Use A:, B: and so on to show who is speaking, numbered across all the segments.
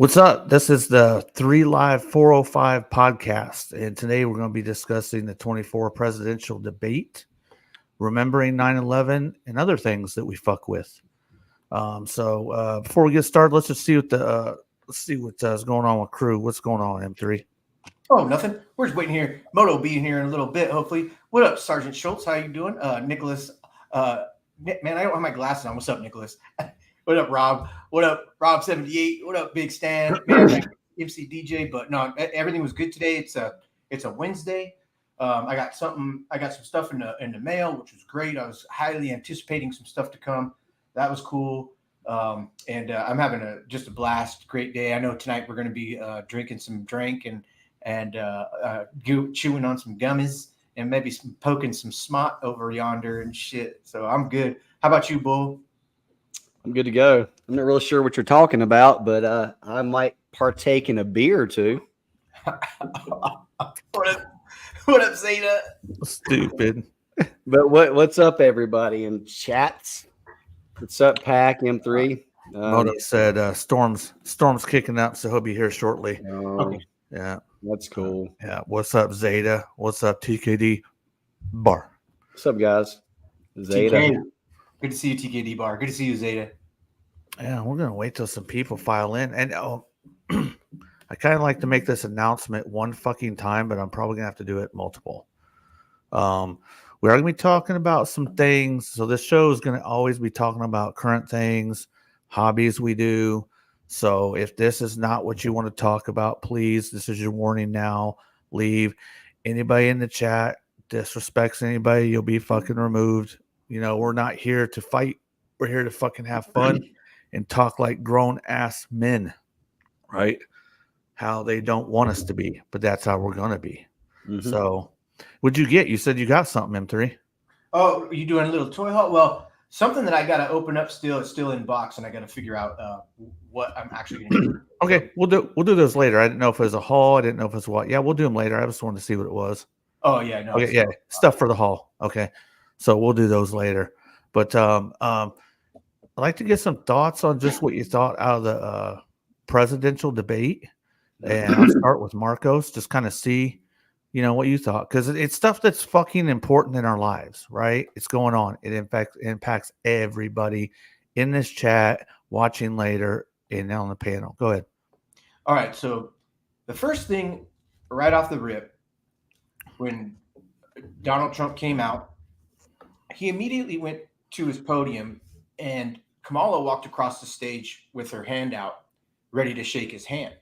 A: What's up? This is the 3 Live 405 podcast, and today we're going to be discussing the 24 presidential debate, remembering 9/11, and other things that we fuck with. Before we get started, let's just see what's going on with crew. What's going on, M3?
B: Oh, nothing. We're just waiting here. Moto will be in here in a little bit, hopefully. What up, Sergeant Schultz? How you doing? Nicholas. Man, I don't have my glasses on. What's up, Nicholas? What up, Rob? What up, Rob78? What up, Big Stan? Man, MC DJ. But no, everything was good today. It's a Wednesday. I got some stuff in the mail, which was great. I was highly anticipating some stuff to come. That was cool. I'm having just a blast. Great day. I know tonight we're going to be drinking some drink and chewing on some gummies and maybe poking some smut over yonder and shit. So I'm good. How about you, Bull?
C: I'm good to go. I'm not really sure what you're talking about, but I might partake in a beer or two.
B: What up, Zeta?
A: Stupid.
C: But what's up, everybody in chats? What's up, Pack M3?
A: Moto said Storm's kicking up, so he'll be here shortly.
C: Okay.
A: Yeah.
C: That's cool.
A: Yeah. What's up, Zeta? What's up, TKD Bar?
C: What's up, guys? Zeta.
B: TK. Good to see you, TKD Bar. Good to see you, Zeta.
A: Yeah, we're gonna wait till some people file in, and I kind of like to make this announcement one fucking time, but I'm probably gonna have to do it multiple. We are gonna be talking about some things, so this show is gonna always be talking about current things, hobbies we do. So if this is not what you want to talk about, please, this is your warning now. Leave. Anybody in the chat disrespects anybody, you'll be fucking removed. You know, we're not here to fight. We're here to fucking have fun and talk like grown ass men, right? How they don't want us to be, but that's how we're gonna be. Mm-hmm. So, what'd you get? You said you got something, M3.
B: Oh, you doing a little toy haul? Well, something that I gotta open up still. It's still in box, and I gotta figure out what I'm actually gonna do.
A: Okay, we'll do those later. I didn't know if it was a haul. I didn't know if it was what. Yeah, we'll do them later. I just wanted to see what it was.
B: Oh yeah, no.
A: Okay, yeah, stuff for the haul. Okay, so we'll do those later. But I'd like to get some thoughts on just what you thought out of the presidential debate, and I'll start with Marcos. Just kind of see, what you thought, because it's stuff that's fucking important in our lives, right? It's going on. It impacts everybody in this chat, watching later, and on the panel. Go ahead.
B: All right. So the first thing right off the rip, when Donald Trump came out, he immediately went to his podium, and Kamala walked across the stage with her hand out, ready to shake his hand.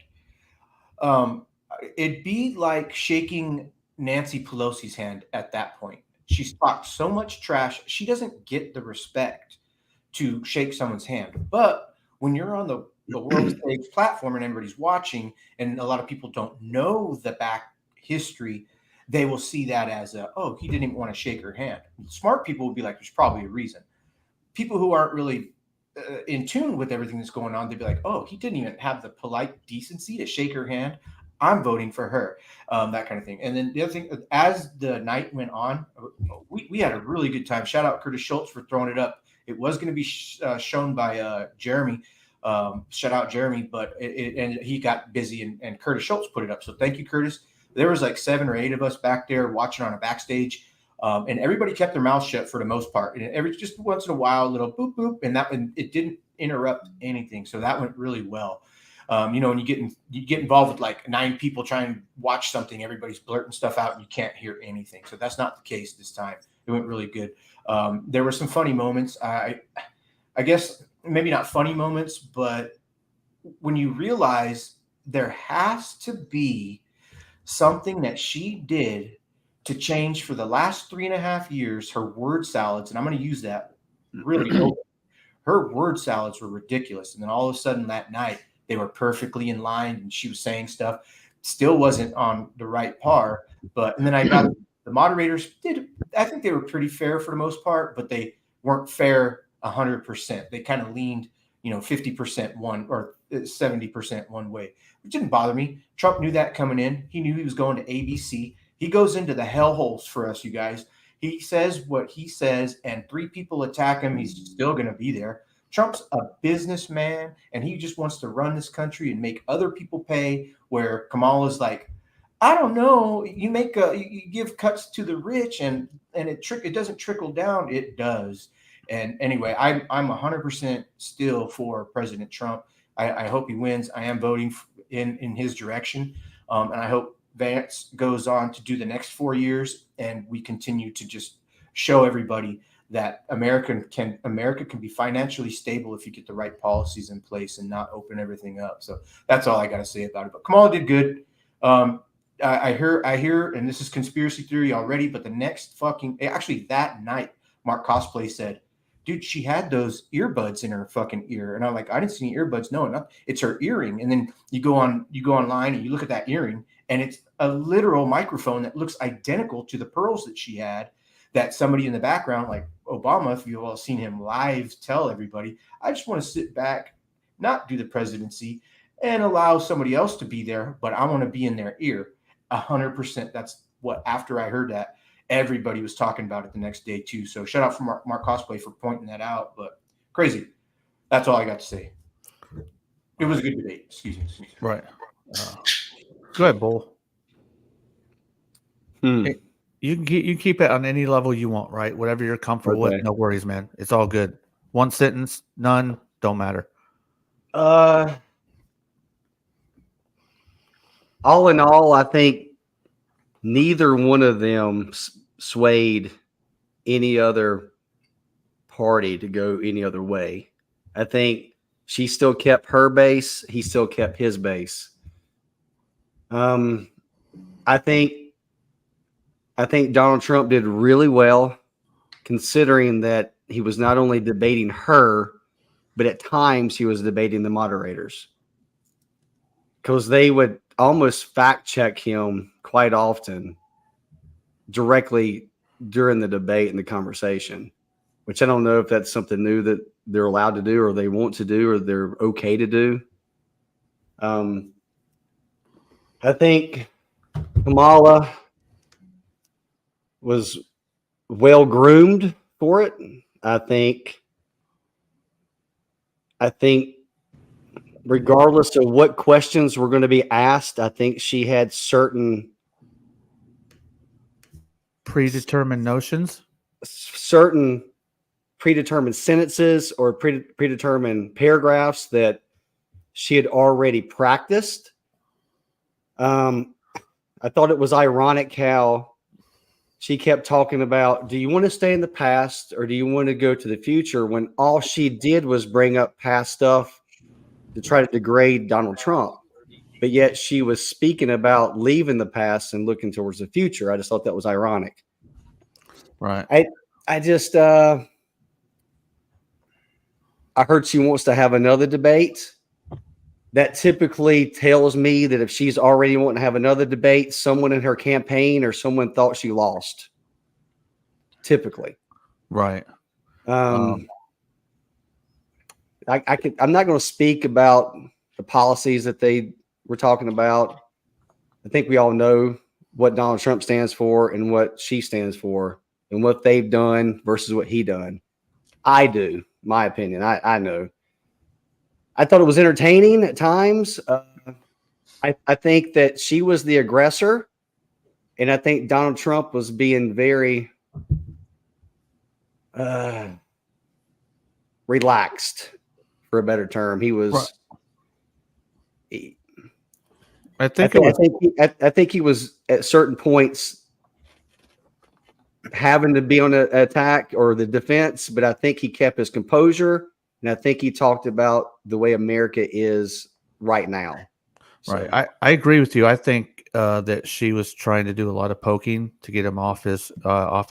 B: It'd be like shaking Nancy Pelosi's hand at that point. She's talked so much trash. She doesn't get the respect to shake someone's hand. But when you're on the world stage platform and everybody's watching, and a lot of people don't know the back history, they will see that as he didn't even want to shake her hand. Smart people would be like, there's probably a reason. People who aren't really in tune with everything that's going on, they'd be like, oh, he didn't even have the polite decency to shake her hand. I'm voting for her, that kind of thing. And then the other thing, as the night went on, we had a really good time. Shout out Curtis Schultz for throwing it up. It was going to be shown by Jeremy. Shout out Jeremy, but and he got busy and Curtis Schultz put it up. So thank you, Curtis. There was like 7 or 8 of us back there watching on a backstage. And everybody kept their mouth shut for the most part. And just once in a while, a little boop, boop, and it didn't interrupt anything. So that went really well. When you get involved with like 9 people trying to watch something, everybody's blurting stuff out and you can't hear anything. So that's not the case this time. It went really good. There were some funny moments. I guess maybe not funny moments, but when you realize there has to be something that she did to change for the last 3.5 years, her word salads, and I'm going to use that really open. Her word salads were ridiculous. And then all of a sudden that night, they were perfectly in line and she was saying stuff, still wasn't on the right par. And then I got the moderators I think they were pretty fair for the most part, but they weren't fair 100%. They kind of leaned, 50% one or 70% one way, which didn't bother me. Trump knew that coming in. He knew he was going to ABC. He goes into the hellholes for us, you guys. He says what he says, and 3 people attack him. He's still going to be there. Trump's a businessman, and he just wants to run this country and make other people pay. Where Kamala's like, I don't know, you give cuts to the rich, and it doesn't trickle down. It does. And anyway, I'm 100% still for President Trump. I hope he wins. I am voting in his direction, and I hope Vance goes on to do the next 4 years, and we continue to just show everybody that America can be financially stable if you get the right policies in place and not open everything up. So that's all I got to say about it. But Kamala did good. I hear, and this is conspiracy theory already, but the next actually that night, Mark Cosplay said, dude, she had those earbuds in her fucking ear. And I'm like, I didn't see any earbuds. No, it's her earring. And then you go online and you look at that earring, and it's a literal microphone that looks identical to the pearls that she had, that somebody in the background, like Obama, if you've all seen him live, tell everybody, I just want to sit back, not do the presidency, and allow somebody else to be there, but I want to be in their ear. 100%. That's what, after I heard that, everybody was talking about it the next day too. So shout out for Mark Cosplay for pointing that out, but crazy. That's all I got to say. It was a good debate. Excuse me.
A: Right. Go ahead, Bull. You can keep it on any level you want, right? Whatever you're comfortable with. No worries, man. It's all good. One sentence, none, don't matter.
C: All in all, I think neither one of them swayed any other party to go any other way. I think she still kept her base. He still kept his base. I think Donald Trump did really well, considering that he was not only debating her, but at times he was debating the moderators, because they would almost fact check him quite often directly during the debate and the conversation, which I don't know if that's something new that they're allowed to do, or they want to do, or they're okay to do. I think Kamala was well groomed for it. I think regardless of what questions were going to be asked, I think she had certain
A: predetermined notions,
C: certain predetermined sentences or predetermined paragraphs that she had already practiced. I thought it was ironic how she kept talking about, do you want to stay in the past or do you want to go to the future, when all she did was bring up past stuff to try to degrade Donald Trump. But yet she was speaking about leaving the past and looking towards the future. I just thought that was ironic.
A: Right.
C: I just I heard she wants to have another debate. That typically tells me that if she's already wanting to have another debate, someone in her campaign or someone thought she lost. Typically.
A: Right.
C: I'm not going to speak about the policies that they were talking about. I think we all know what Donald Trump stands for and what she stands for and what they've done versus what he done. I do, my opinion. I know. I thought it was entertaining at times. I think that she was the aggressor, and I think Donald Trump was being very relaxed, for a better term. He was.
A: Right.
C: I think he was at certain points having to be on the attack or the defense, but I think he kept his composure, and I think he talked about the way America is right now. So.
A: Right. I agree with you. I think that she was trying to do a lot of poking to get him off his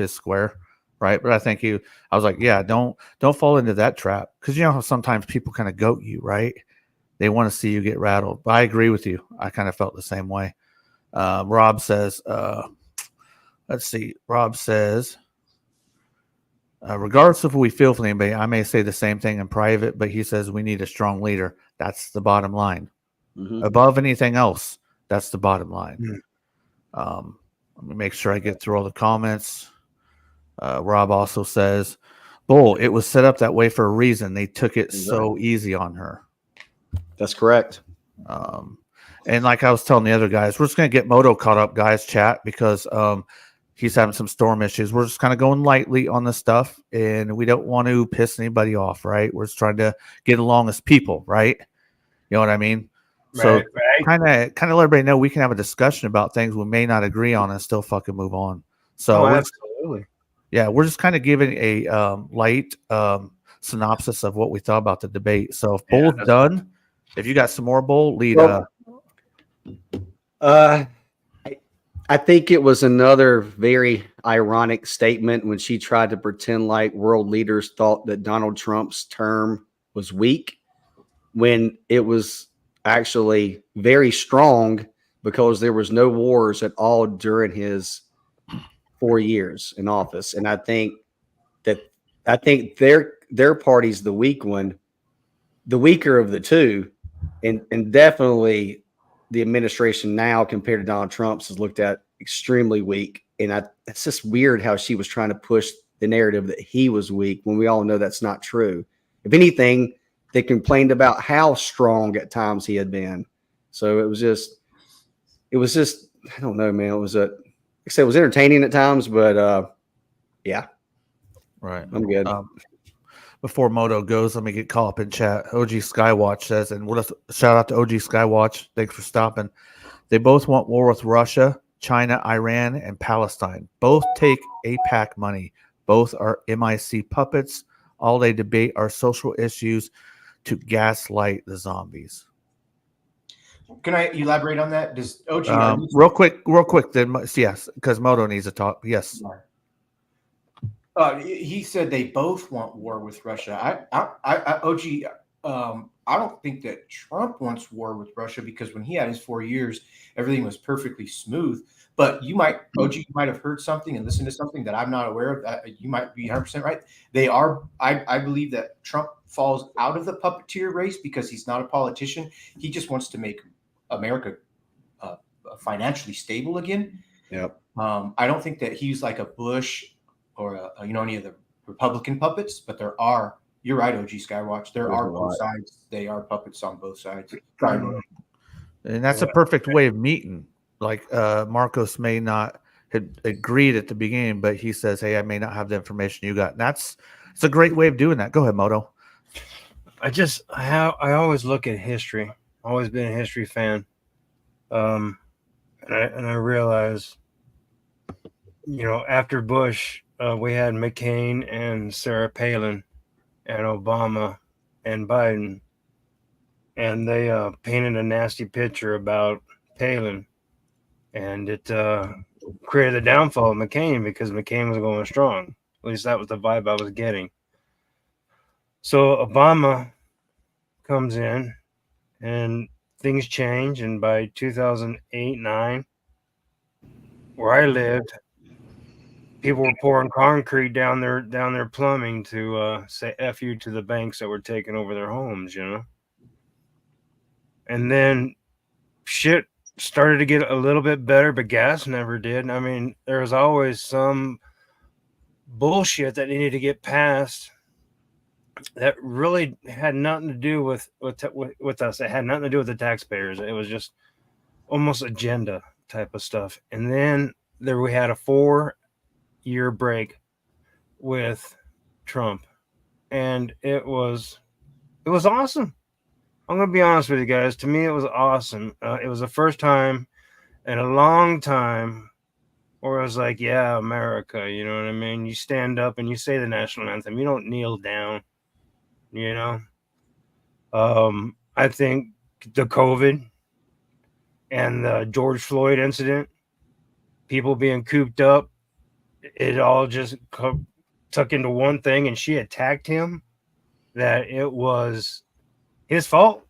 A: square. Right. But I think I was like, yeah, don't fall into that trap. Because you know how sometimes people kind of goat you, right? They want to see you get rattled. But I agree with you. I kind of felt the same way. Rob says, let's see. Rob says, regardless of what we feel for anybody, I may say the same thing in private, but he says we need a strong leader. That's the bottom line. Mm-hmm. Above anything else, that's the bottom line. Let me make sure I get through all the comments. Rob also says, Bull. It was set up that way for a reason. They took it so easy on her.
C: That's correct.
A: And like I was telling the other guys, we're just going to get Moto caught up, guys, chat, because he's having some storm issues. We're just kind of going lightly on this stuff, and we don't want to piss anybody off, right? We're just trying to get along as people, right? You know what I mean? So kind of let everybody know we can have a discussion about things we may not agree on and still fucking move on. So
D: absolutely.
A: we're just kind of giving a light synopsis of what we thought about the debate. So if Bull's done, if you got some more, Bull, lead.
C: I think it was another very ironic statement when she tried to pretend like world leaders thought that Donald Trump's term was weak, when it was actually very strong, because there was no wars at all during his 4 years in office. And I think their party's the weak one, the weaker of the two, and definitely the administration now compared to Donald Trump's is looked at extremely weak. And it's just weird how she was trying to push the narrative that he was weak when we all know that's not true. If anything, they complained about how strong at times he had been. So it was just, I don't know, man. It was like I said, it was entertaining at times, but yeah.
A: Right.
C: I'm good.
A: Before Moto goes, let me get caught up in chat. OG Skywatch says, and we'll just shout out to OG Skywatch. Thanks for stopping. They both want war with Russia, China, Iran, and Palestine. Both take AIPAC money. Both are MIC puppets. All they debate are social issues to gaslight the zombies.
B: Can I elaborate on that? Does OG
A: real quick? Then yes, because Moto needs to talk. Yes.
B: He said they both want war with Russia. OG, I don't think that Trump wants war with Russia, because when he had his 4 years, everything was perfectly smooth. But OG, you might have heard something and listened to something that I'm not aware of. You might be 100% right. They are. I believe that Trump falls out of the puppeteer race because he's not a politician. He just wants to make America financially stable again.
C: Yep.
B: I don't think that he's like a Bush or any of the Republican puppets, but there are. You're right, OG Skywatch. There are both sides. They are puppets on both sides.
A: And that's a perfect way of meeting. Like Marcos may not have agreed at the beginning, but he says, "Hey, I may not have the information you got." And it's a great way of doing that. Go ahead, Moto.
D: I always look at history. Always been a history fan. And I realize, after Bush, we had McCain and Sarah Palin and Obama and Biden, and they painted a nasty picture about Palin, and it created the downfall of McCain because McCain was going strong. At least that was the vibe I was getting. So Obama comes in and things change, and by 2008-9, where I lived, people were pouring concrete down their plumbing to say F you to the banks that were taking over their homes, And then shit started to get a little bit better, but gas never did. I mean, there was always some bullshit that needed to get passed that really had nothing to do with us. It had nothing to do with the taxpayers. It was just almost agenda type of stuff. And then we had a 4-year break with Trump, and it was awesome. I'm going to be honest with you guys. To me, it was awesome. It was the first time in a long time where I was like, yeah, America, you know what I mean? You stand up and you say the national anthem. You don't kneel down, I think the COVID and the George Floyd incident, people being cooped up, it all just tuck into one thing, and she attacked him, that it was his fault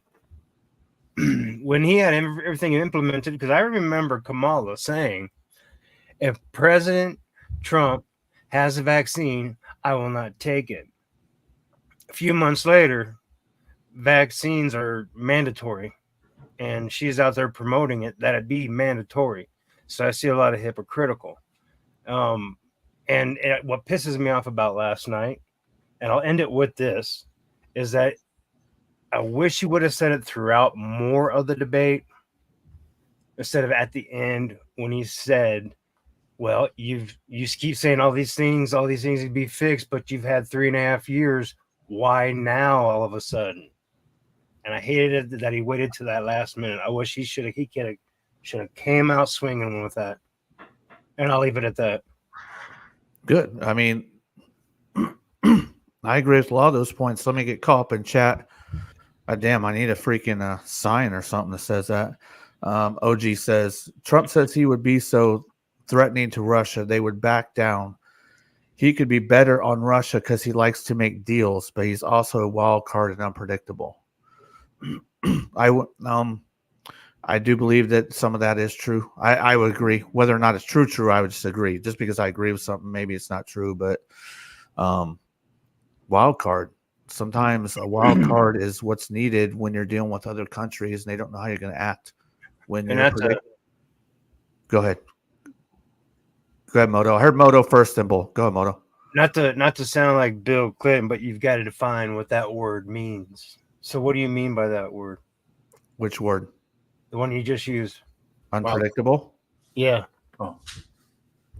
D: when he had everything implemented. Because I remember Kamala saying, if President Trump has a vaccine, I will not take it. A few months later, vaccines are mandatory, and she's out there promoting it that it be mandatory. So I see a lot of hypocritical. And what pisses me off about last night and I'll end it with this, is that I wish he would have said it throughout more of the debate instead of at the end when he said, well, you keep saying all these things can be fixed, but you've had 3.5 years. Why now all of a sudden? And I hated it that he waited to that last minute. I wish he should have came out swinging with that. And I'll leave it at that.
A: Good. I mean, I agree with a lot of those points. Let me get caught up in chat. Damn, I need a freaking sign or something that says that. OG says, Trump says he would be so threatening to Russia, they would back down. He could be better on Russia because he likes to make deals, but he's also a wild card and unpredictable. I do believe that some of that is true. I would agree. Whether or not it's true, I would just agree. Just because I agree with something, maybe it's not true, but wild card. Sometimes a wild card is what's needed when you're dealing with other countries and they don't know how you're going to act. When you're Go ahead. Go ahead, Moto. I heard Moto first, then Bull. Go ahead, Moto.
D: Not to sound like Bill Clinton, but you've got to define what that word means. So what do you mean by that word?
A: Which word?
D: The one you just used.
A: Unpredictable?
D: Yeah.
B: Oh.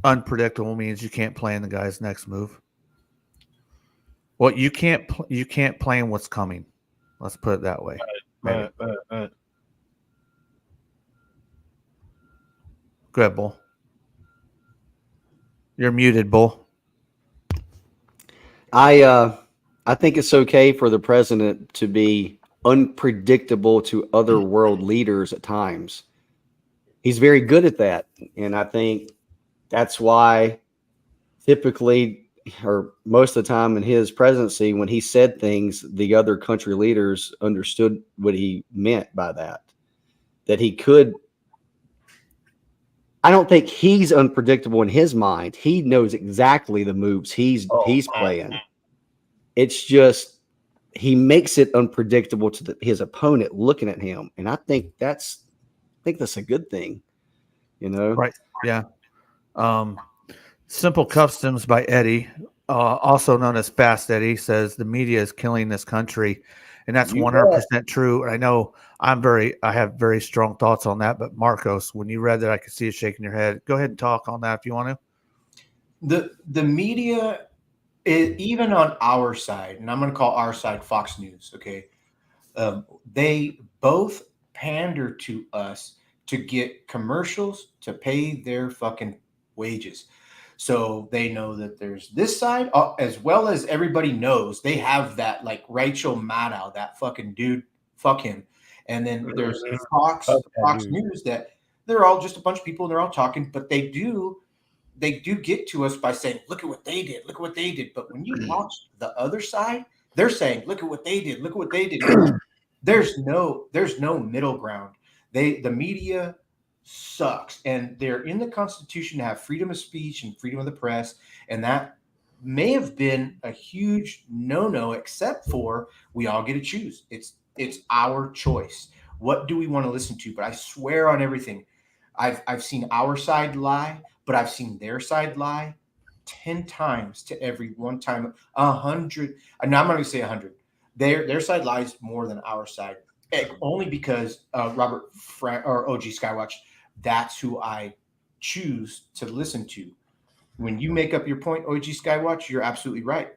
A: Unpredictable means you can't plan the guy's next move. Well, you can't plan what's coming. Let's put it that way. Go ahead, Bull. You're muted, Bull.
C: I think it's okay for the president to be unpredictable to other world leaders at times. He's very good at that. And I think that's why typically, or most of the time in his presidency, when he said things, the other country leaders understood what he meant by that. That he could. I don't think he's unpredictable in his mind. He knows exactly the moves he's playing. It's just he makes it unpredictable to his opponent looking at him, and I think that's a good thing, you know.
A: Right? Yeah. Simple Customs by Eddie, also known as Fast Eddie, says the media is killing this country, and that's 100% true. And I know I have very strong thoughts on that. But Marcos, when you read that, I could see you shaking your head. Go ahead and talk on that if you want
B: to. The media, even on our side, and I'm going to call our side Fox News. Okay, they both pander to us to get commercials to pay their fucking wages. So they know that there's this side, as well as everybody knows they have that, like Rachel Maddow, that fucking dude, fuck him. And then there's Fox News, that they're all just a bunch of people and they're all talking, but they do get to us by saying, look at what they did, look at what they did. But when you watch the other side, they're saying, look at what they did, look at what they did. There's no middle ground. The media sucks, and they're in the Constitution to have freedom of speech and freedom of the press, and that may have been a huge no-no, except for we all get to choose. It's our choice. What do we want to listen to? But I swear on everything, I've seen our side lie, but I've seen their side lie 10 times to every one time. 100. And I'm not going to say 100. Their side lies more than our side, only because Robert or OG Skywatch, that's who I choose to listen to. When you make up your point, OG Skywatch, you're absolutely right.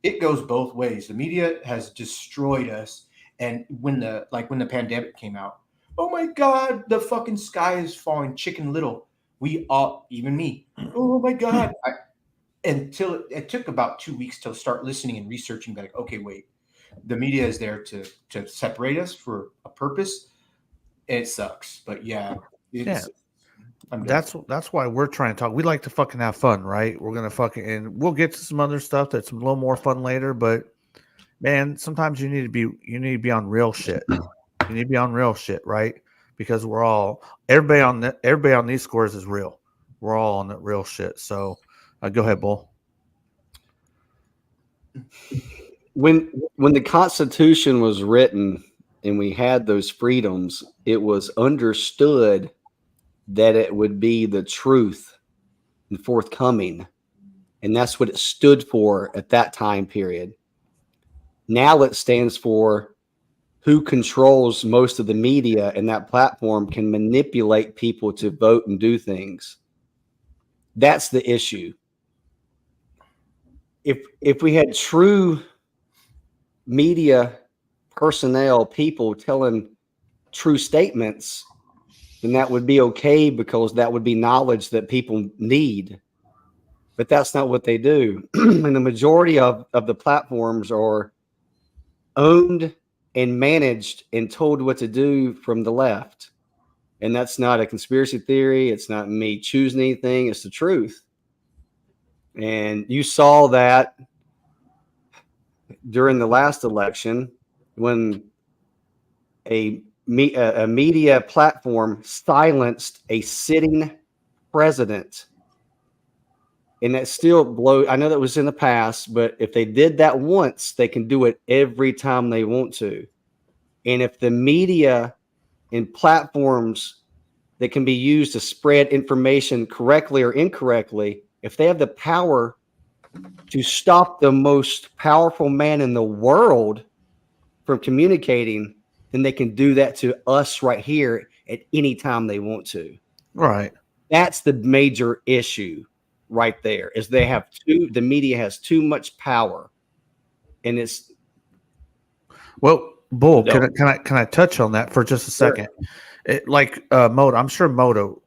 B: It goes both ways. The media has destroyed us. And when the pandemic came out, oh my God, the fucking sky is falling, Chicken Little. We all, even me, oh my God. Until it took about 2 weeks to start listening and researching, like, okay, wait, the media is there to separate us for a purpose. It sucks, but yeah.
A: That's why we're trying to talk. We like to fucking have fun, right? We're gonna and we'll get to some other stuff that's a little more fun later. But man, sometimes you need to be on real shit. You need to be on real shit, right? Because everybody on these scores is real. We're all on the real shit. So go ahead, Bull.
C: When the Constitution was written and we had those freedoms, it was understood that it would be the truth and forthcoming And that's what it stood for at that time period. Now it stands for who controls most of the media, and that platform can manipulate people to vote and do things. That's the issue. If we had true media personnel, people telling true statements, then that would be okay, because that would be knowledge that people need. But that's not what they do. And the majority of the platforms are owned and managed and told what to do from the left. And that's not a conspiracy theory. It's not me choosing anything. It's the truth. And you saw that during the last election when a media platform silenced a sitting president. And that still blows. I know that was in the past, but if they did that once, they can do it every time they want to. And if the media and platforms that can be used to spread information correctly or incorrectly, if they have the power to stop the most powerful man in the world from communicating, then they can do that to us right here at any time they want to.
A: Right.
C: That's the major issue right there, is the media has too much power. And it's,
A: well, Bull,
C: No.
A: can I touch on that for just a second? Moto, I'm sure Moto,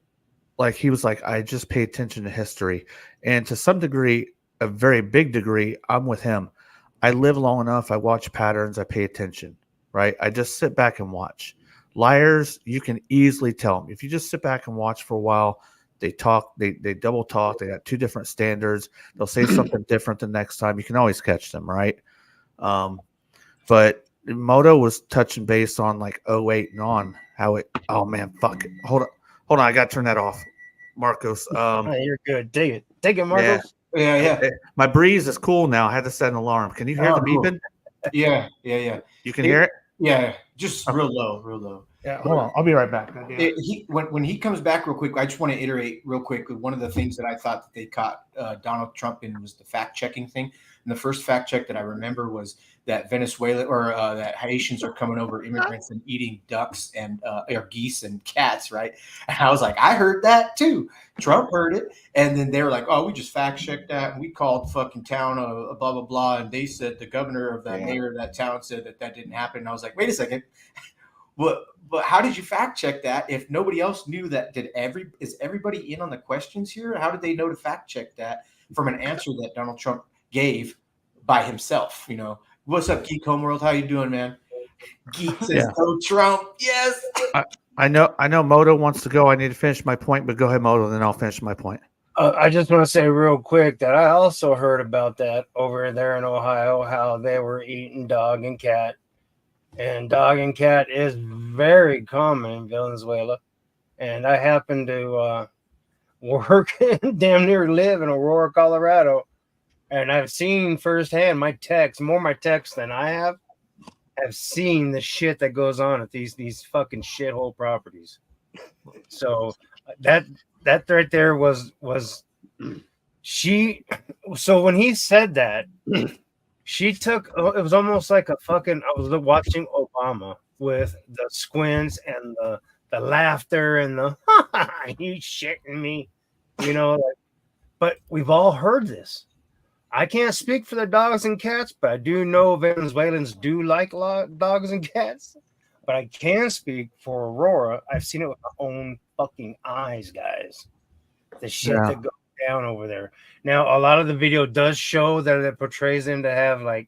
A: like, he was like, I just pay attention to history. And to some degree, a very big degree, I'm with him. I live long enough. I watch patterns. I pay attention, right? I just sit back and watch. Liars, you can easily tell them. If you just sit back and watch for a while, they talk, they double talk. They got two different standards. They'll say something different the next time. You can always catch them, right? But Moto was touching base on like 08 and on how it. Oh man, fuck it. Hold on. I got to turn that off, Marcos.
D: Oh, you're good. Take it, Marcos.
B: Yeah.
A: My breeze is cool now. I had to set an alarm. Can you hear the
B: Cool.
A: beeping?
B: Yeah.
A: You can hear it?
B: Yeah. Just real low.
A: Yeah. Hold on. I'll be right back.
B: When he comes back real quick, I just want to iterate real quick. One of the things that I thought that they caught Donald Trump in was the fact checking thing. And the first fact check that I remember was that Venezuela that Haitians are coming over, immigrants, and eating ducks and or geese and cats, right? And I was like, I heard that too. Trump heard it, and then they were like, oh, we just fact checked that, and we called fucking town blah blah blah, and they said the governor of that mayor of that town said that didn't happen. And I was like, wait a second. But how did you fact check that if nobody else knew that? Is everybody in on the questions here? How did they know to fact check that from an answer that Donald Trump gave by himself? You know, what's up, Geek Homeworld? How you doing, man? Geek says go Trump. Yes.
A: I know Moto wants to go. I need to finish my point, but go ahead, Moto, then I'll finish my point.
D: I just want to say real quick that I also heard about that over there in Ohio, how they were eating dog and cat. And dog and cat is very common in Venezuela. And I happen to work and damn near live in Aurora, Colorado. And I've seen firsthand my texts than I have seen the shit that goes on at these fucking shithole properties. So that right there was she. So when he said that, she took, it was almost like I was watching Obama with the squints and the laughter and the you shitting me, you know. But we've all heard this. I can't speak for the dogs and cats, but I do know Venezuelans do like dogs and cats. But I can speak for Aurora. I've seen it with my own fucking eyes, guys. The shit that goes down over there. Now, a lot of the video does show that it portrays them to have like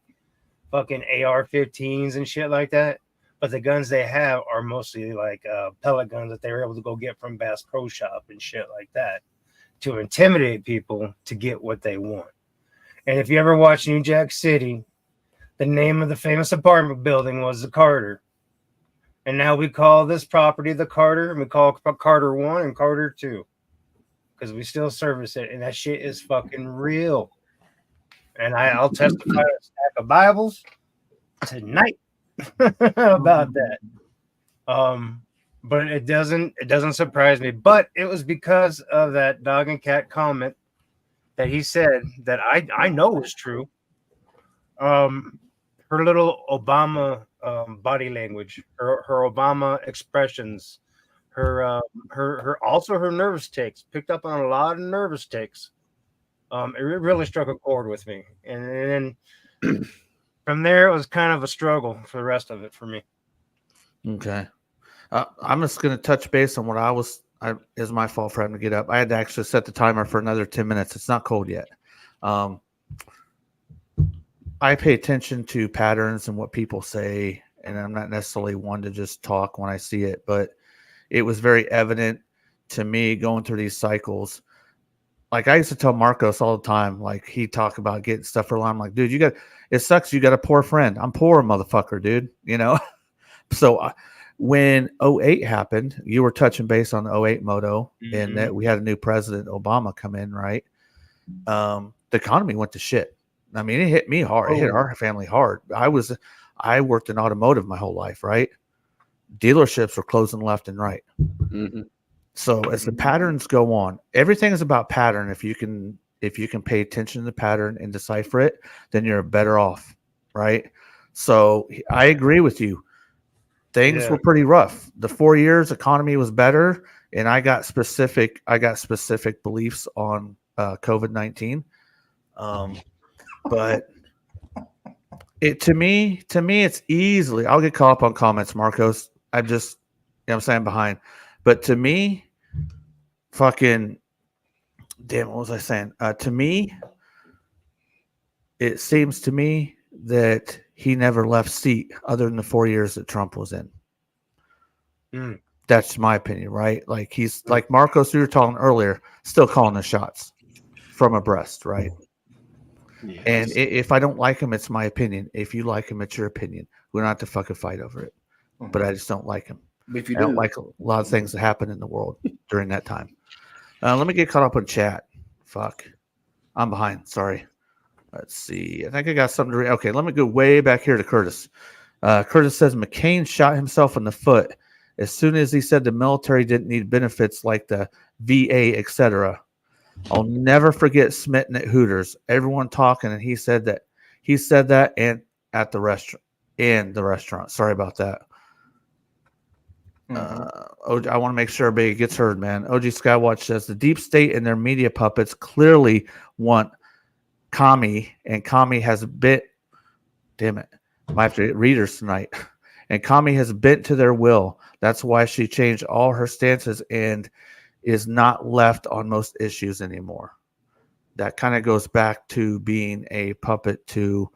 D: fucking AR-15s and shit like that. But the guns they have are mostly like pellet guns that they were able to go get from Bass Pro Shop and shit like that to intimidate people to get what they want. And if you ever watch New Jack City, the name of the famous apartment building was the Carter. And now we call this property the Carter, and we call Carter 1 and Carter 2 because we still service it. And that shit is fucking real. And I'll testify to a stack of Bibles tonight about that. But it doesn't surprise me. But it was because of that dog and cat comment that he said that I know is true. Her little Obama body language, her Obama expressions, her also her nervous tics, picked up on a lot of nervous tics. It really struck a chord with me, and then from there it was kind of a struggle for the rest of it for me.
A: Okay. I'm just going to touch base on what is my fault for having to get up. I had to actually set the timer for another 10 minutes. It's not cold yet. I pay attention to patterns and what people say, and I'm not necessarily one to just talk when I see it, but it was very evident to me going through these cycles. Like I used to tell Marcos all the time, like he'd talk about getting stuff for I'm like, dude, it sucks. You got a poor friend. I'm poor, motherfucker, dude. So when 08 happened, you were touching base on the 08 moto, and that we had a new president, Obama, come in, right? The economy went to shit. I mean, it hit me hard. It hit our family hard. I worked in automotive my whole life, right? Dealerships were closing left and right.
C: Mm-hmm.
A: So as the patterns go on, everything is about pattern. If you can pay attention to the pattern and decipher it, then you're better off, right? So I agree with you. Things were pretty rough. The 4 years economy was better, and I got specific beliefs on COVID-19. But to me, it's easily. I'll get caught up on comments, Marcos. I'm just, I'm saying behind. But to me, fucking, damn, what was I saying? To me, it seems to me that he never left seat other than the 4 years that Trump was in. That's my opinion, right? Like he's like Marcos, we were talking earlier, still calling the shots from abreast, right? Yes. And if I don't like him, it's my opinion. If you like him, it's your opinion. We don't have to fucking fight over it. But I just don't like him.
C: If you
A: I don't like a lot of things that happen in the world during that time. Let me get caught up on chat. Fuck. I'm behind. Sorry. Let's see. I think I got something to read. Okay, let me go way back here to Curtis. Curtis says McCain shot himself in the foot as soon as he said the military didn't need benefits like the VA, etc. I'll never forget Smitten at Hooters. Everyone talking, and he said that and at the restaurant. Sorry about that. I want to make sure everybody gets heard, man. OG Skywatch says the deep state and their media puppets clearly want Kami, and Kami has bit. Damn it! I have to get readers tonight. And Kami has bent to their will. That's why she changed all her stances and is not left on most issues anymore. That kind of goes back to being a puppet to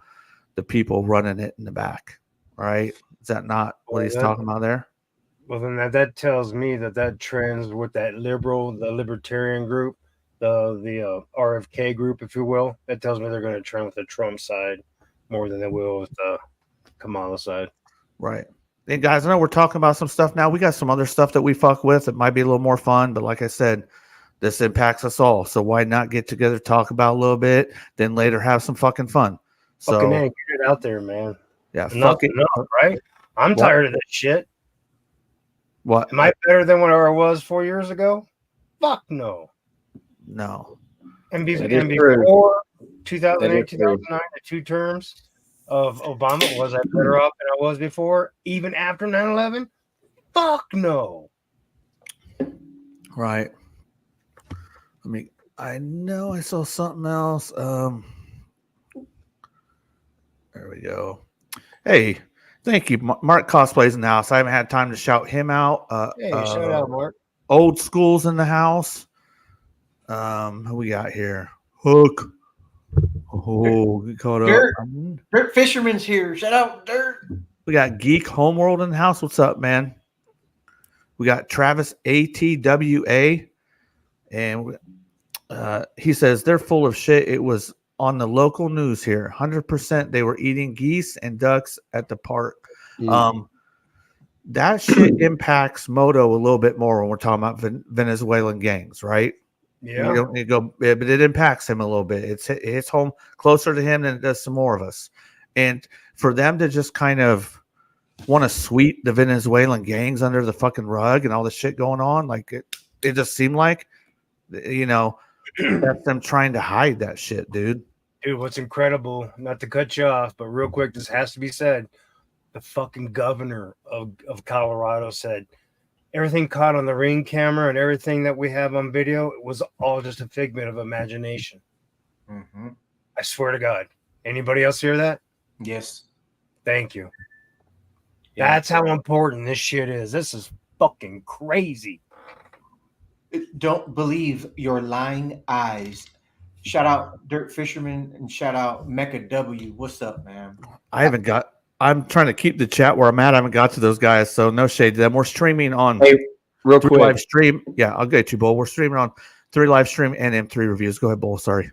A: the people running it in the back, right? Is that not what he's talking about there?
D: Well, then that tells me that trends with that the libertarian group, the RFK group, if you will. That tells me they're going to trend with the Trump side more than they will with the Kamala side.
A: Right. And guys, I know we're talking about some stuff now. We got some other stuff that we fuck with. It might be a little more fun, but like I said, this impacts us all. So why not get together, talk about a little bit, then later have some fucking fun.
D: Fucking get it out there, man.
A: Yeah,
D: fuck it. Right? I'm tired of this shit.
A: What?
D: Am I better than what I was 4 years ago? Fuck no.
A: No.
D: And before 2008, 2009, the 2 terms of Obama, was I better off than I was before? Even after 9/11? Fuck no.
A: Right. I know I saw something else. There we go. Hey, thank you. Mark Cosplays in the house. I haven't had time to shout him out.
D: Hey, shout out, Mark.
A: Old School's in the house. Who we got here? Hook. Oh, get caught up.
B: Dirt Fisherman's here. Shout out, Dirt.
A: We got Geek Homeworld in the house. What's up, man? We got Travis ATWA. And he says they're full of shit. It was on the local news here. 100% they were eating geese and ducks at the park. That shit impacts Moto a little bit more when we're talking about Venezuelan gangs, right?
D: Yeah.
A: We don't need to go, but it impacts him a little bit. It hits home closer to him than it does some more of us. And for them to just kind of want to sweep the Venezuelan gangs under the fucking rug and all the shit going on, like it just seemed like, That's them trying to hide that shit, dude.
D: Dude, what's incredible, not to cut you off, but real quick, this has to be said. The fucking governor of Colorado said everything caught on the Ring camera and everything that we have on video, it was all just a figment of imagination.
B: Mhm.
D: I swear to God. Anybody else hear that?
B: Yes.
D: Thank you.
B: Yeah.
D: That's how important this shit is. This is fucking crazy.
B: Don't believe your lying eyes. Shout out Dirt Fisherman and shout out Mecca W. What's up, man?
A: I'm trying to keep the chat where I'm at. I haven't got to those guys, so no shade to them. We're streaming on
C: Hey, real
A: 3
C: quick,
A: live stream. Yeah, I'll get you, Bull. We're streaming on 3 live stream and M3 reviews. Go ahead, Bull. Sorry.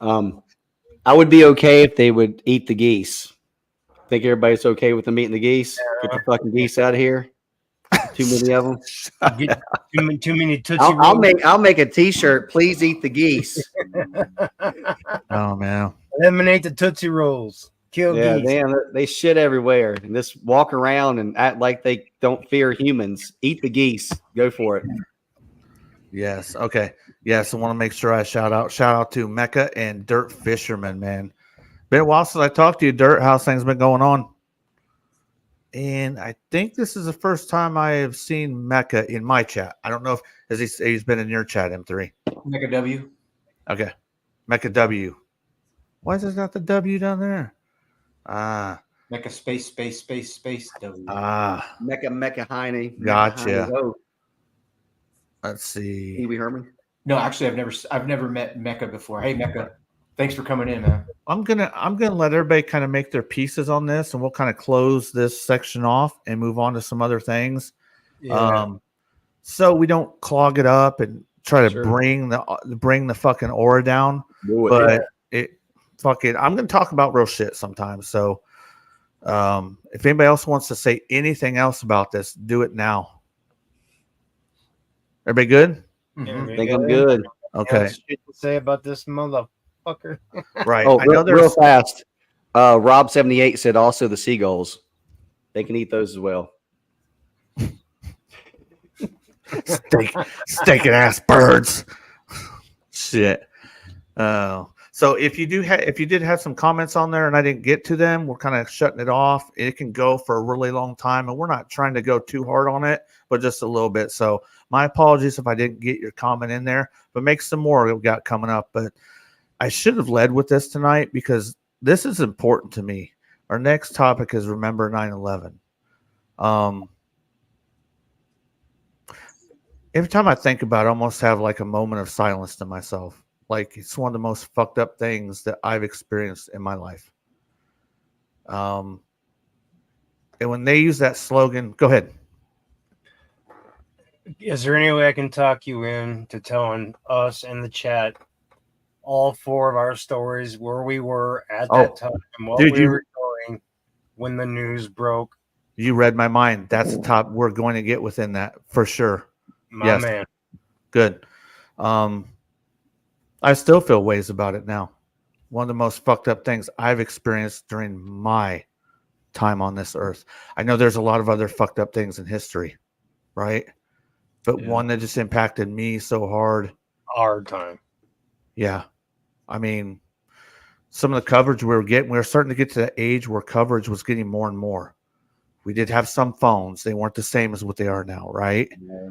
C: I would be okay if they would eat the geese. Think everybody's okay with them eating the geese? Get the fucking geese out of here. Too many of them.
D: Get too many Tootsie
C: I'll make a T-shirt. Please eat the geese.
A: Oh man.
D: Eliminate the Tootsie Rolls. Kill
C: Yeah,
D: geese.
C: damn, they shit everywhere and just walk around and act like they don't fear humans. Eat the geese. Go for it.
A: Yes. Okay. Yes. I want to make sure I shout out to Mecca and Dirt Fisherman, man. Been a while since I talked to you, Dirt. How's things been going on? And I think this is the first time I have seen Mecca in my chat. I don't know if he's been in your chat, M3.
B: Mecca W.
A: Okay. Mecca W. Why is there not the W down there?
B: Mecca space W.
C: Mecca Heine.
A: Gotcha.
C: Oh,
A: Let's see.
C: Pee Wee Herman.
B: No, actually, I've never met Mecca before. Hey, Mecca, thanks for coming in, man.
A: I'm gonna let everybody kind of make their pieces on this, and we'll kind of close this section off and move on to some other things.
D: Yeah.
A: So we don't clog it up and try to
C: Sure.
A: bring the fucking aura down.
C: Do it.
A: But I'm gonna talk about real shit sometimes. So if anybody else wants to say anything else about this, do it now. Everybody good?
B: Mhm.
C: I think I'm good.
A: Okay.
D: Shit to say about this motherfucker.
A: Right.
C: Oh,
A: I know
C: real fast. Rob78 said also the seagulls. They can eat those as well.
A: steak ass birds. Shit. So if you did have some comments on there and I didn't get to them, we're kind of shutting it off. It can go for a really long time, and we're not trying to go too hard on it, but just a little bit. So my apologies if I didn't get your comment in there, but make some more we've got coming up. But I should have led with this tonight because this is important to me. Our next topic is remember 9/11. Every time I think about it, I almost have like a moment of silence to myself. Like it's one of the most fucked up things that I've experienced in my life. And when they use that slogan, go ahead.
D: Is there any way I can talk you into telling us in the chat all 4 of our stories, where we were at that time, what
A: dude,
D: we were doing when the news broke?
A: You read my mind. That's the top we're going to get within that for sure.
D: My man.
A: Good. I still feel ways about it now. One of the most fucked up things I've experienced during my time on this earth. I know there's a lot of other fucked up things in history, right? But one that just impacted me so hard.
D: Hard time.
A: Yeah. I mean, some of the coverage we were starting to get to that age where coverage was getting more and more. We did have some phones. They weren't the same as what they are now, right?
C: Yeah.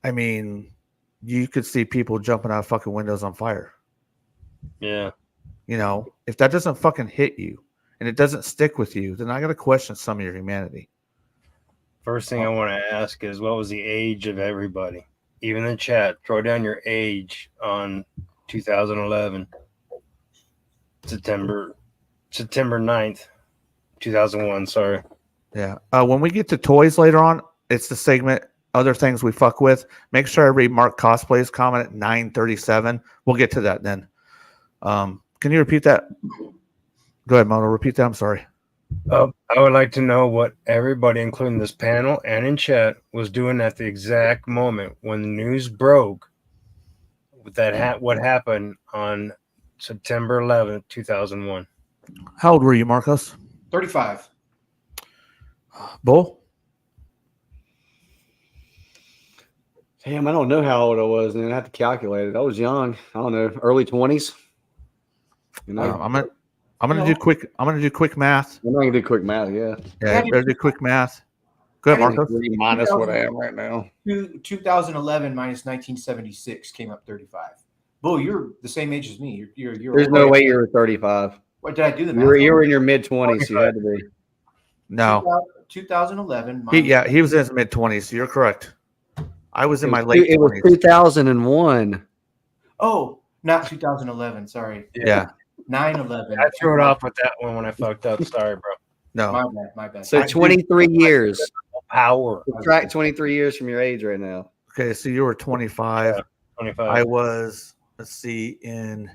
A: I mean, you could see people jumping out of fucking windows on fire.
D: Yeah.
A: You know, if that doesn't fucking hit you and it doesn't stick with you, then I got to question some of your humanity.
D: First thing I want to ask is, what was the age of everybody? Even in the chat, throw down your age on 2011. September 9th, 2001. Sorry.
A: Yeah. When we get to toys later on, it's the segment other things we fuck with. Make sure I read Mark Cosplay's comment at 9:37. We'll get to that then. Can you repeat that? Go ahead, Mono. Repeat that. I'm sorry.
D: I would like to know what everybody, including this panel and in chat, was doing at the exact moment when the news broke. What happened on September 11th, 2001?
A: How old were you, Marcos?
B: 35.
A: Bull?
C: Damn, I don't know how old I was, and I have to calculate it. I was young. I don't know, early 20s. You know,
A: I'm gonna do quick. I'm gonna do quick math.
C: I'm not gonna do quick math. Yeah,
A: Yeah, better do quick math. Go ahead, Marcos.
C: 23 minus what I am right now.
B: 2011 minus 1976 came up 35. Bull, you're the same age as me. You're
C: There's no way you were 35.
B: What did I do the
C: You
B: math?
C: were in your mid 20s. You had to be.
A: No,
B: 2011.
A: he was in his mid 20s. So you're correct. I was in my late
C: It was
A: 20s.
C: 2001.
B: Oh, not 2011. Sorry.
A: Yeah,
B: 9/11.
D: I threw it off with that one when I fucked up. Sorry, bro.
A: no.
B: My bad. My bad.
C: So 23 years.
D: Power.
C: Subtract 23 years from your age right now.
A: Okay, so you were 25.
D: Yeah. 25.
A: I was, let's see, in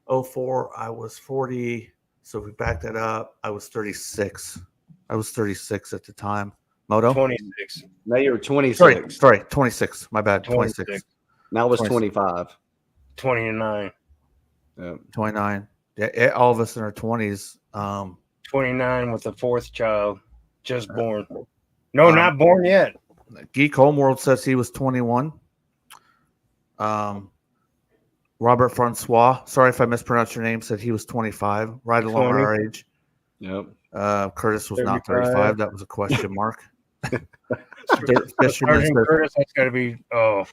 A: 04, I was 40. So if we back that up, I was 36. I was 36 at the time. Moto?
D: 26.
C: Now you were 26.
A: Sorry, 26. My bad, 26.
D: 26.
C: Now it was
A: 26.
C: 25.
D: 29.
C: Yeah.
A: 29. Yeah, all of us in our 20s.
D: 29 with the fourth child just born. No, not born yet.
A: Geek Homeworld says he was 21. Robert Francois, sorry if I mispronounced your name, said he was 25, right along
D: 20.
A: our age.
C: Yep.
A: Curtis was not
D: 35.
A: 35. That was a question mark. Dirt Fisherman
D: Sergeant
A: says,
D: Curtis, that's got to be. Oh,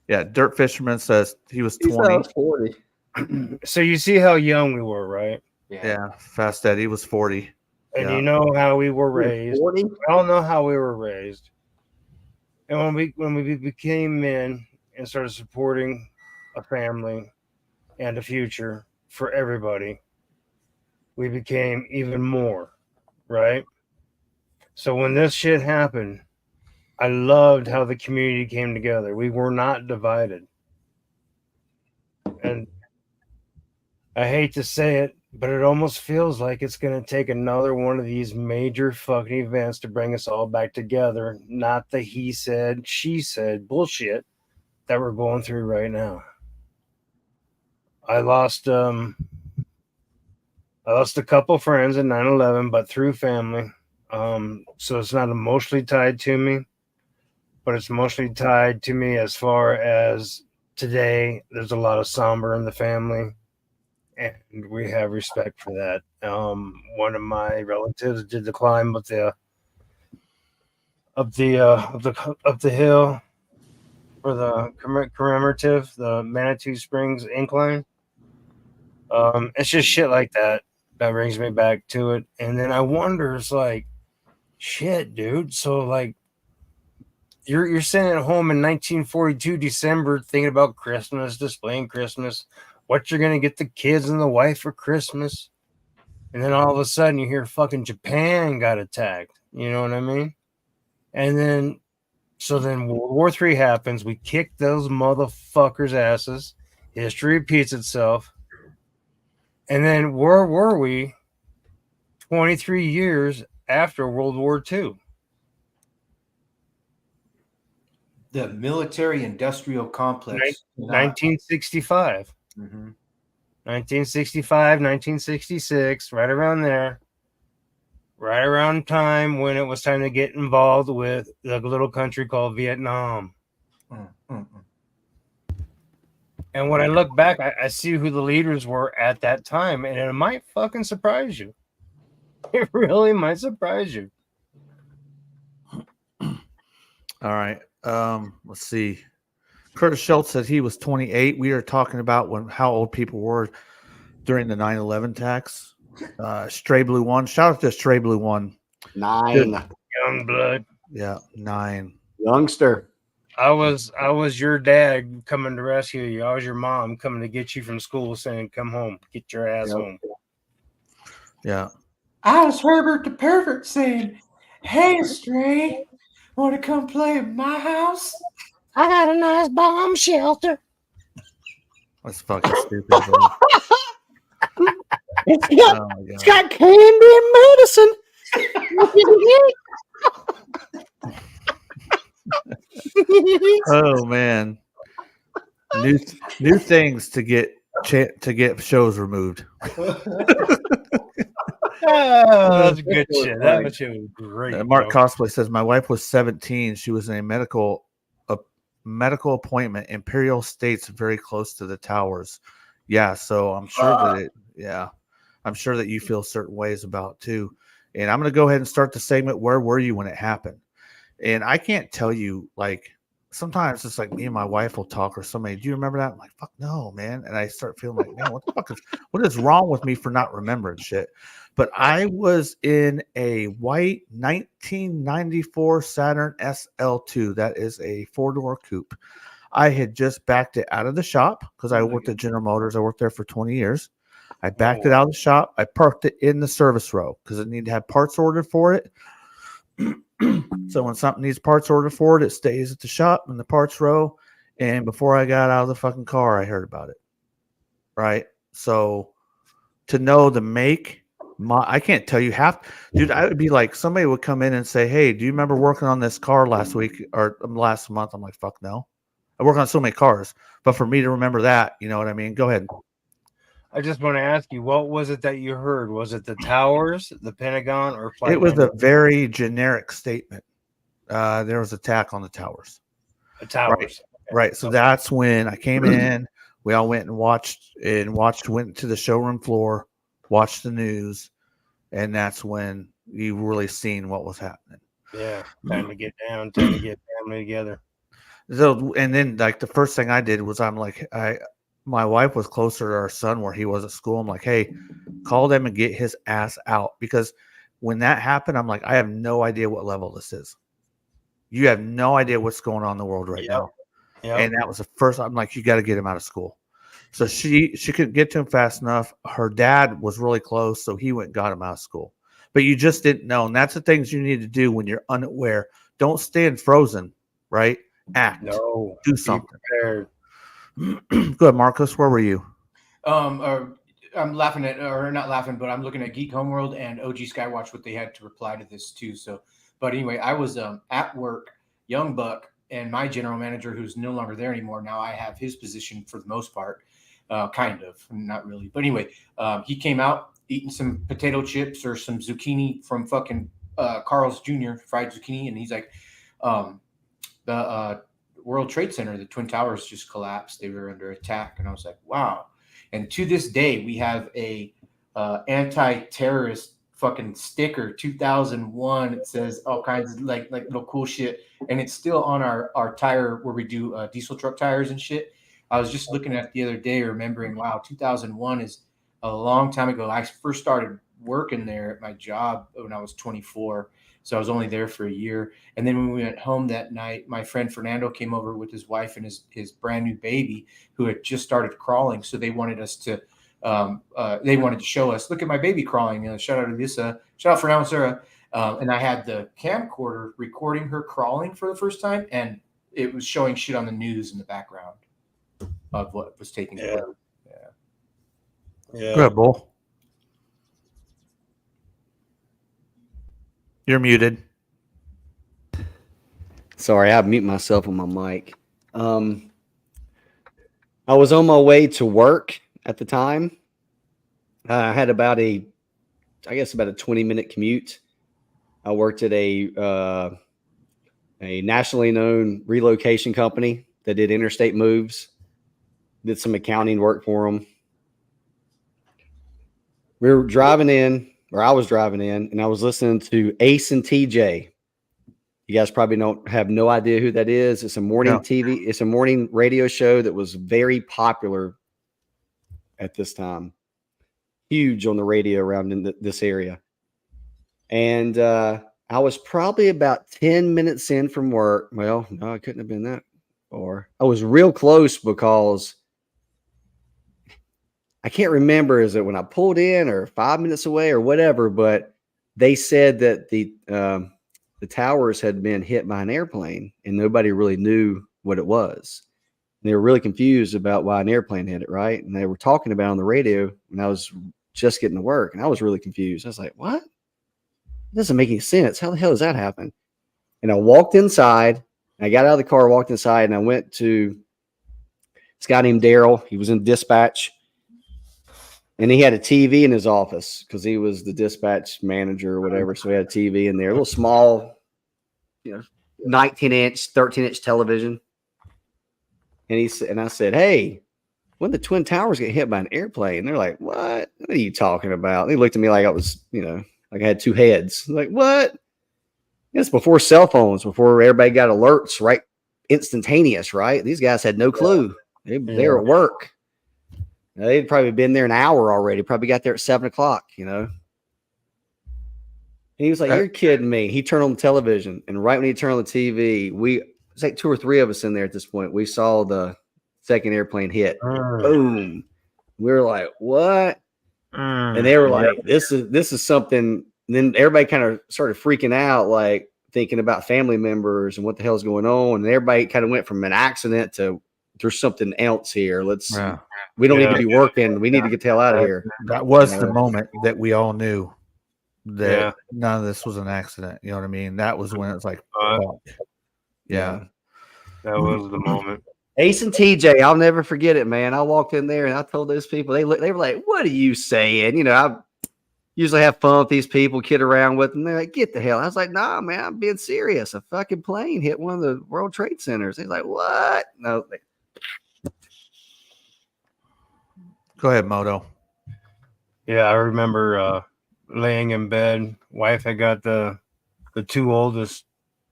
A: yeah, Dirt Fisherman says he was
C: He said I
A: 20.
C: was 40.
D: so you see how young we were, right?
A: Yeah, Fast Eddie was 40.
D: And
A: Yeah.
D: you know how we were raised.
C: 40?
D: We all know how we were raised. And when we became men and started supporting a family and a future for everybody, we became even more, right? So when this shit happened, I loved how the community came together. We were not divided. And I hate to say it, but it almost feels like it's going to take another one of these major fucking events to bring us all back together. Not the he said, she said bullshit that we're going through right now. I lost a couple friends in 9/11, but through family. So it's not emotionally tied to me, but it's emotionally tied to me as far as today. There's a lot of somber in the family, and we have respect for that. One of my relatives did the climb up the hill for the commemorative, the Manitou Springs incline. It's just shit like that brings me back to it. And then I wonder, it's like, shit, dude. So like, you're sitting at home in 1942 December thinking about Christmas, displaying Christmas, what you're gonna get the kids and the wife for Christmas, and then all of a sudden you hear fucking Japan got attacked. You know what I mean? And then World War III happens. We kick those motherfuckers' asses. History repeats itself. And then where were we 23 years after World War II?
B: The military-industrial complex.
D: 1965.
B: Mhm.
D: 1965, 1966, right around there. Right around time when it was time to get involved with the little country called Vietnam.
B: Mm, mm, mm.
D: And when I look back, I see who the leaders were at that time, and it might fucking surprise you. It really might surprise you.
A: All right. Let's see. Curtis Schultz said he was 28. We are talking about how old people were during the 9/11 attacks. Stray Blue One. Shout out to Stray Blue One.
C: 9.
D: Young blood.
A: Yeah, 9.
C: Youngster.
D: I was your dad coming to rescue you. I was your mom coming to get you from school, saying, "Come home, get your ass
C: Yep.
D: home."
A: Yeah.
B: I was Herbert the pervert saying, "Hey, Stray, want to come play at my house?"
D: I got a nice bomb shelter.
A: That's fucking stupid. Bro.
C: It's got,
A: Oh, my God.
C: it's got candy and medicine.
A: Oh man. New things to get shows removed.
D: Oh, that's good
C: was
D: shit.
C: funny.
D: That shit was great.
A: Mark
D: bro.
A: Cosplay says my wife was 17. She was in a medical medical appointment. Imperial State's very close to the towers. Yeah, so I'm sure I'm sure that you feel certain ways about too. And I'm going to go ahead and start the segment. Where were you when it happened? And I can't tell you, like, sometimes it's like me and my wife will talk or somebody, do you remember that? I'm like, fuck no, man. And I start feeling like, man, what is wrong with me for not remembering shit? But I was in a white 1994 Saturn SL2. That is a 4-door coupe. I had just backed it out of the shop because I worked at General Motors. I worked there for 20 years. I backed it out of the shop. I parked it in the service row because it needed to have parts ordered for it. So when something needs parts ordered for it, it stays at the shop in the parts row. And before I got out of the fucking car, I heard about it. Right. So to know the make, I can't tell you dude, I would be like, somebody would come in and say, hey, do you remember working on this car last week or last month? I'm like, fuck no. I work on so many cars, but for me to remember that, you know what I mean? Go ahead.
D: I just want to ask you, what was it that you heard? Was it the towers, the Pentagon, or flight?
A: It was a very generic statement. There was attack on the towers.
D: The towers.
A: Right. So that's when I came in. We all went and went to the showroom floor, watched the news, and that's when you really seen what was happening.
D: Yeah. Time to get down, time to get family together.
A: So, and then like the first thing I did was my wife was closer to our son where he was at school. I'm like, hey, call them and get his ass out. Because when that happened, I'm like, I have no idea what level this is. You have no idea what's going on in the world right now. Yep. And that was the first, I'm like, you got to get him out of school. So she couldn't get to him fast enough. Her dad was really close. So he went and got him out of school. But you just didn't know. And that's the things you need to do when you're unaware. Don't stand frozen, right? Act.
D: No.
A: Do something. Go ahead, Marcos. Where were you?
B: I'm laughing at, or not laughing, but I'm looking at Geek Homeworld and OG Skywatch, what they had to reply to this too. So, but anyway, I was at work, young buck, and my general manager, who's no longer there anymore. Now I have his position for the most part, kind of, not really. But anyway, he came out eating some potato chips or some zucchini from fucking Carl's Jr. fried zucchini, and he's like, the World Trade Center, the Twin Towers just collapsed. They were under attack, and I was like, wow. And to this day, we have a anti-terrorist fucking sticker, 2001. It says all kinds of like little cool shit, and it's still on our tire where we do diesel truck tires and shit. I was just looking at it the other day, remembering, wow, 2001 is a long time ago. I first started working there at my job when I was 24. So I was only there for a year. And then when we went home that night, my friend Fernando came over with his wife and his brand new baby who had just started crawling. So they wanted us to, they wanted to show us, look at my baby crawling. Shout out to Lisa, shout out Fernando and Sarah. And I had the camcorder recording her crawling for the first time. And it was showing shit on the news in the background of what was taking place.
A: Yeah. Go ahead, Bull. You're muted.
C: Sorry, I mute myself on my mic. I was on my way to work at the time. I had about a 20-minute commute. I worked at a nationally known relocation company that did interstate moves. Did some accounting work for them. We were driving in, or I was driving in, and I was listening to Ace and TJ. You guys probably have no idea who that is. It's a morning TV. It's a morning radio show that was very popular at this time. Huge on the radio around in this area. And I was probably about 10 minutes in from work. Well, no, I couldn't have been that far. I was real close because I can't remember, is it when I pulled in or 5 minutes away or whatever, but they said that the towers had been hit by an airplane and nobody really knew what it was. And they were really confused about why an airplane hit it, right? And they were talking about it on the radio when I was just getting to work, and I was really confused. I was like, what? It doesn't make any sense. How the hell does that happen? And I walked inside, and I got out of the car, walked inside, and I went to this guy named Daryl. He was in dispatch. And he had a TV in his office because he was the dispatch manager or whatever. So he had a TV in there, a little small, 19-inch, 13-inch television. And I said, "Hey, when the Twin Towers get hit by an airplane?" And they're like, "What? What are you talking about?" And they looked at me like I was, like I had two heads. Like, what? It's before cell phones, before everybody got alerts, right? Instantaneous, right? These guys had no clue. They were at work. They'd probably been there an hour already. Probably got there at 7:00. And he was like, "You're kidding me." He turned on the television, and right when he turned on the TV, it's like 2 or 3 of us in there at this point. We saw the second airplane hit. Boom. We were like, "What?" And they were like, "This is something." And then everybody kind of started freaking out, like thinking about family members and what the hell's going on. And everybody kind of went from an accident to there's something else here. We don't need to be working. We need to get the hell out of here.
A: That was the moment that we all knew that none of this was an accident. You know what I mean? That was when it's like, fuck. Yeah.
D: That was the moment.
C: Ace and TJ, I'll never forget it, man. I walked in there and I told those people, they were like, "What are you saying?" I usually have fun with these people, kid around with them. They're like, "Get the hell." I was like, "Nah, man, I'm being serious. A fucking plane hit one of the World Trade Centers." He's like, "What?" No.
A: Go ahead, Moto.
D: Yeah, I remember laying in bed. Wife had got the 2 oldest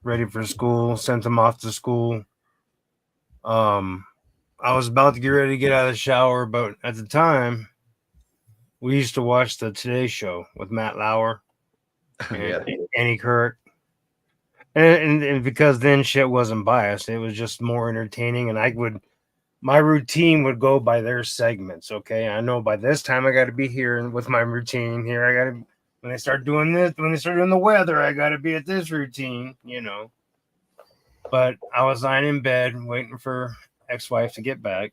D: ready for school, sent them off to school. I was about to get ready to get out of the shower, but at the time, we used to watch the Today Show with Matt Lauer and Annie Kirk. And because then shit wasn't biased, it was just more entertaining. And my routine would go by their segments. Okay. I know by this time I got to be here and with my routine here. When they start doing this, when they start doing the weather, I got to be at this routine, But I was lying in bed waiting for ex-wife to get back.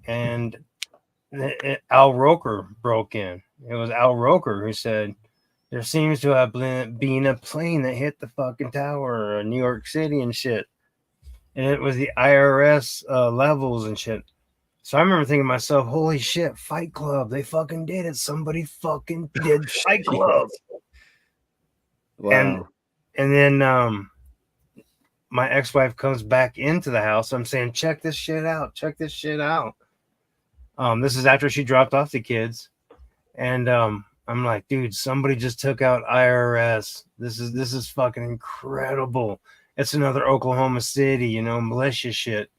D: And Al Roker broke in. It was Al Roker who said, "There seems to have been a plane that hit the fucking tower in New York City and shit." And it was the IRS levels and shit. So I remember thinking to myself, "Holy shit, Fight Club. They fucking did it. Somebody fucking did Fight Club."
C: Wow.
D: And then my ex-wife comes back into the house. I'm saying, "Check this shit out. Check this shit out." This is after she dropped off the kids. And I'm like, "Dude, somebody just took out IRS. This is fucking incredible. It's another Oklahoma City, militia shit."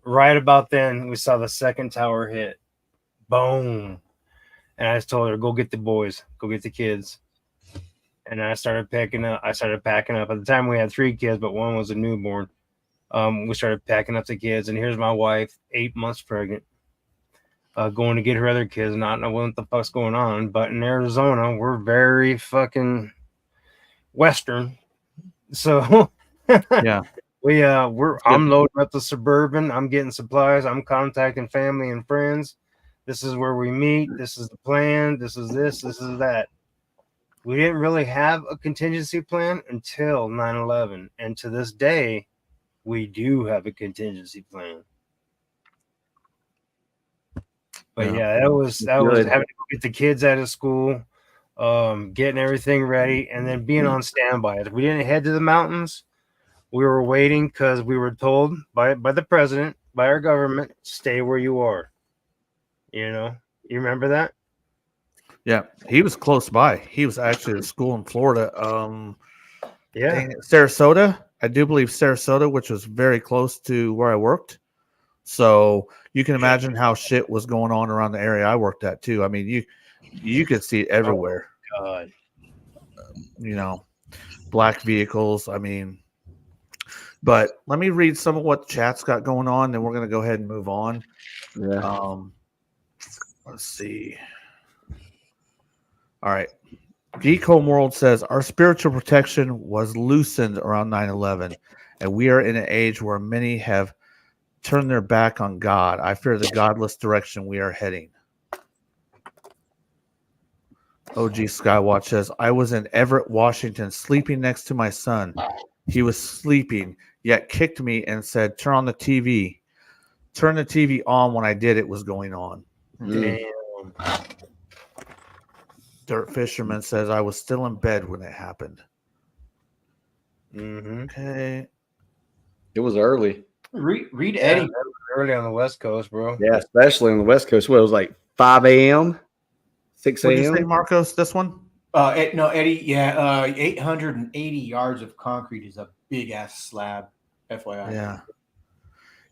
D: Right about then, we saw the second tower hit. Boom. And I just told her, "Go get the boys. Go get the kids." And I started packing up. At the time, we had 3 kids, but one was a newborn. We started packing up the kids. And here's my wife, 8 months pregnant, going to get her other kids, not knowing what the fuck's going on. But in Arizona, we're very fucking Western. So
A: Yeah.
D: I'm loading up the Suburban. I'm getting supplies. I'm contacting family and friends. This is where we meet. This is the plan. This is this. This is that. We didn't really have a contingency plan until 9/11. And to this day, we do have a contingency plan. But that was having to get the kids out of school, getting everything ready, and then being on standby. If we didn't head to the mountains, we were waiting because we were told by the president, by our government, "Stay where you are." You remember that?
A: Yeah, he was close by. He was actually at school in Florida. Sarasota. I do believe Sarasota, which was very close to where I worked. So you can imagine how shit was going on around the area I worked at too. I mean, you could see it everywhere.
D: Oh, God.
A: Black vehicles. I mean, but let me read some of what the chat's got going on, then we're going to go ahead and move on.
C: Yeah.
A: Let's see. All right. Geek Home World says our spiritual protection was loosened around 9/11, and we are in an age where many have turned their back on God. I fear the godless direction we are heading. OG Skywatch says, I was in Everett, Washington, sleeping next to my son. He was sleeping, yet kicked me and said, turn on the TV. Turn the TV on. When I did, it was going on.
D: Damn.
A: Dirt Fisherman says, I was still in bed when it happened.
D: Mm-hmm.
A: Okay.
C: It was early.
B: Read Eddie.
D: Yeah, early on the West Coast, bro.
C: Yeah, especially on the West Coast. What it was like 5 a.m., 6
A: What'd you say,
C: a.m.
A: Marcos? This one?
B: No, Eddie. Yeah, 880 yards of concrete is a big ass slab. FYI.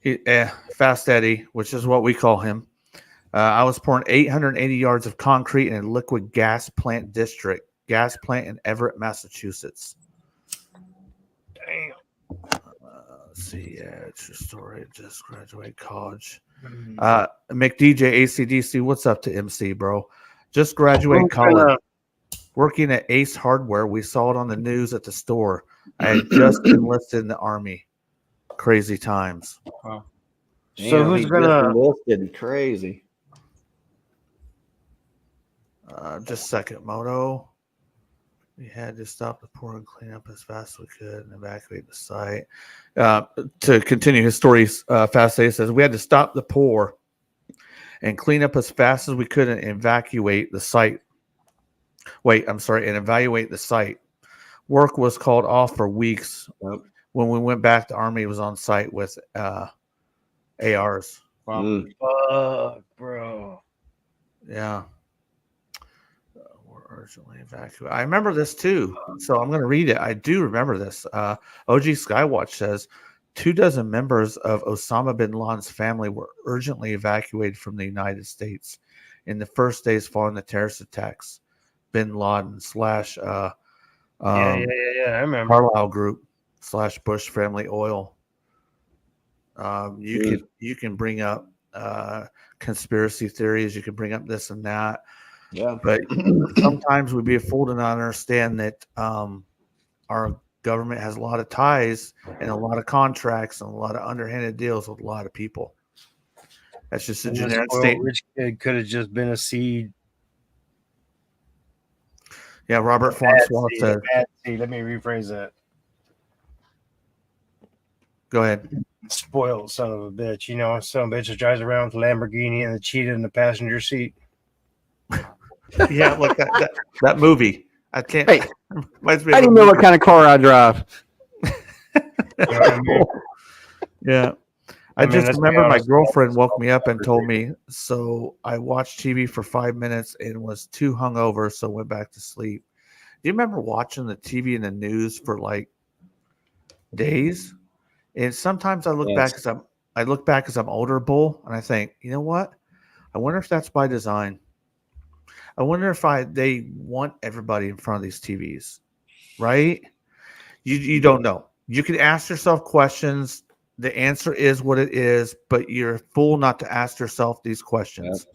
A: Yeah. Fast Eddie, which is what we call him. I was pouring 880 yards of concrete in a liquid gas plant in Everett, Massachusetts.
D: Damn.
A: Let's see. Yeah, it's your story. Just graduate college.
D: Mm.
A: McDJ ACDC, what's up to MC, bro? Just graduated college. Working at Ace Hardware. We saw it on the news at the store. I had just enlisted in the Army. Crazy times.
B: Wow.
D: So who's gonna?
C: Getting crazy?
A: Just a second, Moto. We had to stop the pour and clean up as fast as we could and evacuate the site. To continue his story, Fast A says we had to stop the pour and clean up as fast as we could and evacuate the site. And evaluate the site. Work was called off for weeks.
C: Yep.
A: When we went back, the Army was on site with ARs.
B: Wow.
D: Fuck, bro.
A: Yeah. We're urgently evacuated. I remember this too. So I'm going to read it. I do remember this. OG Skywatch says 24 members of Osama bin Laden's family were urgently evacuated from the United States in the first days following the terrorist attacks. Bin Laden /
D: Yeah, I remember.
A: Carlyle Group / Bush Family Oil. You can bring up conspiracy theories. You can bring up this and that.
C: Yeah.
A: But sometimes we'd be a fool to not understand that our government has a lot of ties and a lot of contracts and a lot of underhanded deals with a lot of people. That's just a
D: And
A: generic
D: this
A: statement.
D: rich kid could have just been a seed.
A: Yeah, Robert
D: Bad
A: Francois
D: seed,
A: said,
D: bad seed. Let me rephrase that.
A: go ahead.
D: Spoiled son of a bitch. You know, son of a bitch that drives around with a Lamborghini and the cheetah in the passenger seat.
A: Yeah, look, that movie. I can't.
C: Hey,
A: reminds me
C: I
A: of a
C: didn't know
A: movie.
C: what kind of car I drive.
D: You know what I mean?
A: Yeah.
D: I
A: I
D: mean,
A: just
D: let's be
A: remember my
D: honest.
A: girlfriend woke me up and told me, so I watched TV for 5 minutes and was too hungover, so went back to sleep. Do you remember watching the TV and the news for like days? And sometimes I look
C: Yes.
A: back as I'm older, Bull, and I think, you know what? I wonder if that's by design. I wonder if they want everybody in front of these TVs, right? You don't know. You can ask yourself questions. The answer is what it is, but you're a fool not to ask yourself these questions.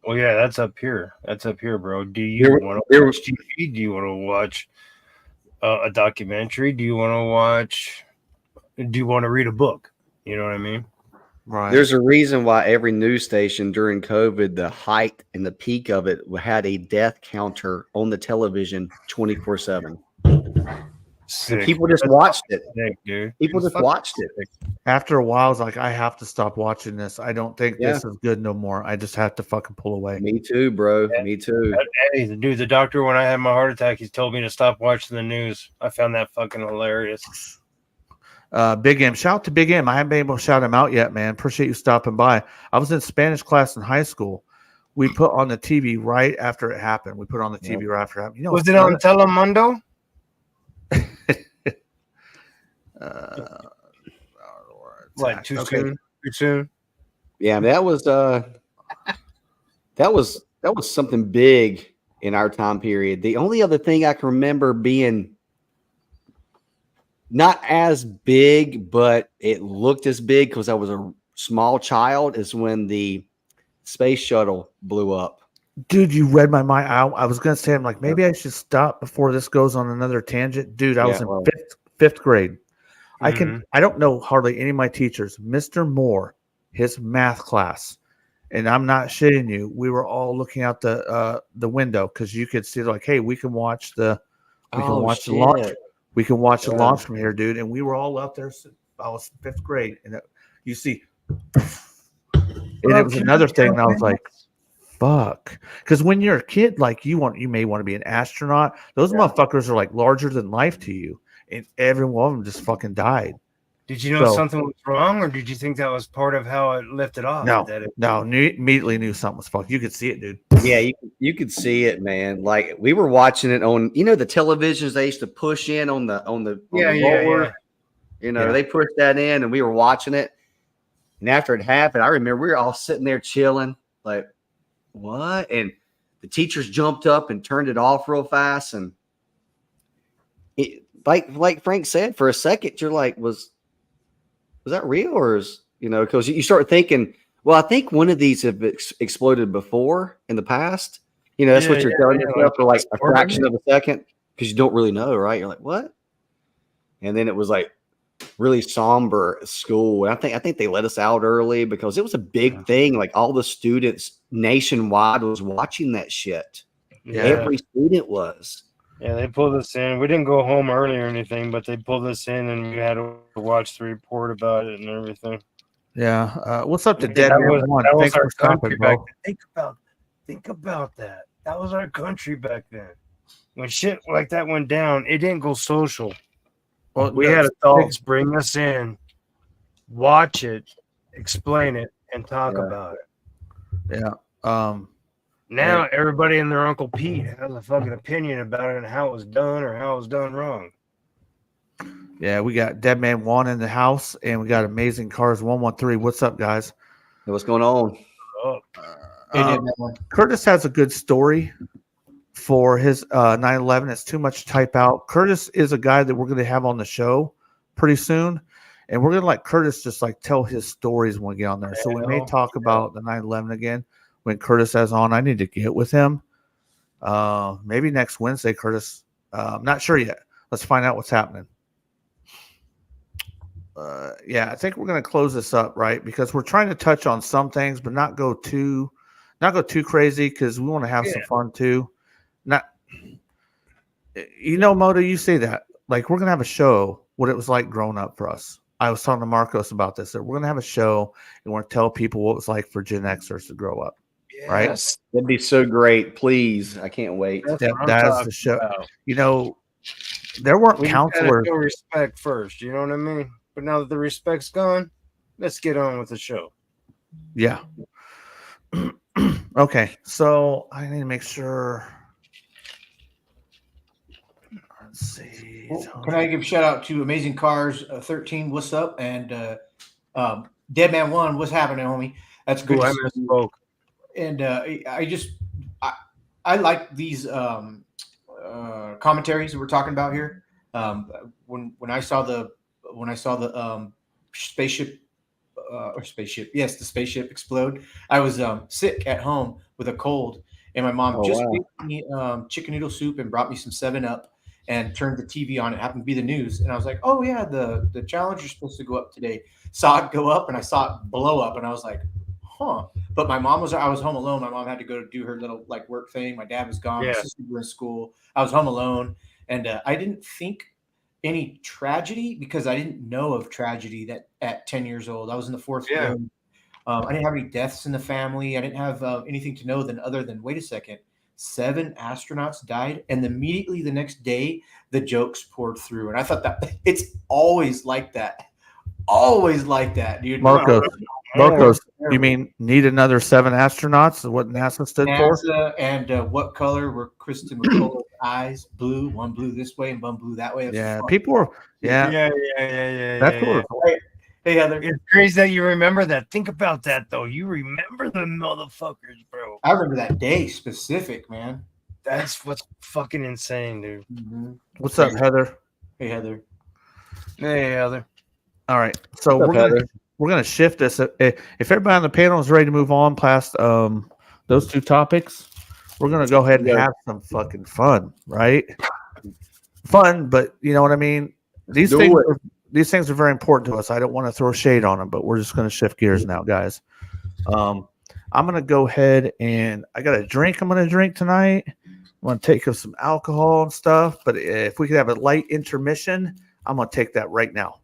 D: Well, yeah, that's up here. That's up here, bro. Do you
C: There-
D: want to
C: there-
D: watch TV? Do you want to watch a documentary? Do you want to watch? Do you want to read a book? You know what I mean?
A: Right.
C: There's a reason why every news station during COVID, the height and the peak of it had a death counter on the television 24/7.
D: Sick.
C: People just watched it.
D: Sick, dude.
C: People just watched it.
A: After a while, I was like, I have to stop watching this. I don't think
C: Yeah.
A: this is good no more. I just have to fucking pull away.
C: Me too, bro. Me too.
D: Hey, the doctor, when I had my heart attack, he told me to stop watching the news. I found that fucking hilarious.
A: Big M. Shout out to Big M. I haven't been able to shout him out yet, man. Appreciate you stopping by. I was in Spanish class in high school. We put on the TV right after it happened. We put on the TV right after it happened. You know,
D: Was it on Telemundo? What, too
A: Okay.
D: soon? Too soon?
C: Yeah, that was something big in our time period. The only other thing I can remember being not as big, but it looked as big because I was a small child, is when the space shuttle blew up.
A: Dude, you read my mind. I was gonna say, I'm like, maybe I should stop before this goes on another tangent. Dude, I was
C: Yeah,
A: in
C: well.
A: fifth grade.
D: Mhm.
A: I don't know hardly any of my teachers. Mr. Moore, his math class, and I'm not shitting you. We were all looking out the window because you could see like, hey, we can watch the launch. We can watch the
C: Yeah.
A: launch from here, dude. And we were all out there. I was fifth grade, and you see, and it was another thing. And I was like, fuck, because when you're a kid, like you may want to be an astronaut. Those motherfuckers are like larger than life to you, and every one of them just fucking died.
D: Did you know
A: So-
D: something was wrong, or did you think that was part of how it lifted off?
A: No,
D: That it,
A: immediately knew something was fucked. You could see it, dude.
C: Yeah, you could see it, man. Like we were watching it on, the televisions they used to push in on the roller.
D: Yeah.
C: They pushed that in, and we were watching it. And after it happened, I remember we were all sitting there chilling, like, what? And the teachers jumped up and turned it off real fast. And it, like Frank said, for a second, you're like, was that real? Or is, because you start thinking, well, I think one of these have exploded before in the past. That's what you're telling yourself for like a fraction of a second, because you don't really know, right? You're like, what? And then it was like really somber at school. And I think they let us out early because it was a big thing. Like all the students nationwide was watching that shit.
D: Yeah.
C: Every student was.
D: Yeah, they pulled us in. We didn't go home early or anything, but they pulled us in, and we had to watch the report about it and everything.
A: Yeah. What's up to
D: Yeah,
A: Dead
D: that
A: Man
D: was-
A: One?
D: that was
A: Thanks
D: our
A: for stopping,
D: country back
A: bro.
D: then. Think about that. That was our country back then. When shit like that went down, it didn't go social.
A: Well,
D: We had adults bring us in, watch it, explain it, and talk
C: Yeah.
D: about it.
A: Yeah.
D: Now everybody and their Uncle Pete has a fucking opinion about it and how it was done or how it was done wrong.
A: Yeah, we got Dead Man One in the house, and we got Amazing Cars 113. What's up, guys?
C: Hey, what's going on?
D: Oh,
B: They did
A: Um,
B: that one.
A: Curtis has a good story for his 9/11. It's too much to type out. Curtis is a guy that we're going to have on the show pretty soon, and we're going to let Curtis just like tell his stories when we get on there. So we may
D: Hell,
A: talk about the 9/11 again when Curtis has on. I need to get with him. Maybe next Wednesday, Curtis. I'm not sure yet. Let's find out what's happening. Yeah, I think we're going to close this up, right? Because we're trying to touch on some things, but not go too crazy, because we want to have some fun too. Not, Moto, you say that like we're going to have a show what it was like growing up for us. I was talking to Marcos about this. That we're going to have a show and we're going to tell people what it was like for Gen Xers to grow up. Right?
D: yes.
C: That'd be so great. Please. I can't wait.
D: That's
A: That,
D: what I'm
A: that is
D: talking
A: the show.
D: about.
A: There weren't
D: We gotta
A: counselors.
D: show respect first. You know what I mean? But now that the respect's gone, let's get on with the show.
A: Yeah. Okay, so I need to make sure. Let's see.
B: Can I give a shout out to Amazing Cars 13? What's up? And Dead Man One. What's happening, homie? That's good.
D: Ooh,
B: to
D: I
B: see you.
D: misspoke.
B: And I like these commentaries that we're talking about here. When I saw the spaceship the spaceship explode, I was sick at home with a cold, and my mom just
C: wow.
B: made me chicken noodle soup and brought me some 7-Up and turned the TV on. It happened to be the news, and I was like, oh yeah, the Challenger's supposed to go up today. Saw it go up, and I saw it blow up, and I was like, huh. But I was home alone. My mom had to go do her little like work thing. My dad was gone.
D: Yeah.
B: My sister was in school. I was home alone, and I didn't think any tragedy because I didn't know of tragedy that at 10 years old. I was in the fourth
D: Yeah.
B: grade. I didn't have any deaths in the family. I didn't have anything to know other than wait a second, 7 astronauts died, and immediately the next day the jokes poured through, and I thought that it's always like that, dude.
A: Marcos, you mean need another 7 astronauts? Is what NASA stood for?
B: NASA, and what color were Kristen McCullough's eyes? Blue. One blue this way and one blue that way. That's
A: Yeah,
B: fun.
A: people were. Yeah,
D: yeah.
A: that's what.
B: Hey Heather,
D: It's crazy that you remember that. Think about that, though. You remember the motherfuckers, bro.
B: I remember that day specific, man.
D: That's what's fucking insane, dude.
A: What's up, Heather?
B: Hey Heather.
D: Hey, Heather.
A: All right, so
C: What's up,
A: we're gonna shift this. If everybody on the panel is ready to move on past those 2 topics, we're gonna go ahead and have some fucking fun, right? Fun, but you know what I mean. These things are very important to us. I don't want to throw shade on them, but we're just gonna shift gears now, guys. I'm gonna go ahead and I got a drink. I'm gonna drink tonight. I'm gonna take some alcohol and stuff. But if we could have a light intermission, I'm gonna take that right now.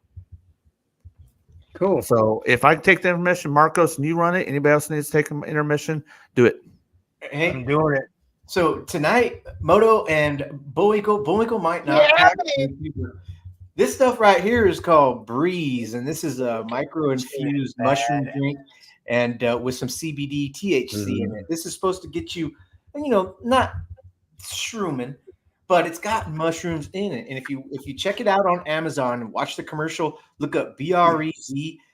D: Cool.
A: So if I take the intermission, Marcos, and you run it, anybody else needs to take an intermission, do it.
B: Hey,
D: I'm doing it.
B: so tonight, Moto and Bullwinkle might not. This stuff right here is called Breeze, and this is a micro-infused mushroom drink, and with some CBD, THC in it. This is supposed to get you, not shrooming, but it's got mushrooms in it. And if you check it out on Amazon and watch the commercial, look up Brez,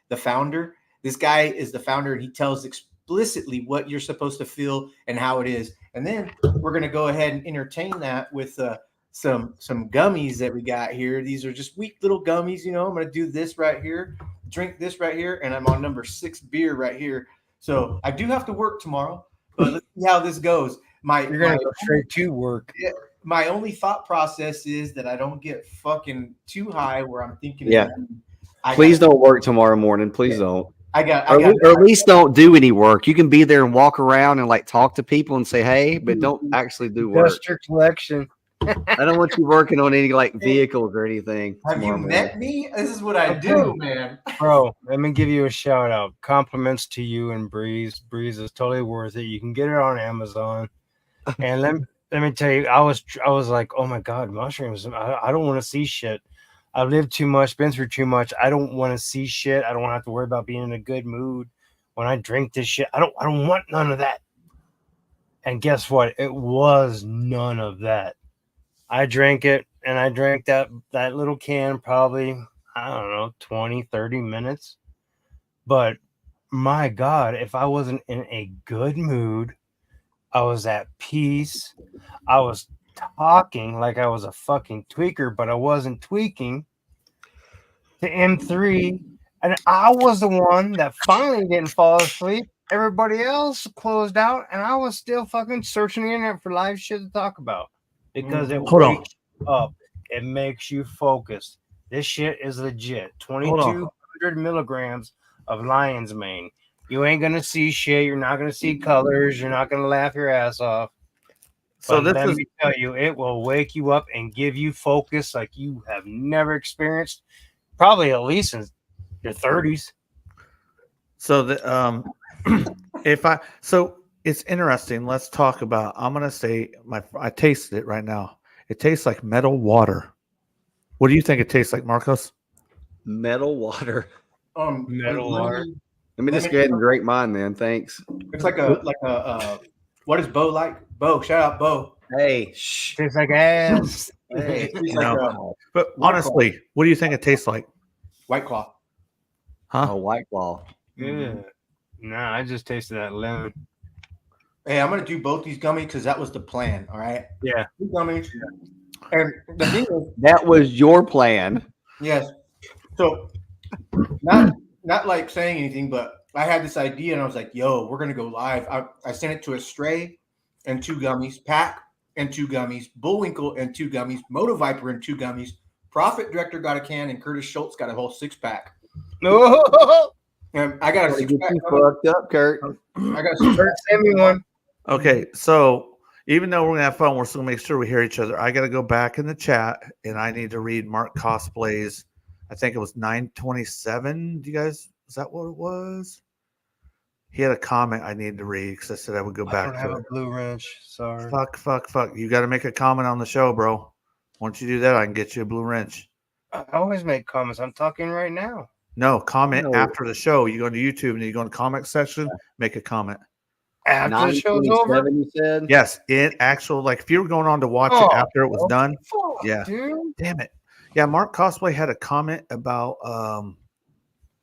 B: the founder. This guy is the founder, and he tells explicitly what you're supposed to feel and how it is. And then we're gonna go ahead and entertain that with some gummies that we got here. These are just weak little gummies. I'm gonna do this right here, drink this right here, and I'm on number 6 beer right here. So I do have to work tomorrow, but let's see how this goes.
D: You're gonna go straight to work.
B: My only thought process is that I don't get fucking too high where I'm thinking.
C: Yeah. Please don't work tomorrow morning. Please don't.
B: I got
C: Or at least don't do any work. You can be there and walk around and like talk to people and say, hey, but don't actually do work.
D: Dust your collection.
C: I don't want you working on any like vehicles or anything.
B: Have you met me? This is what I do, man.
D: Bro, let me give you a shout out. Compliments to you and Breeze. Breeze is totally worth it. You can get it on Amazon. And let me tell you, I was like, oh my God, mushrooms. I don't want to see shit. I've lived too much, been through too much. I don't want to see shit. I don't want to have to worry about being in a good mood when I drink this shit. I don't want none of that. And guess what? It was none of that. I drank it, and I drank that little can probably, I don't know, 20, 30 minutes. But my God, if I wasn't in a good mood, I was at peace. I was talking like I was a fucking tweaker, but I wasn't tweaking to M3. And I was the one that finally didn't fall asleep. Everybody else closed out, and I was still fucking searching the internet for live shit to talk about because it wakes you up. It makes you focus. This shit is legit. 2,200 milligrams of lion's mane. You ain't gonna see shit. You're not gonna see colors. You're not gonna laugh your ass off. So let me tell you, it will wake you up and give you focus like you have never experienced, probably at least in your 30s.
A: So so it's interesting. Let's talk about. I'm gonna say I tasted it right now. It tastes like metal water. What do you think it tastes like, Marcos?
C: Metal water.
D: Metal water.
C: Let me just go ahead and drink mine then. Thanks.
B: It's like a what is Bo like? Bo, shout out Bo.
C: Hey, shh.
D: Tastes like ass.
C: Hey.
B: He's
A: No.
B: like
A: But honestly, what do you think it tastes like?
B: White Claw.
A: Huh?
C: Oh, White Claw.
D: Yeah. Nah, I just tasted that lemon.
B: Hey, I'm gonna do both these gummies because that was the plan. All right.
D: Yeah.
B: 2 gummies. And the thing is,
C: That was your plan.
B: yes. So not like saying anything, but I had this idea and I was like, yo, we're gonna go live. I sent it to Astray and 2 gummies, Pack and 2 gummies, Bullwinkle and 2 gummies, Moto Viper and 2 gummies, Profit Director got a can, and Curtis Schultz got a whole 6-pack.
D: No.
B: And I got a
C: Get
B: 6-pack.
C: you fucked up, Kurt.
B: I got a
D: Send me one.
A: Okay, so even though we're gonna have fun, we're still gonna make sure we hear each other. I gotta go back in the chat and I need to read Mark Cosplay's. I think it was 927. Do you guys? Is that what it was? He had a comment I needed to read because I said I would go
D: I
A: back
D: don't have
A: to
D: a
A: it.
D: blue wrench. Sorry.
A: Fuck. You got to make a comment on the show, bro. Once you do that, I can get you a blue wrench.
D: I always make comments. I'm talking right now.
A: No, comment
C: No.
A: after the show. You go to YouTube and you go in the comment section, make a comment.
D: After the show's over.
C: 927, you said?
A: Yes, in actual, like if you were going on to watch
D: Oh,
A: it after it was done.
D: Fuck,
A: Yeah.
D: dude.
A: Damn it. Yeah, Mark Cosplay had a comment about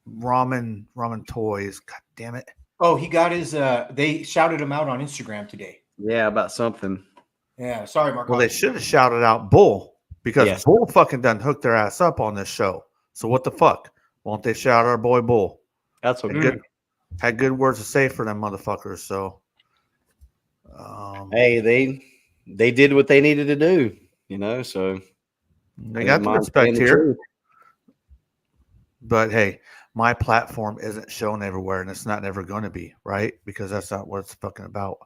A: ramen toys. God damn it.
B: Oh, he got his they shouted him out on Instagram today.
C: Yeah, about something.
B: Yeah, sorry, Mark.
A: Well, they should have shouted out Bull because
C: Yes.
A: Bull fucking done hooked their ass up on this show. So what the fuck? Won't they shout our boy Bull?
C: That's what
A: Had good words to say for them motherfuckers. So
C: Hey, they did what they needed to do, so
A: they got the
C: mind
A: respect
C: saying the
A: here.
C: truth.
A: But hey, my platform isn't shown everywhere, and it's not never going to be, right? Because that's not what it's fucking about.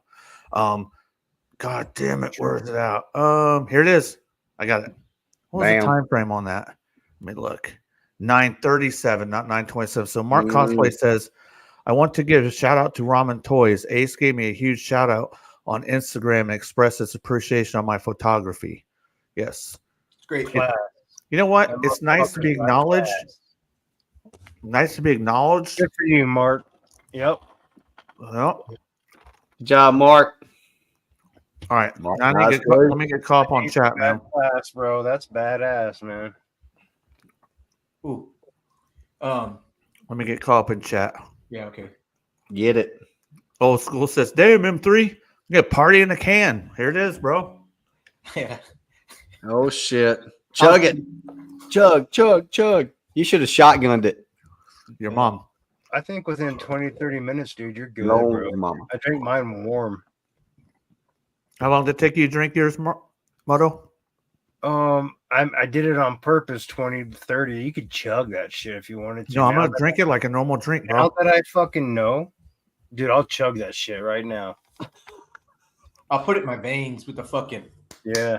A: God damn it, where's it out? Here it is. I got it. What was
C: Bam.
A: the time frame on that? Let me look. 9:37, not 9:27. So Mark Cosplay says, I want to give a shout out to Ramen Toys. Ace gave me a huge shout out on Instagram and expressed its appreciation on my photography. Yes.
B: It's great.
D: Class.
A: You know what?
D: That
A: It's nice to be
D: motherfucker's
A: acknowledged.
D: badass.
A: Nice to be acknowledged.
D: Good for you, Mark. Yep.
A: Well,
C: Good job, Mark.
A: all right.
C: Mark,
A: Now
C: nice work.
A: let me get caught up on chat, man.
D: Badass, bro. That's badass, man.
B: Ooh.
A: Let me get caught up in chat.
B: Yeah. Okay.
C: Get it.
A: Old school says, "Damn M3, get party in a can." Here it is, bro.
B: Yeah.
C: Oh shit. Chug it. Chug, chug, chug. You should have shotgunned it.
A: Your mom.
D: I think within 20, 30 minutes, dude, you're good,
C: No,
D: bro.
C: mama.
D: I drink mine warm.
A: How long did it take you to drink yours, Moto?
D: I did it on purpose, 20 to 30. You could chug that shit if you wanted to.
A: No, I'm
D: Now
A: gonna drink it like a normal drink,
D: Now
A: bro.
D: that I fucking know, dude, I'll chug that shit right now.
B: I'll put it in my veins with the fucking.
D: Yeah.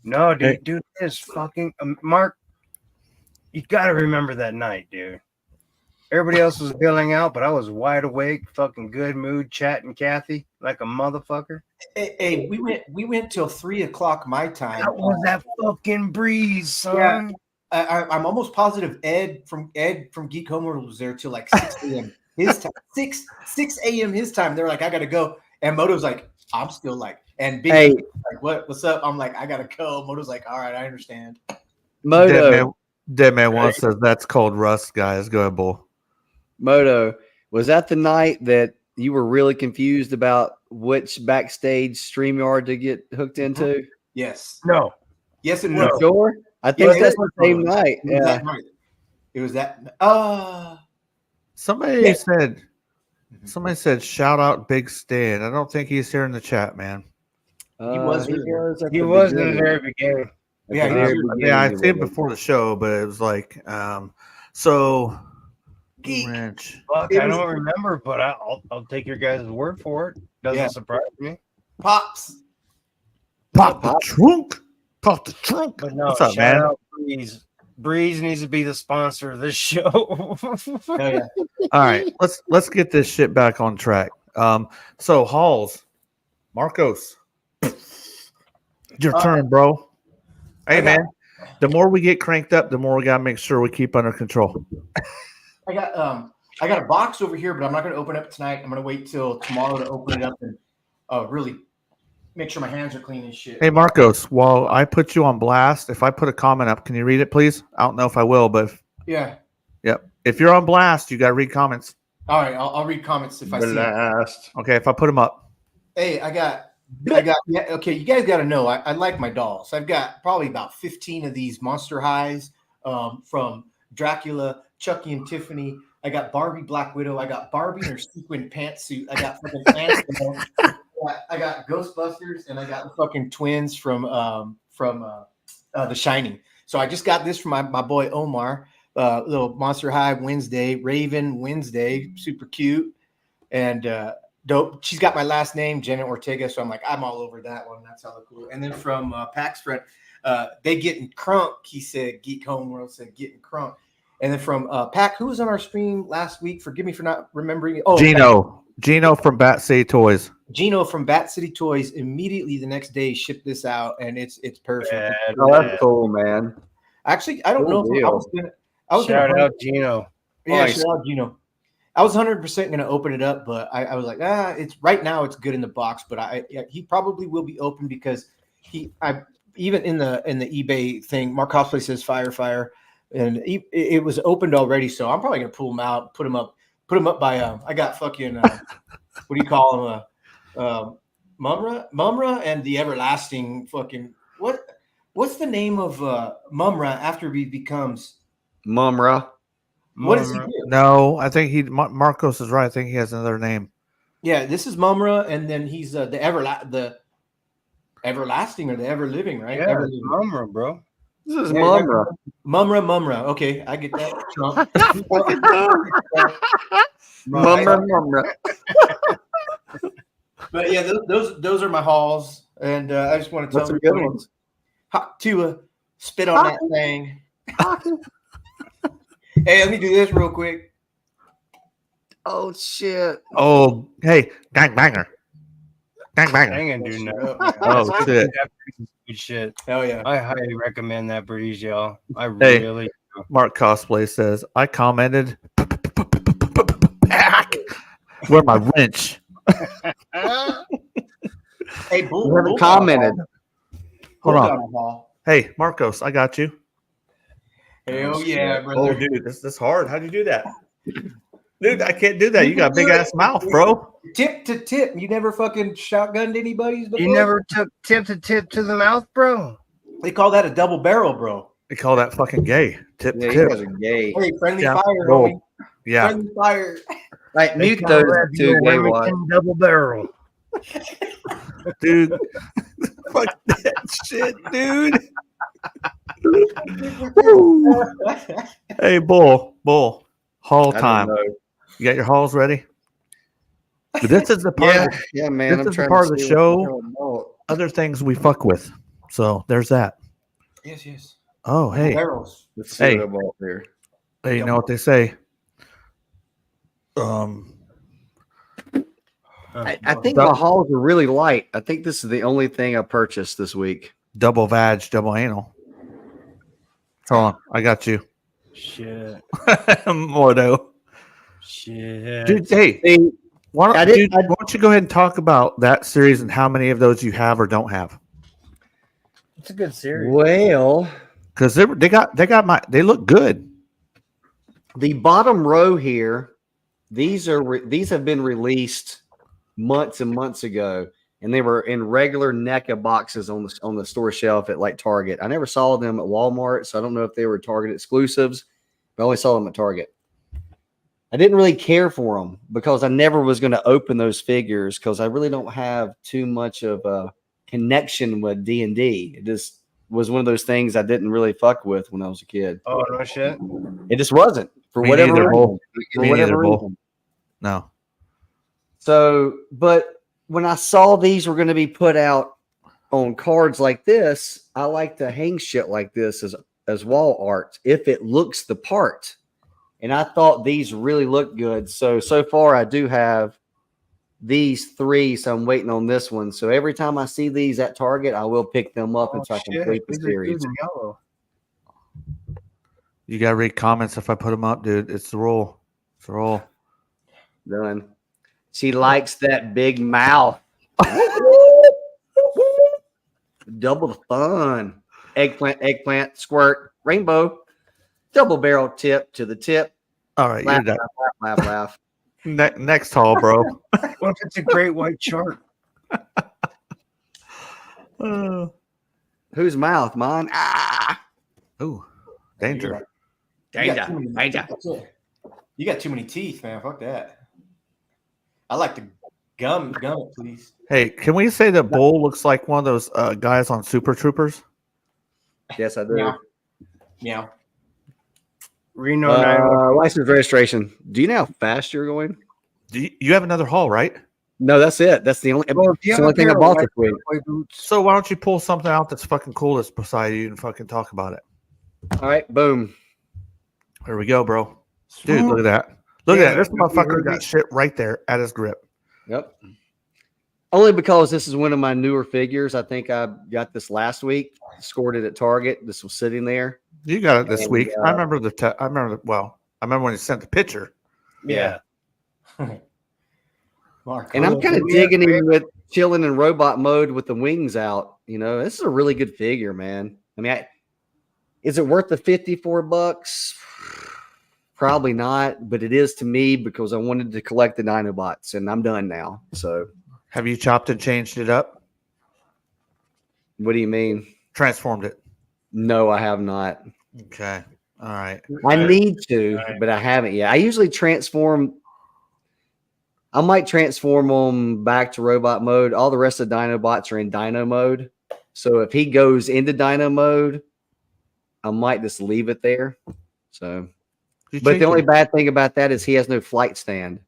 D: No, dude,
A: Hey.
D: dude, this fucking Mark. You gotta remember that night, dude. Everybody else was bailing out, but I was wide awake, fucking good mood, chatting Kathy like a motherfucker.
B: Hey, we went till 3:00 my time.
D: That was that fucking breeze, son.
B: I'm almost positive Ed from Geek Homer was there till like 6 a.m. his time. 6 a.m. his time. They're like, I gotta go. And Moto's like, I'm still like, and Big
C: Hey,
B: like, what's up? I'm like, I gotta go. Moto's like, all right, I understand.
C: Moto.
A: Dead man one says that's called rust, guys. Go ahead, bull.
C: Moto. Was that the night that you were really confused about which backstage StreamYard to get hooked into?
B: Yes.
D: No.
B: Yes, it
C: You
B: was.
C: sure? I think
B: Yeah,
C: that's
B: it was.
C: the same night.
B: It was
C: Yeah.
B: that night. It was that.
A: Somebody
B: Yeah.
A: said shout out Big Stan. I don't think he's here in the chat, man.
B: He was here.
C: at
D: He
C: the
D: was in the
C: beginning.
D: very beginning.
C: At the
B: Yeah, he
C: very
B: was-
C: beginning
A: Yeah, I
C: he
A: seen it
C: was.
A: before the show, but it was like, so
B: Geek.
A: Ranch.
D: Fuck,
B: It
D: I
B: was-
D: don't remember, but I'll take your guys' word for it. Doesn't
B: Yeah.
D: surprise me.
B: Pops.
A: Pop the trunk. Pop the trunk.
D: But no,
A: What's up,
D: shout
A: man?
D: out Breeze. Breeze needs to be the sponsor of this show.
B: Oh yeah.
A: All right, let's get this shit back on track. So Halls, Marcos, your turn, bro. Hey,
B: I got-
A: man. The more we get cranked up, the more we gotta make sure we keep under control.
B: I got a box over here, but I'm not gonna open it up tonight. I'm gonna wait till tomorrow to open it up and really make sure my hands are clean and shit.
A: Hey, Marcos, while I put you on blast, if I put a comment up, can you read it, please? I don't know if I will, but
B: Yeah.
A: if you're on blast, you got to read comments.
B: All right. I'll read comments if I see. It.
C: Blast.
A: Okay, if I put them up.
B: Hey, I got. Yeah. Okay, you guys got to know. I like my dolls. I've got probably about 15 of these Monster Highs from Dracula, Chucky, and Tiffany. I got Barbie Black Widow. I got Barbie in her sequin pantsuit. I got fucking pants. I got Ghostbusters, and I got the fucking twins from The Shining. So I just got this from my boy Omar. Little Monster High Wednesday, Raven Wednesday, super cute and dope. She's got my last name, Janet Ortega, so I'm like, I'm all over that one. That's hella cool. And then from Pax friend, they getting crunk. He said, Geek Homeworld said getting crunk. And then from Pac, who was on our stream last week? Forgive me for not remembering. Oh,
A: Gino from Bat City Toys.
B: Gino from Bat City Toys immediately the next day shipped this out, and it's perfect.
C: Oh, that's cool, man.
B: Actually, I don't
C: Cool
B: know if
C: deal.
B: I was
D: Shout
B: gonna
D: out Gino.
B: yeah,
C: Nice.
B: shout out Gino. I was 100% gonna open it up, but I was like, it's right now it's good in the box, but he probably will be open because even in the eBay thing, Mark Cosplay says fire, and it was opened already, so I'm probably gonna pull them out, put them up by I got fucking what do you call them? Mumra and the Everlasting fucking what's the name of Mumra after he becomes
C: Mumra.
B: what is he
D: Mumra.
B: do?
A: No, I think Marcos is right. I think he has another name.
B: Yeah, this is Mumra, and then he's the Everlasting or the Ever Living, right?
D: Yeah,
B: Ever-living.
D: Mumra, bro.
C: This is
B: Yeah,
C: Mumra.
B: Mumra. Okay, I get that. Trump.
C: Mumra.
B: But yeah, those are my hauls, and I just want to tell
C: That's some good ones.
B: to spit on that thing. Hey, let me do this real quick.
C: Oh shit.
A: Oh, hey, gang banger. Bang, bang.
D: I ain't gonna do nothing.
B: Up, man.
A: Oh, shit.
D: That breeze is good shit.
B: Hell yeah.
D: I highly recommend that breeze, y'all. I
A: Hey.
D: really
A: Mark Cosplay says, I commented, back. Where my wrench?
B: Hey, Bull.
C: You haven't
B: Bull
C: commented.
A: Hold
B: Bull
A: on.
B: got a haul.
A: Hey, Marcos, I got you.
B: Hell yeah,
A: Oh,
B: brother.
A: dude, this is hard. How'd you do that? Dude, I can't do that. You got a big ass mouth, bro.
B: Tip to tip. You never fucking shotgunned anybody's before?
D: You never took tip to the mouth, bro?
B: They call that a double barrel, bro.
A: They call that fucking gay. Tip
C: Yeah,
A: to
C: you
A: tip.
C: guys are gay.
B: Hey, friendly
A: Yeah,
B: fire,
A: roll.
B: homie.
A: Yeah.
B: Friendly fire.
C: Right,
D: They
C: mute
D: call
C: those
D: that
C: two
D: your
C: gay
D: Remington
C: ones.
D: double barrel.
A: Dude. Fuck that shit, dude. Woo. Hey, Bull. Haul
C: I don't
A: time.
C: know.
A: You got your hauls ready? This is the part
C: Yeah,
A: of
C: yeah, man.
A: this
C: I'm
A: is the
C: trying
A: part
C: to
A: of the
C: see
A: show.
C: what's going on.
A: other things we fuck with. So there's that.
B: Yes.
A: Oh, hey.
B: Barrels.
C: Let's see
A: Hey.
C: what I bought here.
A: Hey, you know what they say?
C: I think my hauls are really light. I think this is the only thing I purchased this week.
A: Double vag, double anal. Hold on, I got you.
D: Shit.
A: Mordo.
D: Shit.
A: Dude, hey,
C: See,
A: why
C: I
A: don't,
C: did-
A: dude, why don't you go ahead and talk about that series and how many of those you have or don't have?
D: It's a good series.
C: well,
A: Because they look good.
C: the bottom row here, these have been released months and months ago, and they were in regular NECA boxes on the store shelf at like Target. I never saw them at Walmart, so I don't know if they were Target exclusives. But I only saw them at Target. I didn't really care for them because I never was going to open those figures because I really don't have too much of a connection with D&D. It just was one of those things I didn't really fuck with when I was a kid.
D: Oh no shit.
C: It just wasn't for
A: Me
C: whatever
A: neither,
C: reason.
A: Bull.
C: For
A: Me
C: whatever
A: neither, Bull.
C: reason.
A: No.
C: So, but when I saw these were going to be put out on cards like this, I like to hang shit like this as wall art if it looks the part. And I thought these really looked good. So far I do have these three, so I'm waiting on this one. So every time I see these at Target, I will pick them up
D: Oh,
C: until I
D: shit.
C: complete the
D: These are
C: series.
D: good in yellow.
A: You got to read comments if I put them up, dude. It's the rule. It's the rule.
C: Done. She likes that big mouth. Double the fun. Eggplant, squirt, rainbow, double barrel tip to the tip.
A: All right.
C: Laugh,
A: You're
C: laugh,
A: done.
C: laugh, laugh.
A: Next haul, bro.
D: What if it's a great white shark?
C: Whose mouth? Mine? Ah!
A: Ooh, danger.
C: Danger. Danger.
B: You got too many teeth, man. Fuck that. I like to gum it, please.
A: Hey, can we say that Bull looks like one of those guys on Super Troopers?
C: Yes, I do.
B: Meow. Meow.
D: Reno 911.
C: License registration. Do you know how fast you're going?
A: Do you have another haul, right?
C: No, that's it. That's the only,
D: Well,
C: it's the only thing I bought this week.
D: White boots.
A: So why don't you pull something out that's fucking cool that's beside you and fucking talk about it?
C: All right, boom.
A: There we go, bro. Dude, look at that. Look at that. This motherfucker got shit right there at his grip.
C: Yep. Only because this is one of my newer figures. I think I got this last week. Scored it at Target. This was sitting there.
A: You got it this
C: And,
A: week. I remember I remember when he sent the picture.
C: Yeah.
B: Mark.
C: And I'm kind of digging him with chilling in robot mode with the wings out. You know, this is a really good figure, man. I mean, is it worth the $54? Probably not, but it is to me because I wanted to collect the Dinobots, and I'm done now. So,
A: Have you chopped and changed it up?
C: what do you mean?
A: Transformed it.
C: No, I have not.
A: Okay. All right.
C: I need to, but I haven't yet. I usually I might transform them back to robot mode. All the rest of the Dinobots are in Dino mode. So if he goes into Dino mode, I might just leave it there. So, but the only bad thing about that is he has no flight stand,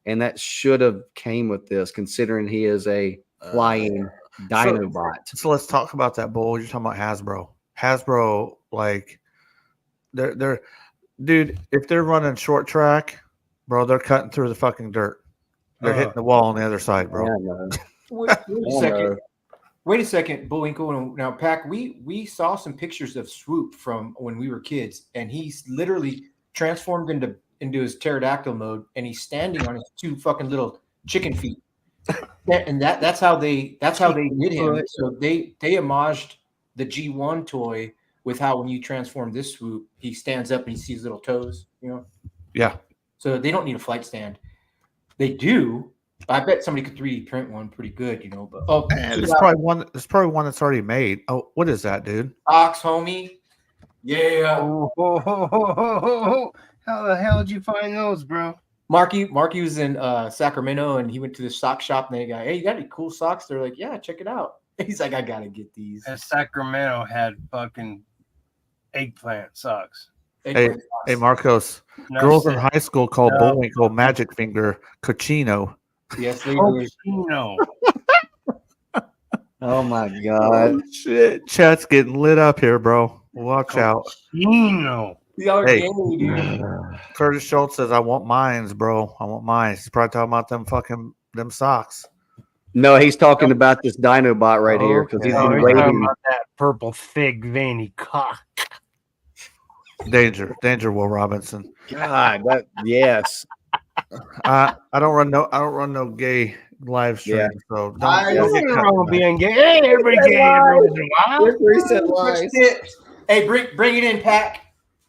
C: and that should have came with this, considering he is a flying Dinobot.
A: So let's talk about that, Bull. You're talking about Hasbro. Hasbro, like, they're dude. If they're running short track, bro, they're cutting through the fucking dirt. They're hitting the wall on the other side, bro.
C: Yeah, I know.
B: Wait a
C: Oh,
B: second.
C: no.
B: Wait a second, Bullwinkle. Now, Pack, we saw some pictures of Swoop from when we were kids, and he's literally transformed into his pterodactyl mode, and he's standing on his two fucking little chicken feet. And that's how they did him. So they homaged the G1 toy with how when you transform this Swoop, he stands up and he sees little toes, you know.
A: Yeah.
B: So they don't need a flight stand. They do. I bet somebody could 3D print one pretty good, you know. But
A: It's probably one. It's probably one that's already made. Oh, what is that, dude?
B: Ox, homie. Yeah.
D: Oh, how the hell did you find those, bro?
B: Marky was in Sacramento, and he went to the sock shop, and they go, "Hey, you got any cool socks?" They're like, "Yeah, check it out." He's like, "I gotta get these."
D: And Sacramento had fucking eggplant socks.
A: Hey, Marcos.
D: No
A: Girls in
D: shit.
A: high school called
D: No.
A: Bullwinkle Magic Finger Cochino.
B: Yes, they
D: Oh,
B: do.
D: no.
C: Oh my God.
A: Shit, chat's getting lit up here, bro. Watch out.
D: No.
B: Y'all are
A: Hey.
B: gay, dude.
A: Curtis Schultz says, "I want mines, bro. I want mines." He's probably talking about them socks.
C: No, he's talking about this Dinobot right here because he's
A: Okay.
C: been
D: he's talking
C: waiting.
D: about that purple fig veiny cock.
A: Danger, Will Robinson.
C: God, that yes.
A: I don't run no gay live stream,
C: Yeah.
A: so
B: I-
A: don't
D: Nothing
A: get
D: wrong
A: cut,
D: with
A: man.
D: being gay. Hey, everybody gay every once in a while.
C: Reset
B: Switch tips. Hey, bring it in, Pack.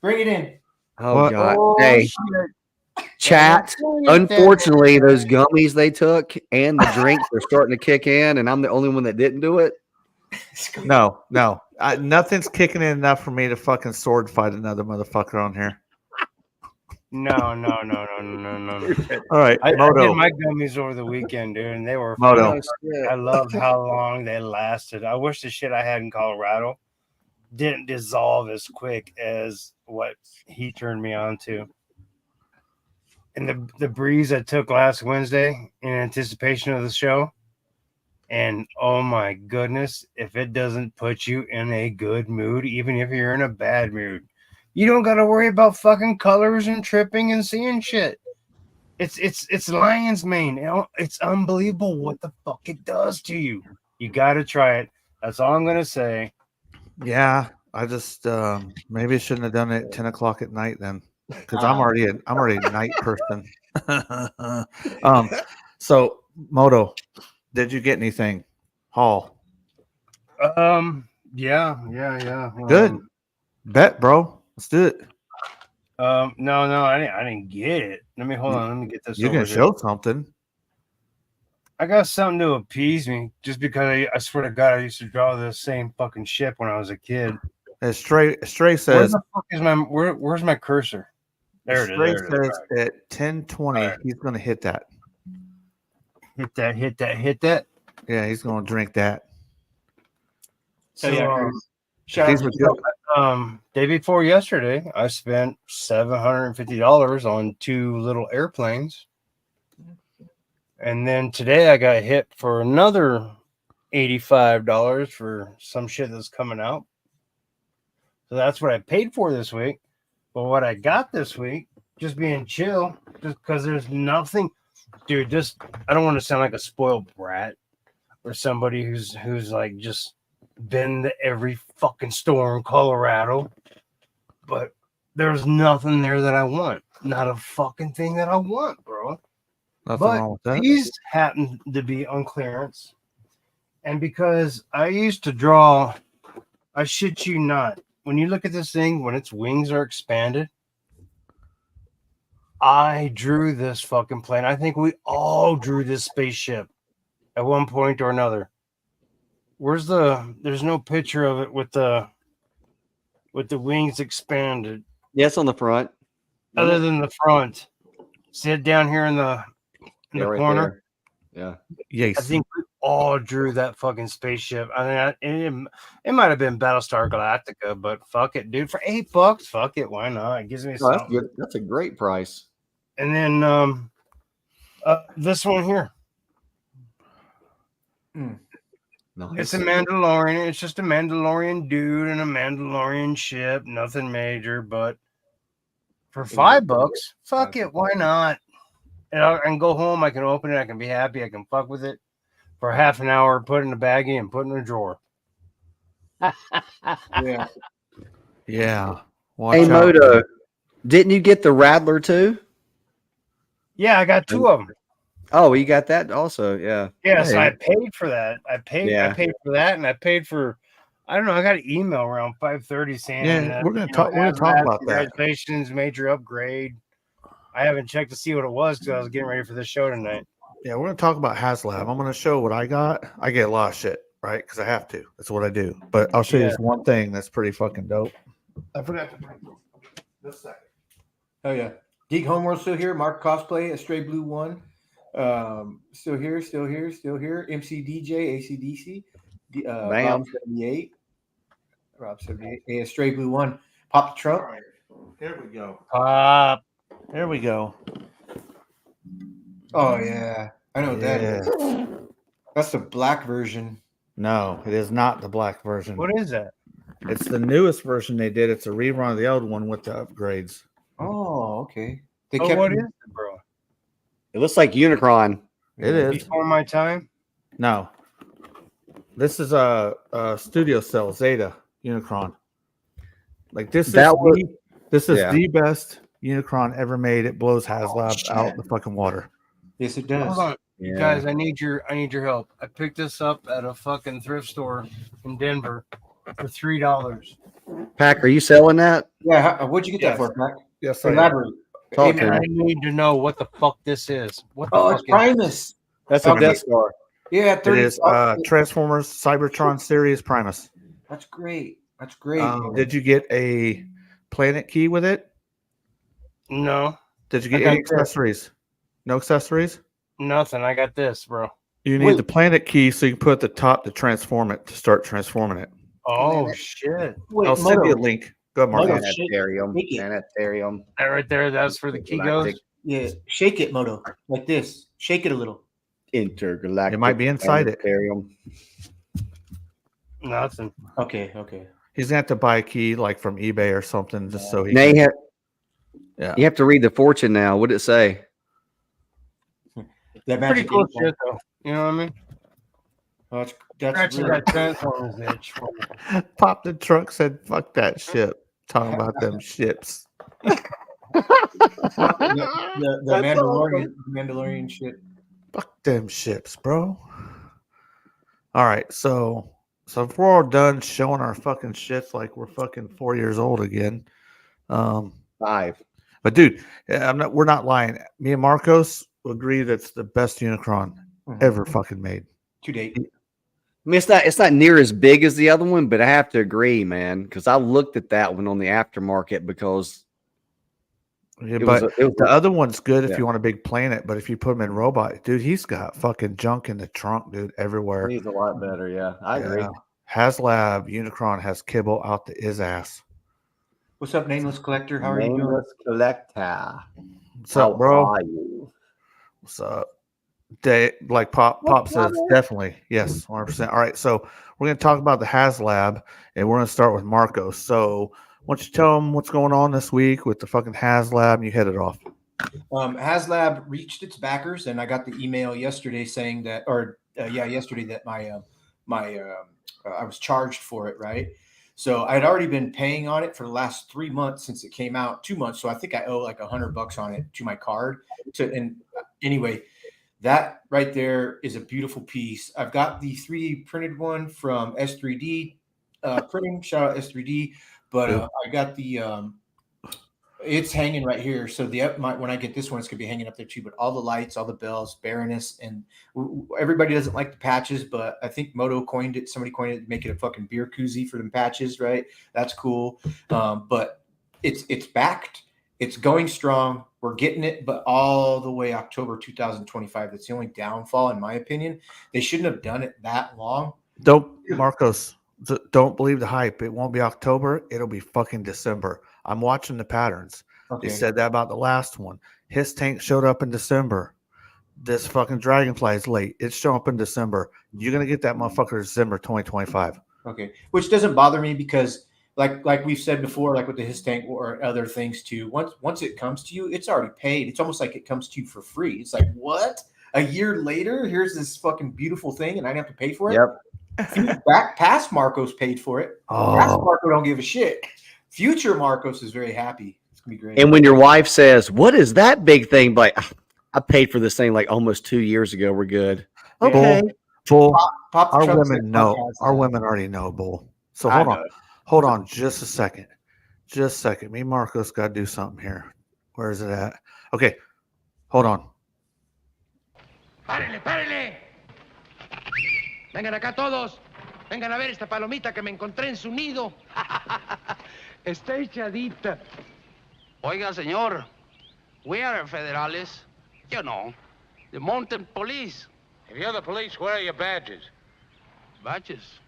B: Bring it in.
C: Oh
A: What?
C: God.
D: Oh,
C: Hey,
D: shit.
C: chat.
D: Look at that.
C: Unfortunately, those gummies they took and the drinks are starting to kick in, and I'm the only one that didn't do it.
A: No. Nothing's kicking in enough for me to fucking sword fight another motherfucker on here.
D: No.
A: All right,
D: I did
A: Moto.
D: my gummies over the weekend, dude, and they were
A: Moto.
D: fun. I love how long they lasted. I wish the shit I had in Colorado didn't dissolve as quick as what he turned me on to. And the breeze I took last Wednesday in anticipation of the show, and oh my goodness, if it doesn't put you in a good mood, even if you're in a bad mood, you don't got to worry about fucking colors and tripping and seeing shit. It's lion's mane. You know, it's unbelievable what the fuck it does to you. You got to try it. That's all I'm gonna say.
A: Yeah, I just maybe I shouldn't have done it at 10 o'clock at night then, because I'm already a night person. So Moto, did you get anything? Hall,
D: Yeah.
A: good. Bet, bro. Let's do it.
D: No, I didn't get it. Let me hold on. Let me get this.
A: You
D: over
A: can
D: here.
A: show something.
D: I got something to appease me, just because I swear to God, I used to draw the same fucking shit when I was a kid.
A: As Stray
D: Where
A: says,
D: the fuck is where's my cursor? There it is.
A: Stray
D: There it is.
A: says at 10:20,
D: All right.
A: he's gonna hit that.
D: Hit that.
A: Yeah, he's gonna drink that.
B: So,
D: So,
B: yeah, shout out
A: These
B: to
A: were
B: you.
A: good.
D: day before yesterday, I spent $750 on 2 little airplanes. And then today I got hit for another $85 for some shit that's coming out. So that's what I paid for this week. But what I got this week, just being chill, just because there's nothing, dude. Just I don't want to sound like a spoiled brat or somebody who's like just been to every fucking store in Colorado, but there's nothing there that I want. Not a fucking thing that I want, bro.
A: Nothing
D: But
A: wrong with that.
D: these happen to be on clearance. And because I used to draw, I shit you not, when you look at this thing, when its wings are expanded, I drew this fucking plane. I think we all drew this spaceship at one point or another. There's no picture of it with the wings expanded,
C: Yes, on the front.
D: other than the front. See it down here in the
C: Yeah, right
D: corner?
C: there.
A: Yes.
D: I think we all drew that fucking spaceship. I mean, it might have been Battlestar Galactica, but fuck it, dude. For $8, fuck it. Why not? It gives me
C: Oh, that's
D: something.
C: good. That's a great price.
D: And then this one here.
C: Nice.
D: It's a Mandalorian. It's just a Mandalorian dude and a Mandalorian ship. Nothing major, but for $5, fuck it. Why not? And I can go home. I can open it. I can be happy. I can fuck with it. for half an hour, put in a baggie, and put in a drawer.
B: Yeah.
A: Yeah. Watch
C: Hey,
A: out.
C: Moto, didn't you get the Rattler too?
D: Yeah, I got 2 of them.
C: Oh, you got that also. Yeah.
D: Yeah, so
A: Hey.
D: I paid for that. I paid for that, and I paid for. I don't know. I got an email around 5:30 saying,
A: Yeah, we're gonna
D: you know,
A: talk. We're gonna talk
D: Hazmat,
A: about that.
D: congratulations, major upgrade. I haven't checked to see what it was because I was getting ready for this show tonight.
A: Yeah, we're gonna talk about HasLab. I'm gonna show what I got. I get a lot of shit, right? Because I have to. That's what I do. But I'll show you
D: Yeah.
A: this one thing that's pretty fucking dope. I forgot to bring this second.
B: Oh yeah. Geek Homeworld still here. Mark Cosplay, a Stray Blue One. Still here. MC DJ, ACDC.
C: Bam.
B: Rob 78. A Stray Blue One. Pop the trunk.
A: All right. Here we go.
D: Pop.
A: Here we go.
B: Oh yeah. I know what that is.
A: Yeah.
B: That's the black version.
A: No, it is not the black version.
D: What is that?
A: It's the newest version they did. It's a rerun of the old one with the upgrades.
B: Oh, okay. They
D: Oh,
B: kept
D: what is it, bro?
C: It looks like Unicron.
A: It is.
D: Before my time?
A: No. This is a Studio Cell Zeta Unicron. Like this is
C: That was-
A: the best Unicron ever made. It blows HasLab out the fucking water.
B: Yes, it does.
D: Hold on.
C: Yeah.
D: Guys, I need your help. I picked this up at a fucking thrift store in Denver for $3.
C: Pack, are you selling that?
B: Yeah, what'd you get
A: Yes.
B: that for, Mac?
A: Yes,
B: Elaborate.
C: Talk
B: Hey,
C: to
B: man.
D: I need to know what the fuck this is. What the
B: Oh,
D: fuck
B: it's Primus.
C: That's
B: Okay.
C: a Death Star.
B: Yeah,
A: It
B: 30.
A: is Transformers Cybertron Series Primus.
B: That's great. That's great.
A: Did you get a planet key with it?
D: No,
A: Did you get
B: I got
A: any
B: this.
A: accessories? No accessories?
D: nothing. I got this, bro.
A: You need
B: Wait.
A: the planet key so you can put at the top to transform it to start transforming it.
D: Oh
B: Man,
D: shit!
B: Wait,
A: I'll send you a
B: Moto.
A: link. Go ahead, Marco.
B: Moto.
C: Planetarium.
B: Shake it.
C: Planetarium.
D: That right there. That's where the key goes.
B: Yeah, shake it, Moto, like this. Shake it a little.
C: Intergalactic.
A: It might be inside it.
C: Planetarium.
D: Nothing.
B: Okay.
A: He's gonna have to buy a key like from eBay or something just so he
C: Now
A: can,
C: you have,
A: yeah.
C: you have to read the fortune now. What did it say?
B: That
D: Pretty
B: magic
D: cool
B: 8 ball.
D: shit, though. You know what I mean?
B: Oh, that's
D: Scratching
B: really,
D: that Transformers itch.
A: Pop the trunk said, fuck that ship. Talking about them ships.
B: the Mandalorian shit.
A: Fuck them ships, bro. All right, so if we're all done showing our fucking shits like we're fucking 4 years old again.
C: 5.
A: But dude, we're not lying. Me and Marcos agree that's the best Unicron ever fucking made.
B: To date.
C: I mean, it's not near as big as the other one, but I have to agree, man, because I looked at that one on the aftermarket because
A: Yeah,
C: it
A: but
C: was, it was
A: the other one's good if
C: Yeah.
A: you want a big planet, but if you put him in robot, dude, he's got fucking junk in the trunk, dude, everywhere.
C: he's a lot better. Yeah, I agree.
A: Yeah. HasLab Unicron has kibble out to his ass.
B: What's up, Nameless Collector? How are you doing?
C: Nameless Collector.
A: What's up, bro?
C: are you?
A: What's up? Like Pop says, definitely. Yes, 100%. All right, so we're going to talk about the HasLab, and we're going to start with Marcos. So why don't you tell them what's going on this week with the fucking HasLab, and you head it off.
B: HasLab reached its backers, and I got the email yesterday saying that, yesterday that I was charged for it, right? So I had already been paying on it for the last 3 months since it came out, 2 months. So I think I owe like $100 on it to my card. Anyway, that right there is a beautiful piece. I've got the 3D printed one from S3D printing. Shout out S3D. But I got the it's hanging right here. So when I get this one, it's gonna be hanging up there too. But all the lights, all the bells, Baroness, and everybody doesn't like the patches, but I think Moto coined it. Somebody coined it to make it a fucking beer koozie for them patches, right? That's cool. But it's backed. It's going strong. We're getting it, but all the way October 2025. That's the only downfall, in my opinion. They shouldn't have done it that long.
A: Marcos, don't believe the hype. It won't be October. It'll be fucking December. I'm watching the patterns.
B: Okay.
A: They said that about the last one. His tank showed up in December. This fucking Dragonfly is late. It's showing up in December. You're going to get that motherfucker December 2025.
B: Okay, which doesn't bother me because, like we've said before, like with the his tank or other things too. Once it comes to you, it's already paid. It's almost like it comes to you for free. It's like what? A year later, here's this fucking beautiful thing, and I didn't have to pay for it.
C: Yep.
B: Back past Marcos paid for it. Past
A: Oh,
B: Marco don't give a shit. Future Marcos is very happy. It's gonna be great.
C: And when your wife says, "What is that big thing?" Like, I paid for this thing like almost 2 years ago. We're good.
B: Yeah.
C: Okay.
A: Bull.
B: Pop the
A: Our
B: trunk
A: women
B: said,
A: know.
B: "Fuck
A: Our
B: HasLab."
A: women already know, Bull. So
C: I
A: hold on, just a second. Just a second. Me and Marcos got to do something here. Where is it at? Okay, hold on.
E: ¡Párenle, párenle! Vengan acá todos. Vengan a ver esta palomita que me encontré en su nido. Está echadita. Oiga, señor, we are federales. You know, the mountain police.
F: If you're the police, where are your badges?
E: Badges?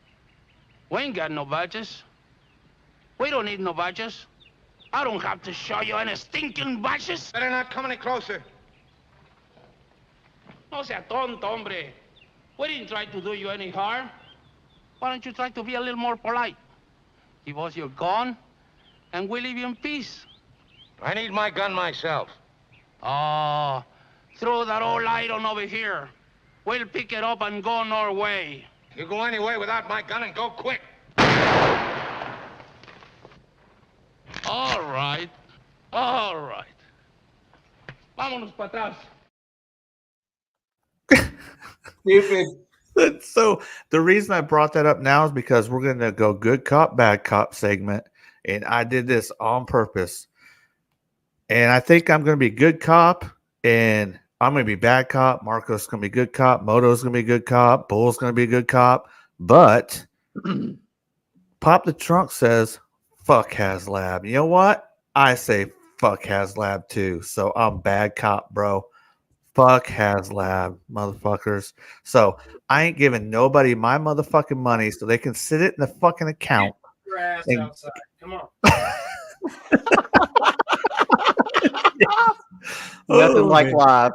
E: We ain't got no badges. We don't need no badges. I don't have to show you any stinking badges.
F: Better not come any closer.
E: No sea tonto, hombre. We didn't try to do you any harm. Why don't you try to be a little more polite? Give us your gun, and we'll leave you in peace.
F: I need my gun myself.
E: Oh, throw that old iron over here. We'll pick it up and go on our way.
F: You go anywhere without my gun and go quick.
E: All right. All right. Vámonos para atrás.
B: Stupid.
A: So the reason I brought that up now is because we're going to go good cop, bad cop segment. And I did this on purpose. And I think I'm going to be good cop and I'm going to be bad cop. Marco's going to be good cop. Moto's going to be good cop. Bull's going to be good cop. But Pop the Trunk says, fuck HasLab. You know what? I say fuck HasLab too. So I'm bad cop, bro. Fuck HasLab, motherfuckers. So I ain't giving nobody my motherfucking money so they can sit it in the fucking account.
D: Your ass
A: And-
D: outside. Come on.
C: Nothing
A: Oh,
C: like
A: man.
C: live.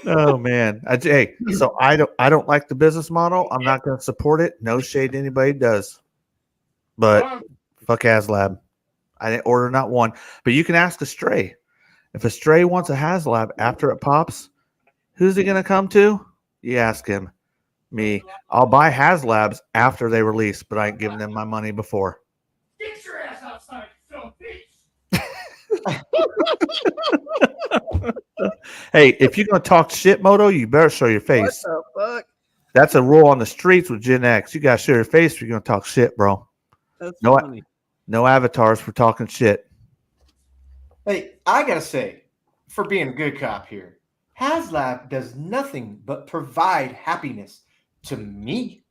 A: Oh man. Hey, so I don't like the business model. I'm not going to support it. No shade to anybody does. But fuck HasLab. I didn't order not one. But you can ask a Stray. If a Stray wants a HasLab after it pops, who's he going to come to? You ask him. Me. I'll buy HasLabs after they release, but I ain't giving them my money before.
G: Get your ass outside, you son of a bitch!
A: Hey, if you're going to talk shit, Moto, you better show your face.
C: What the fuck?
A: That's a rule on the streets with Gen X. You got to show your face if you're going to talk shit, bro.
C: That's
A: No,
C: funny.
A: No avatars for talking shit.
B: Hey, I gotta say, for being a good cop here, HasLab does nothing but provide happiness to me.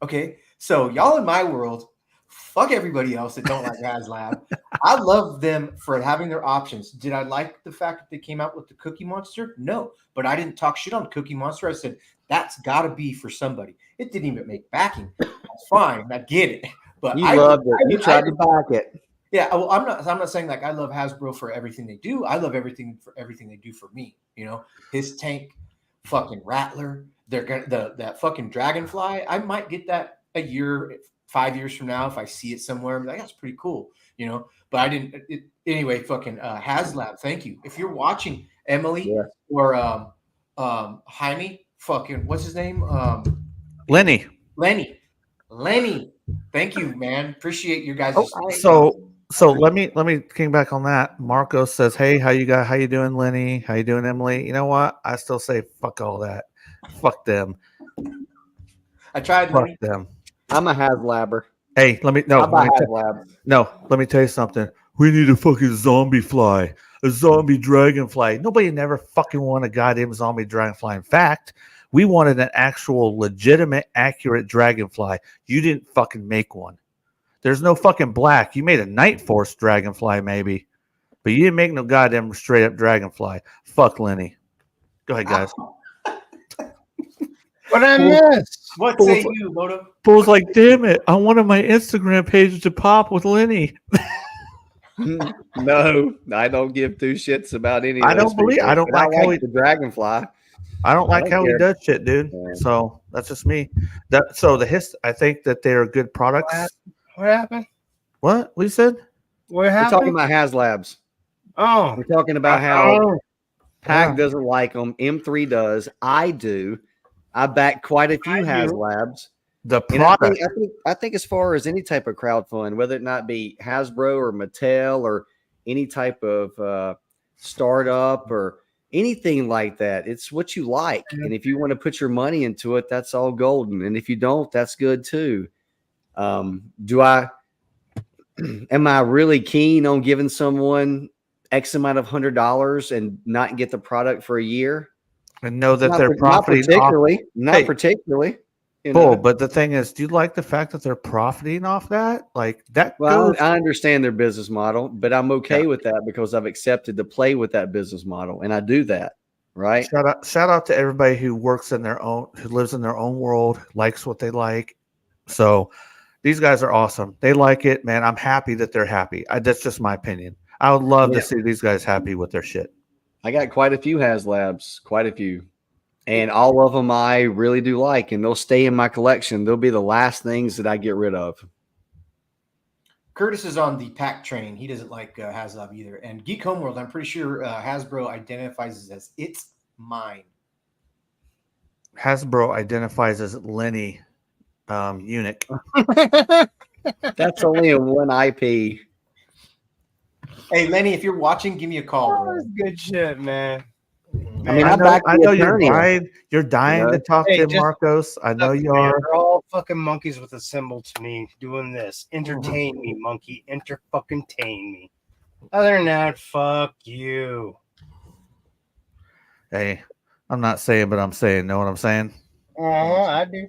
B: Okay, so y'all in my world, fuck everybody else that don't like HasLab. I love them for having their options. Did I like the fact that they came out with the Cookie Monster? No, but I didn't talk shit on Cookie Monster. I said that's got to be for somebody. It didn't even make backing. That's fine, I get it. But
C: You
B: I
C: loved it. You
B: I-
C: tried to back it.
B: Yeah, well, I'm not saying like I love Hasbro for everything they do. I love everything they do for me. You know, his tank, fucking Rattler. They're gonna that fucking Dragonfly. I might get that a year, 5 years from now if I see it somewhere. I'm like, that's pretty cool. You know, but I didn't. Anyway, fucking HasLab. Thank you. If you're watching, Emily
C: Yeah.
B: or Jaime, fucking what's his name?
A: Lenny.
B: Lenny. Thank you, man. Appreciate you guys.
A: So let me king back on that. Marco says, "Hey, how you doing, Lenny? How you doing, Emily? You know what? I still say fuck all that. Fuck them.
B: I tried.
A: Fuck
B: Lenny.
A: them.
C: I'm a HasLabber.
A: Hey, let me
C: How about HasLab?
A: let me tell you something. We need a fucking zombie fly, a zombie dragonfly. Nobody never fucking wanted a goddamn zombie dragonfly. In fact, we wanted an actual, legitimate, accurate dragonfly. You didn't fucking make one. There's no fucking black. You made a Night Force dragonfly, maybe, but you didn't make no goddamn straight up dragonfly. Fuck Lenny. Go ahead, guys.
D: What I missed?
B: What say you, Moto?
A: Fool's like, damn it! I wanted my Instagram page to pop with Lenny.
C: No, I don't give two shits about any.
A: I
C: of
A: don't
C: those
A: believe-
C: people,
A: I don't
C: but
A: like how he-
C: the Dragonfly.
A: I don't like
C: don't
A: how
C: care.
A: he does shit, dude.
C: Yeah.
A: So that's just me. I think that they're good products.
D: What happened?
A: What we said?
D: What
C: We're
D: happened?
C: talking about HasLabs.
D: Oh,
C: We're talking about how
D: oh,
C: Pack
A: Yeah.
C: doesn't like them. M3 does. I do. I back quite a few HasLabs.
A: The
C: And I
A: product.
C: think as far as any type of crowdfund, whether it not be Hasbro or Mattel or any type of startup or anything like that, it's what you like. And if you want to put your money into it, that's all golden. And if you don't, that's good too. Am I really keen on giving someone X amount of $100 and not get the product for a year?
A: And know that
C: Not
A: they're
C: par- not
A: profiting off.
C: particularly, not
A: Hey.
C: particularly. You
A: Bull,
C: know?
A: but the thing is, do you like the fact that they're profiting off that? Like that
C: Well,
A: goes.
C: I understand their business model, but I'm okay
A: Yeah.
C: with that because I've accepted to play with that business model, and I do that, right?
A: Shout out to everybody who works in their own, who lives in their own world, likes what they like. So these guys are awesome. They like it, man. I'm happy that they're happy. That's just my opinion. I would love
C: Yeah.
A: to see these guys happy with their shit.
C: I got quite a few HasLabs, quite a few, and all of them I really do like, and they'll stay in my collection. They'll be the last things that I get rid of.
B: Curtis is on the pack train. He doesn't like HasLab either. And Geek Homeworld, I'm pretty sure Hasbro identifies as it's mine.
A: Hasbro identifies as Lenny eunuch.
C: That's only a one IP.
B: Hey, Lenny, if you're watching, give me a call,
D: Oh,
B: bro.
D: that's good shit, man.
C: I mean,
A: I
C: I'm
A: know,
C: back
A: I
C: to
A: know
C: the
A: you're
C: attorney.
A: dying. You're dying
C: know?
A: to talk
D: Hey,
A: to
D: just-
A: Marcos. I know
D: Look,
A: you
D: man,
A: are.
D: They're all fucking monkeys with a symbol to me doing this. Entertain me, monkey. Fucking tame me. Other than that, fuck you.
A: Hey, I'm not saying, but I'm saying. Know what I'm saying?
D: I do.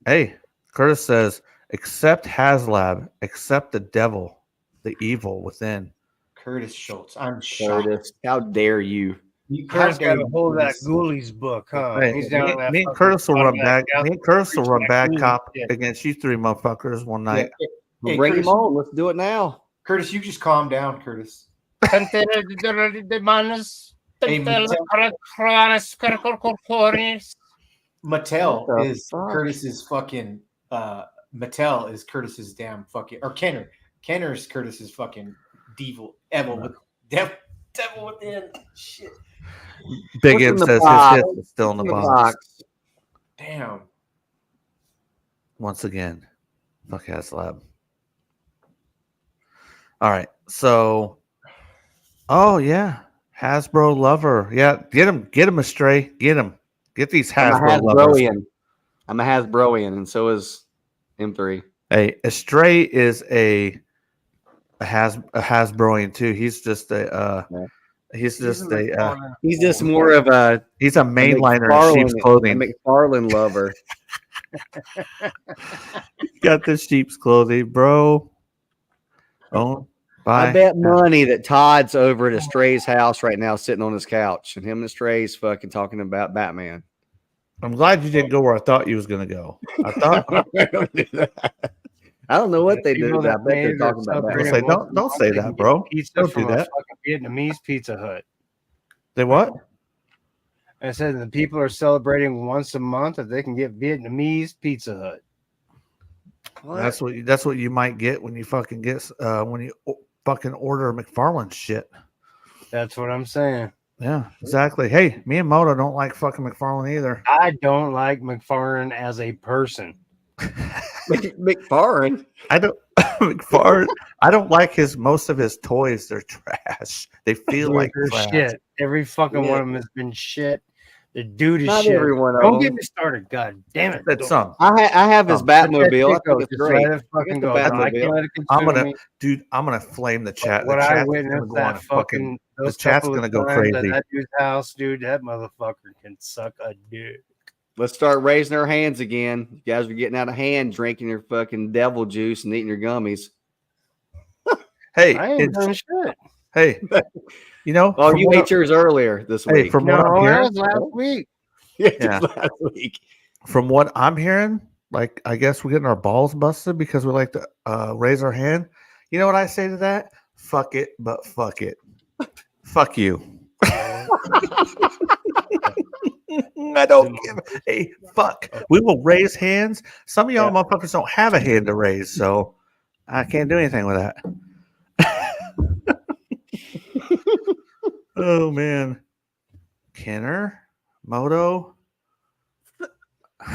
A: Hey, Curtis says, accept HasLab, accept the devil, the evil within.
B: Curtis Schultz. I'm shocked.
C: Curtis, how dare you?
D: Curtis
B: How dare
D: got a
B: you
D: hold of
B: do
D: that
B: this?
D: Ghoulies book, huh?
A: Hey,
D: He's down in that
A: me and
D: fucking
A: Curtis will run
D: automatic
A: back.
D: house
A: Me and Curtis will
D: preaching
A: run
D: that
A: bad
D: Ghoulies
A: cop
D: shit.
A: against you three motherfuckers one night.
B: Yeah.
C: We'll
B: Hey,
C: bring
B: Curtis,
C: him on. Let's do it now.
B: Curtis, you just calm down, Curtis.
D: Hey,
B: Mattel
C: What the
B: is
C: fuck?
B: Curtis's fucking Mattel is Curtis's damn fucking or Kenner. Kenner's Curtis's fucking devil devil within. Shit.
A: Big
C: What's
A: M
C: in the
A: says
C: box?
A: his hit is still in the box.
B: Damn.
A: Once again, fuck HasLab. All right, so, oh yeah, Hasbro lover, yeah, get him astray, get these
C: I'm a
A: Hasbro lovers.
C: Hasbroian. I'm a Hasbroian, and so is M3.
A: Hey, Astray is a Hasbroian too. He's just a he's just a
C: He's just more of a
A: he's a mainliner in sheep's
C: a
A: clothing.
C: McFarlane lover.
A: Got the sheep's clothing, bro. Oh, bye.
C: I bet money that Todd's over at Astray's house right now, sitting on his couch, and him and Astray's fucking talking about Batman.
A: I'm glad you didn't go where I thought you was gonna go. I thought
C: I don't know what they do.
D: People
C: But I
D: that
C: bet they're
D: made
C: talking
D: or
C: about
A: I was
C: Batman.
A: like, don't say that, bro.
D: Pizza
A: Don't
D: from
A: do
D: a
A: that.
D: fucking Vietnamese Pizza Hut.
A: They what?
D: I said the people are celebrating once a month that they can get Vietnamese Pizza Hut.
A: That's what you might get when you fucking get when you fucking order McFarlane shit.
D: That's what I'm saying.
A: Yeah, exactly. Hey, me and Moto don't like fucking McFarlane either.
D: I don't like McFarlane as a person.
C: McFarlane.
A: I don't McFarlane. I don't like most of his toys. They're trash. They feel
D: Dude,
A: like
D: they're
A: trash.
D: shit. Every fucking
C: Yeah.
D: one of them has been shit. The dude is
C: Not
D: shit.
C: every one of
D: Don't
C: them.
D: get me started. God damn it.
A: That's some.
C: I have his
A: Let
C: Batmobile. I think it's
D: Just
C: great.
D: let it fucking go.
C: the
D: I can't
C: Batmobile.
D: let it
A: I'm
D: consume
A: gonna,
D: me.
A: dude. I'm gonna flame the chat.
D: What
A: the
D: I
A: chat's gonna
D: witnessed
A: go on
D: that
A: fucking.
D: fucking
A: The
D: those
A: chat's
D: couple of
A: gonna go
D: times
A: crazy.
D: at that dude's house, dude. That motherfucker can suck a dick.
C: Let's start raising our hands again. You guys are getting out of hand, drinking your fucking devil juice and eating your gummies.
A: Hey,
D: I ain't doing shit.
A: hey, you know.
C: Oh,
A: from
C: you
A: what
C: ate yours earlier this
A: Hey,
C: week.
A: from
D: No,
A: what I'm
D: that
A: hearing,
D: was last week.
A: Yeah.
C: last week.
A: from what I'm hearing, like I guess we're getting our balls busted because we like to raise our hand. You know what I say to that? Fuck it, but fuck it. Fuck you. I don't give a fuck. We will raise hands. Some of y'all motherfuckers don't have a hand to raise, so I can't do anything with that. Oh man, Kenner, Moto.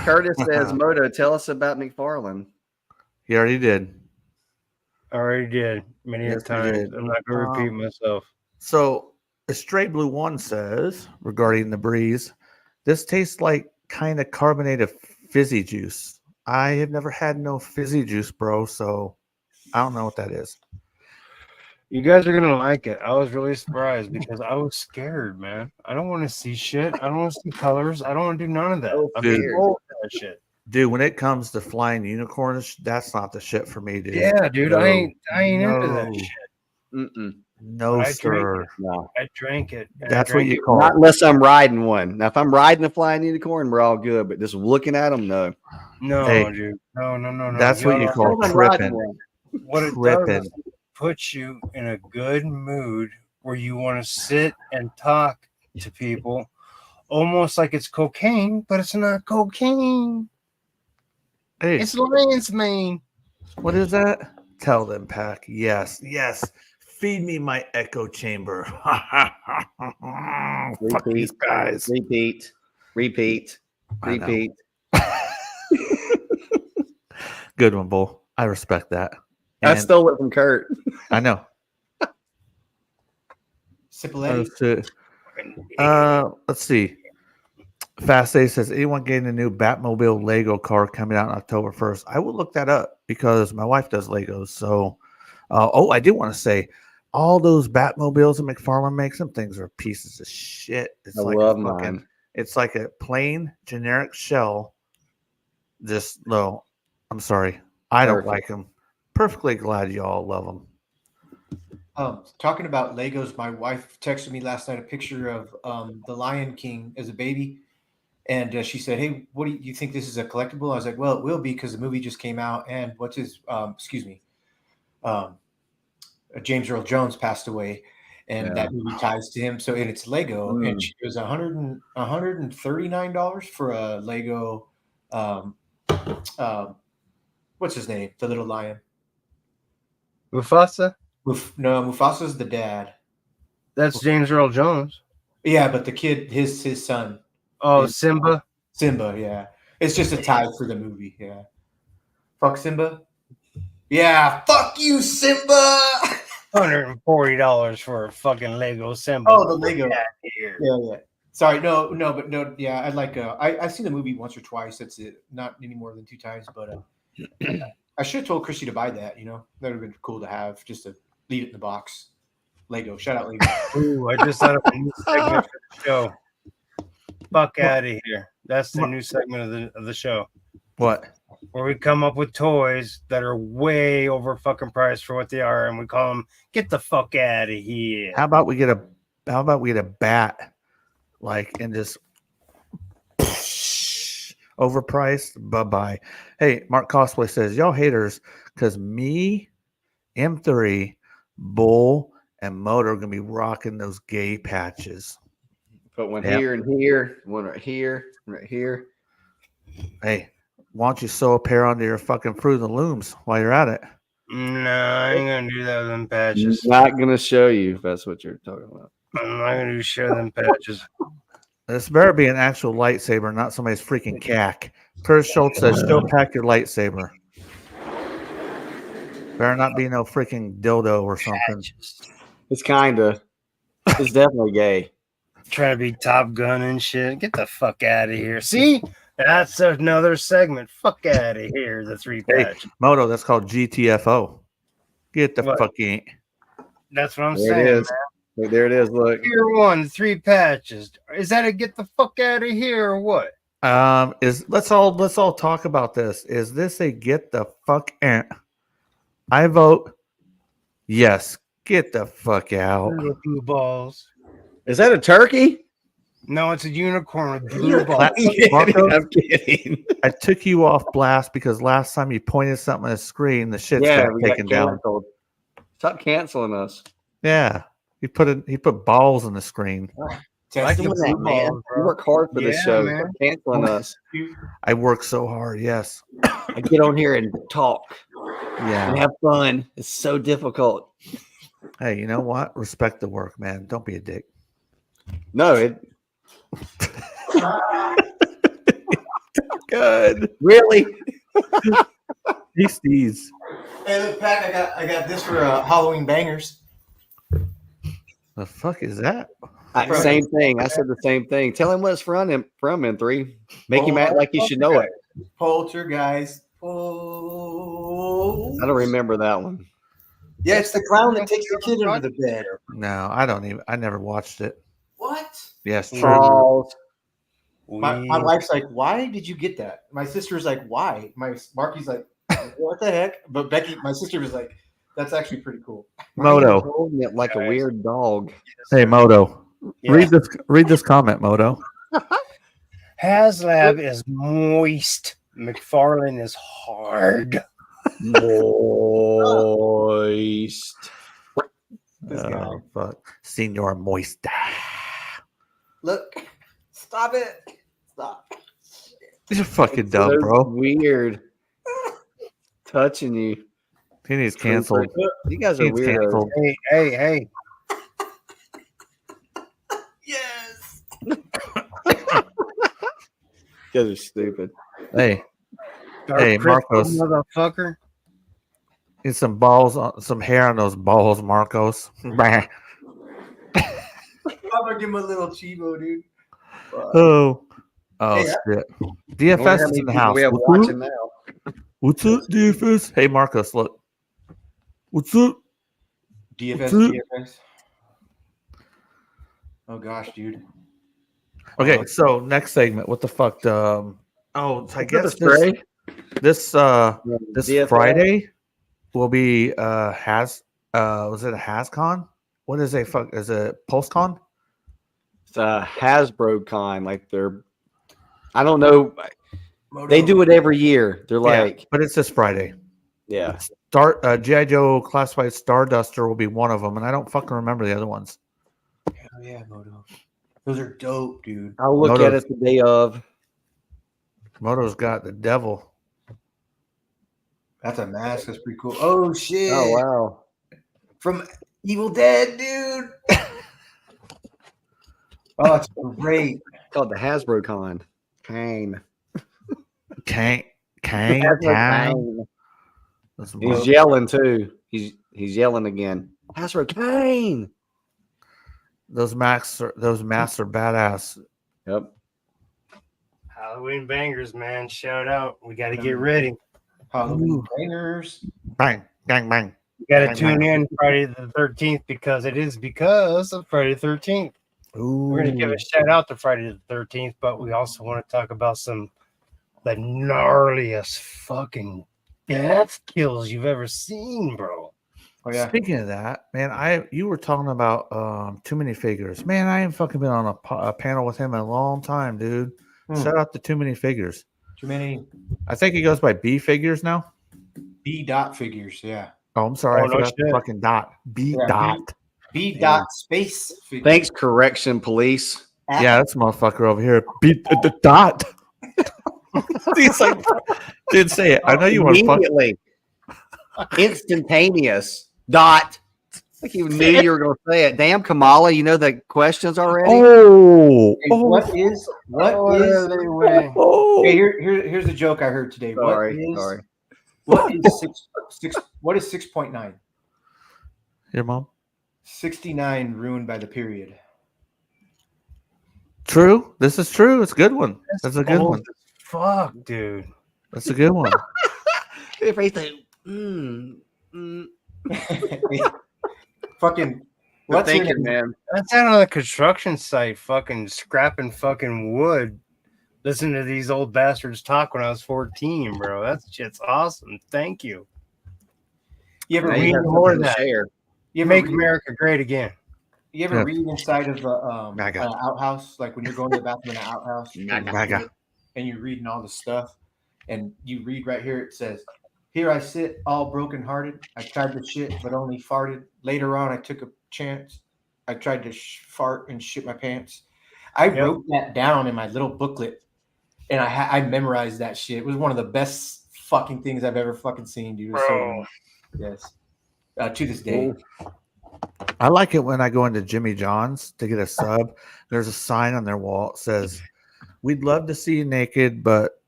C: Curtis says, Moto, tell us about McFarlane.
A: He already did.
D: I already did many
A: Yes,
D: a
A: he
D: times.
A: did.
D: I'm not going to repeat myself.
A: So, a Stray Blue One says regarding the breeze, this tastes like kind of carbonated fizzy juice. I have never had no fizzy juice, bro. So, I don't know what that is.
D: You guys are gonna like it. I was really surprised because I was scared, man. I don't want to see shit. I don't want to see colors. I don't want to do none of that.
C: Oh,
D: I'm
A: dude.
D: too old for that shit.
A: Dude, when it comes to flying unicorns, that's not the shit for me, dude.
D: Yeah, dude. I ain't into that
A: No.
D: shit.
C: Mm-mm.
A: No,
D: But I drank
A: sir.
C: No.
D: I drank it. and I
A: That's what
D: drank
A: you
D: it.
A: call
C: Not unless I'm riding one. Now, if I'm riding a flying unicorn, we're all good. But just looking at them, no.
D: No,
A: Hey,
D: dude. No.
A: That's what you
D: Y'all-
A: call
C: Until I'm riding
A: tripping.
C: one.
D: What it does
A: Tripping.
D: is put you in a good mood where you want to sit and talk to people almost like it's cocaine, but it's not cocaine.
A: Hey,
D: It's lion's mane.
A: what is that? Tell them, Pack. Yes, yes. Feed me my echo chamber. Fuck these guys.
C: Repeat.
A: I know.
C: Repeat.
A: Good one, Bull. I respect that.
C: I
A: And
C: stole it from Kurt.
A: I know.
B: Cipolleti.
A: Let's see. Fast A says, anyone getting a new Batmobile Lego car coming out on October 1st? I will look that up because my wife does Legos. So, I do want to say, all those Batmobiles that McFarlane makes, them things are pieces of shit. It's
C: I
A: like
C: love
A: a fucking,
C: mine.
A: it's like a plain generic shell. Just no, I'm sorry, I don't
C: Perfect.
A: like them. Perfectly glad you all love them.
B: Talking about Legos, my wife texted me last night a picture of the Lion King as a baby. And she said, "Hey, what do you think this is a collectible?" I was like, "Well, it will be because the movie just came out, and James Earl Jones passed away, and that movie ties to him. So, and it's Lego, and it was $139 for a Lego. What's his name? The little lion.
D: Mufasa?
B: No, Mufasa's the dad.
D: That's James Earl Jones.
B: Yeah, but the kid, his son,
D: Oh, Simba?
B: Simba. Yeah, it's just a tie for the movie. Yeah, fuck Simba. Yeah, fuck you, Simba.
D: $140 for a fucking Lego Simba.
B: Oh, the Lego.
D: Get out of here.
B: Yeah. Sorry, no. Yeah, I'd like. I've seen the movie once or twice. That's it. Not any more than 2 times. But I should have told Chrissy to buy that. You know, that would have been cool to have. Just to leave it in the box. Lego. Shout out Lego.
D: Ooh, I just thought of a new segment for the show. Fuck out of here. That's the new segment of the show.
A: What?
D: Where we come up with toys that are way over fucking priced for what they are, and we call them "Get the fuck out of here."
A: How about we get a bat, like, and just overpriced? Bye. Hey, Mark Cosplay says, y'all haters, because me, M3, Bull, and Motor are gonna be rocking those gay patches.
C: Put one
A: Yep.
C: here and here, one right here, right here.
A: Hey, why don't you sew a pair onto your fucking Fruit of the Looms while you're at it?
D: No, I ain't gonna do that with them patches.
C: Not gonna show you if that's what you're talking about.
D: I'm not gonna do share them patches.
A: This better be an actual lightsaber, not somebody's freaking cack. Curtis Schultz says, still pack your lightsaber. Better not be no freaking dildo or something.
C: It's definitely gay.
D: Trying to be Top Gun and shit. Get the fuck out of here. See? That's another segment. Fuck out of here. The 3
A: Hey,
D: patch.
A: Moto, that's called GTFO. Get the
D: What?
A: fucking.
D: That's what I'm
C: There
D: saying.
C: it is. Look, there it is. Look.
D: Tier 1, 3 patches. Is that a get the fuck out of here or what?
A: Let's all talk about this. Is this a get the fuck out? I vote yes. Get the fuck out.
D: Little blue balls.
C: Is that a turkey?
D: No, it's a unicorn with blue balls.
A: Marco?
C: I'm kidding.
A: I took you off blast because last time you pointed something on the screen, the shit got
C: we got
A: taken down.
C: canceled. Stop canceling us.
A: Yeah, he put balls on the screen.
B: Test
C: Doing
B: the
C: that,
B: blue
C: man.
B: balls,
C: You
B: bro.
C: work hard for this
D: Yeah,
C: show.
D: man.
C: Stop canceling us.
A: I work so hard. Yes.
C: I get on here and talk
A: Yeah.
C: and have fun. It's so difficult.
A: Hey, you know what? Respect the work, man. Don't be a dick.
C: No, it
A: Good.
C: really.
A: Beasties.
B: Hey, look, Pat, I got this for Halloween bangers.
A: The fuck is that?
C: Same thing. I said the same thing. Tell him what it's from in3. Make him act like he should know it.
B: Poltergeist.
C: I don't remember that one.
B: Yeah, it's the clown that takes the kid under the bed.
A: No, I don't even. I never watched it.
B: What?
A: Yes, true.
C: Charles.
B: My wife's like, why did you get that? My sister's like, why? Marky's like, what the heck? But Becky, my sister was like, that's actually pretty cool.
A: Moto.
C: Holding it like a weird dog.
A: Hey, Moto.
D: Yeah.
A: Read this comment, Moto.
D: HasLab is moist. McFarlane is hard.
C: Moist.
B: This guy.
A: Oh, fuck. Senor Moist.
B: Look, stop it. Stop.
A: You're fucking dumb,
C: So
A: bro.
C: Weird. Touching you.
A: He needs canceled.
C: You guys are
A: He's
C: weird.
A: canceled.
D: Hey.
B: Yes.
C: You guys are stupid.
A: Hey,
D: Dark
A: Hey,
D: Crystal,
A: Marcos.
D: motherfucker.
A: get some balls, some hair on those balls, Marcos. Bah.
B: I'm gonna give him a little Chivo, dude.
A: Oh,
B: Hey,
A: shit.
C: I wonder
A: DFS
C: how
A: is
C: many
A: in the
C: people
A: house.
C: we have
A: What's up?
C: watching now.
A: What's up, DFS? Hey, Marcos, look. What's up?
B: DFS,
A: What's up?
B: DFS. Oh gosh, dude.
A: Okay, so next segment. What the fuck? I guess
C: Stray?
A: this
C: DFS?
A: Friday will be was it a HasCon? What is a fuck? Is it PulseCon?
C: It's a Hasbro con. Like I don't know.
B: Moto.
C: They do it every year. They're like,
A: But it's this Friday.
C: yeah.
A: G.I. Joe Classified Starduster will be one of them, and I don't fucking remember the other ones.
B: Hell yeah, Moto. Those are dope, dude.
C: I'll look at it the day of.
A: Moto's got the devil.
B: That's a mask. That's pretty cool. Oh shit!
C: Oh wow.
B: From Evil Dead, dude. Oh, it's great.
C: It's called the Hasbro con. Kane.
A: Kang.
C: Hasbro
A: Kang.
C: Kane.
A: That's
C: He's
A: Moto.
C: yelling too. He's yelling again. Hasbro Kane.
A: Those masks are badass.
C: Yep.
D: Halloween bangers, man. Shout out. We got to get ready.
B: Halloween
A: Ooh.
B: bangers.
A: Bang, bang, bang.
D: You got to
A: Bang,
D: tune
A: bang.
D: in Friday the 13th because of Friday the 13th.
A: Ooh.
D: We're going to give a shout out to Friday the 13th, but we also want to talk about the gnarliest fucking death kills you've ever seen, bro.
B: Oh yeah.
A: Speaking of that, man, you were talking about Too Many Figures. Man, I ain't fucking been on a panel with him in a long time, dude. Shout out to Too Many Figures.
B: Too many
A: I think he goes by B Figures now.
B: B dot figures. Yeah.
A: Oh, I'm sorry.
D: Oh,
A: I
D: no
A: forgot the
D: shit.
A: fucking dot. B
B: Yeah,
A: dot.
B: B dot space figures.
C: Thanks, correction police.
A: Yeah, that's a motherfucker over here. B the dot. He's like, didn't say it. I know you want to fuck.
C: Immediately. Instantaneous. Dot. Like you knew you were going to say it. Damn, Kamala, you know the questions already?
A: Oh,
B: Hey, what is
A: oh.
B: Okay, here's a joke I heard today.
C: Sorry.
B: What is 6.9?
A: Your mom?
B: 69 ruined by the period.
A: True. This is true. It's a good one. That's a good one.
D: Fuck, dude.
A: That's a good one.
C: Everything.
B: Fucking
C: What
B: what's your
C: thinking,
B: name?
C: man?
D: That's out on a construction site, fucking scrapping fucking wood. Listen to these old bastards talk when I was 14, bro. That shit's awesome. Thank you.
B: You ever
C: Now
D: We
B: read?
C: you
D: need
C: have
D: more
C: something
D: of
C: to
D: that.
C: share.
B: You ever
D: Make
B: read,
D: America great again.
B: you ever
A: Yeah.
B: read inside of
A: MAGA.
B: an outhouse, like when you're going to the bathroom in an outhouse,
A: MAGA.
B: and you're reading all the stuff, and you read right here. It says, "Here I sit, all brokenhearted. I tried to shit, but only farted. Later on, I took a chance. I tried to fart and shit my pants." I wrote that down in my little booklet, and I memorized that shit. It was one of the best fucking things I've ever fucking seen, dude. It was so
D: Bro.
B: good. Yes, to this day.
A: I like it when I go into Jimmy John's to get a sub. There's a sign on their wall that says, "We'd love to see you naked, but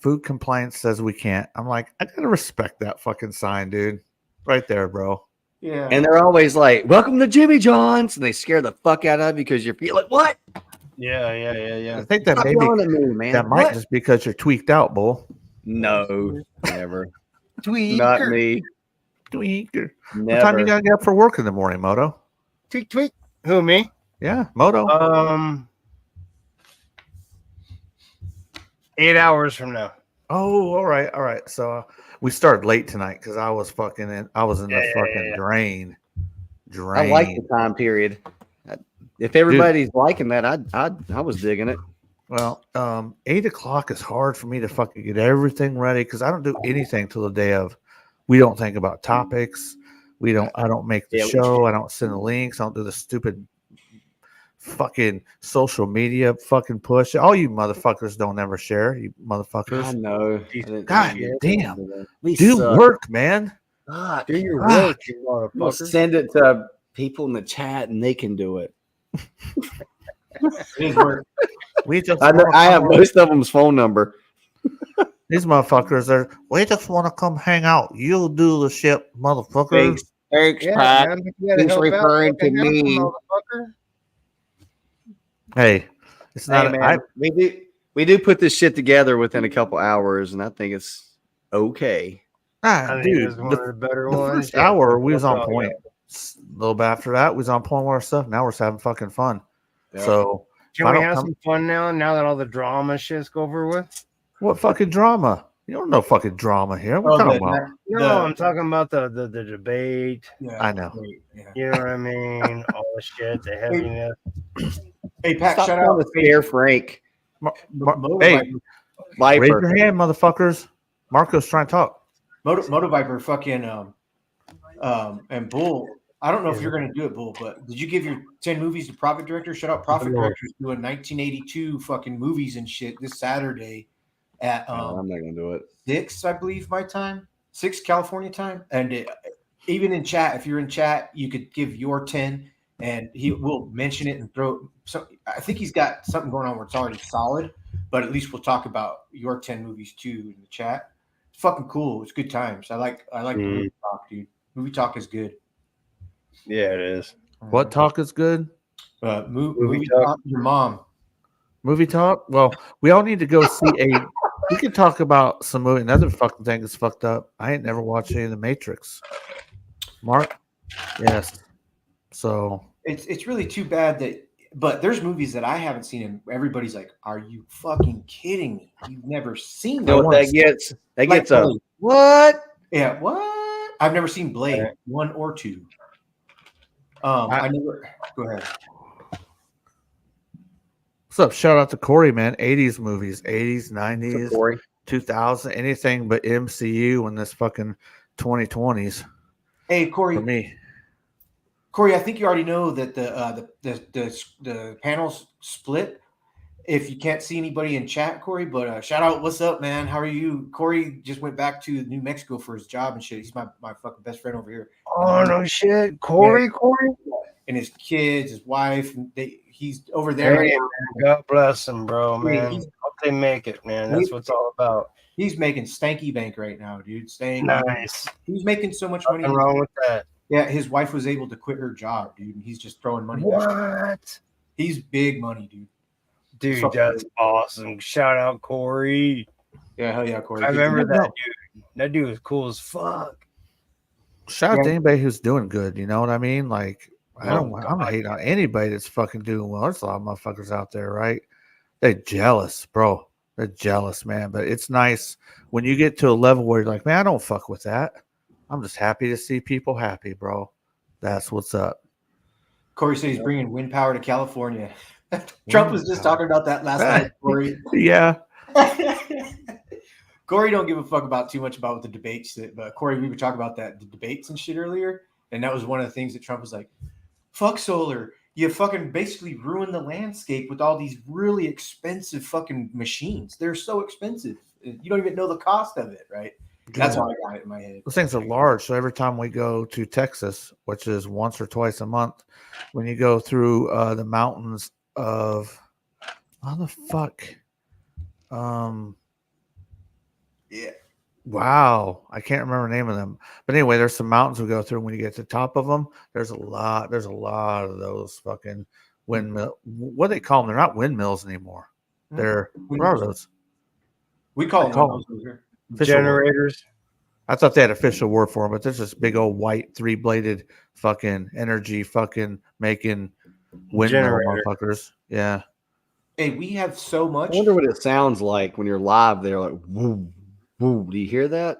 A: food compliance says we can't." I'm like, I gotta respect that fucking sign, dude. Right there, bro.
B: Yeah.
C: And they're always like, "Welcome to Jimmy John's," and they scare the fuck out of you because you're feeling what?
D: Yeah.
A: I think that
C: Stop
A: maybe
C: yelling at me, man.
A: that might
C: What?
A: just because you're tweaked out, bull.
C: No, never.
D: Tweaker.
C: Not me.
A: Tweaker. What time
C: Never.
A: you gotta get up for work in the morning, Moto?
D: Tweak. Who, me?
A: Yeah, Moto.
D: 8 hours from now.
A: Oh, all right. So we started late tonight because I was fucking in. I was in the fucking drain.
C: I like the time period. If everybody's liking that, I was digging it.
A: Well, 8 o'clock is hard for me to fucking get everything ready because I don't do anything till the day of. We don't think about topics. I don't make the show. I don't send the links. I don't do the stupid fucking social media fucking push. All you motherfuckers don't ever share. You
C: I
A: motherfuckers.
C: know.
A: God damn.
C: We
A: Do
C: suck.
A: work, man.
C: Fuck.
D: Do your
A: Ah.
D: work, you
C: We'll
D: motherfucker.
C: send it to people in the chat and they can do it.
B: It is work.
A: We just
C: I have most of them's phone number.
A: these motherfuckers are. We just want to come hang out. You do the shit, motherfuckers.
C: Thanks,
D: Yeah,
C: Pat.
D: man, if you gotta
C: He's
D: help out,
C: referring to
D: fucking help
C: me.
D: him, motherfucker.
A: Hey, it's not.
C: Hey, man, we do put this shit together within a couple hours, and I think it's okay.
D: I think
A: dude.
D: it's one of the better
A: The
D: ones.
A: first hour we was on
D: Oh,
A: point. A little bit after that, we was on point with our stuff. Now we're just having fucking fun.
C: Yeah.
A: So
D: Can
A: I
D: we
A: don't
D: have
A: come-
D: some fun now? Now that all the drama shit's over with?
A: what fucking drama? You don't know fucking drama here. What
B: Oh,
A: talking
B: the-
A: about?
D: No, I'm talking about the debate.
B: yeah.
A: I know.
B: Yeah.
D: You know what I mean? All the shit, the heaviness.
B: Hey, Pat,
C: Stop
B: shout
C: trying
B: out.
C: to scare Frank.
A: Hey,
B: Viper.
A: raise
C: Viper.
A: your hand, motherfuckers. Marco's trying to talk.
B: Moto Viper, fucking and Bull. I don't know if you're gonna do it, Bull, but did you give your 10 movies to Profit Director? Shout out Profit Director's doing 1982 fucking movies and shit this Saturday at
C: No, I'm not gonna do it.
B: 6, I believe, my time, 6 California time. And even in chat, if you're in chat, you could give your 10 and he will mention it and throw. So I think he's got something going on where it's already solid, but at least we'll talk about your 10 movies too in the chat. It's fucking cool. It's good times. I like the movie talk, dude. Movie talk is good.
D: Yeah, it is.
A: What talk is good?
B: Movie
D: talk.
B: talk with your mom.
A: Movie talk? Well, we all need to go see a. We can talk about some movie. Another fucking thing that's fucked up. I ain't never watched any of the Matrix. Mark? Yes. So
B: It's really too bad that, but there's movies that I haven't seen, and everybody's like, "Are you fucking kidding me? You've never seen
C: You know
B: that?"
C: what that gets? That
B: Like
C: gets a
B: Blade.
C: what?
B: Yeah, what? I've never seen Blade 1 or 2. I never. Go ahead.
A: what's up? Shout out to Corey, man. 80s movies, 80s, 90s,
C: Corey.
A: 2000, anything but MCU in this fucking 2020s
B: Hey,
A: for
B: Corey.
A: me.
B: Corey, I think you already know that the panels split. If you can't see anybody in chat, Corey, but shout out, what's up, man? How are you? Corey just went back to New Mexico for his job and shit. He's my fucking best friend over here.
D: Oh, no shit. Corey?
B: And his kids, his wife, and he's over there.
D: Hey, man, God bless him, bro, man.
B: He's-
D: Hope they make it, man. That's what it's all about.
B: He's making stanky bank right now, dude. Stanky.
D: Nice.
B: He's making so much money.
D: Nothing wrong with that.
B: Yeah, his wife was able to quit her job, dude, and he's just throwing money back.
D: What?
B: He's big money, dude.
D: Dude,
B: So-
D: that's awesome. Shout out Corey.
B: Yeah, hell yeah, Corey.
D: I remember that dude. That dude was cool as fuck.
A: Shout out to
B: Yeah.
A: anybody who's doing good. You know what I mean? Like, I'm
D: God.
A: not hating on anybody that's fucking doing well. There's a lot of motherfuckers out there, right? They're jealous, bro. They're jealous, man. But it's nice when you get to a level where you're like, man, I don't fuck with that. I'm just happy to see people happy, bro. That's what's up.
B: Corey said he's bringing wind power to California. Trump was just talking about that last night, Corey.
A: Yeah.
B: Corey don't give a fuck about too much about the debates, but Corey, we were talking about the debates and shit earlier, and that was one of the things that Trump was like, "Fuck solar, you fucking basically ruined the landscape with all these really expensive fucking machines. They're so expensive, you don't even know the cost of it, right?" That's
A: Yeah.
B: how I got it in my head.
A: Those things are large. So every time we go to Texas, which is once or twice a month, when you go through the mountains of how the fuck?
B: Yeah.
A: Wow, I can't remember the name of them. But anyway, there's some mountains we go through. When you get to the top of them, there's a lot of those fucking windmill. What do they call them? They're not windmills anymore. They're what are those?
B: We call
A: They call
B: them windmills over here.
A: Official word.
D: Generators.
A: I thought they had official word for them, but there's this big old white 3-bladed fucking energy fucking making windmill
D: Generator.
A: motherfuckers. Yeah.
B: Hey, we have so
C: I
B: much.
C: wonder what it sounds like when you're live there, like woo, woo. Do you hear that?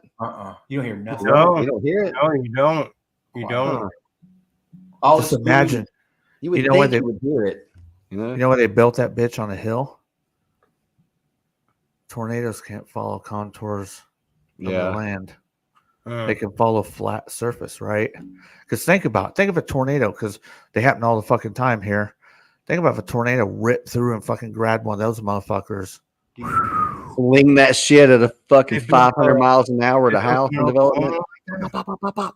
B: You don't hear nothing.
D: No.
C: You don't hear it?
D: No, you don't. You don't.
C: Huh.
B: All
A: Just
B: it's doing-
A: imagine.
C: You would
A: You know
C: think
A: what they-
C: you would hear it. You know?
A: You know why they built that bitch on a hill? Tornadoes can't follow contours of the
C: Yeah.
A: land.
D: Uh,
A: They can follow flat surface, right? Because think of a tornado, because they happen all the fucking time here. Think about if a tornado ripped through and fucking grabbed one of those motherfuckers.
C: Fling that shit at a fucking
D: They built
C: 500 miles an hour at a
D: they
C: house
D: built
C: in
D: Oklahoma.
C: development.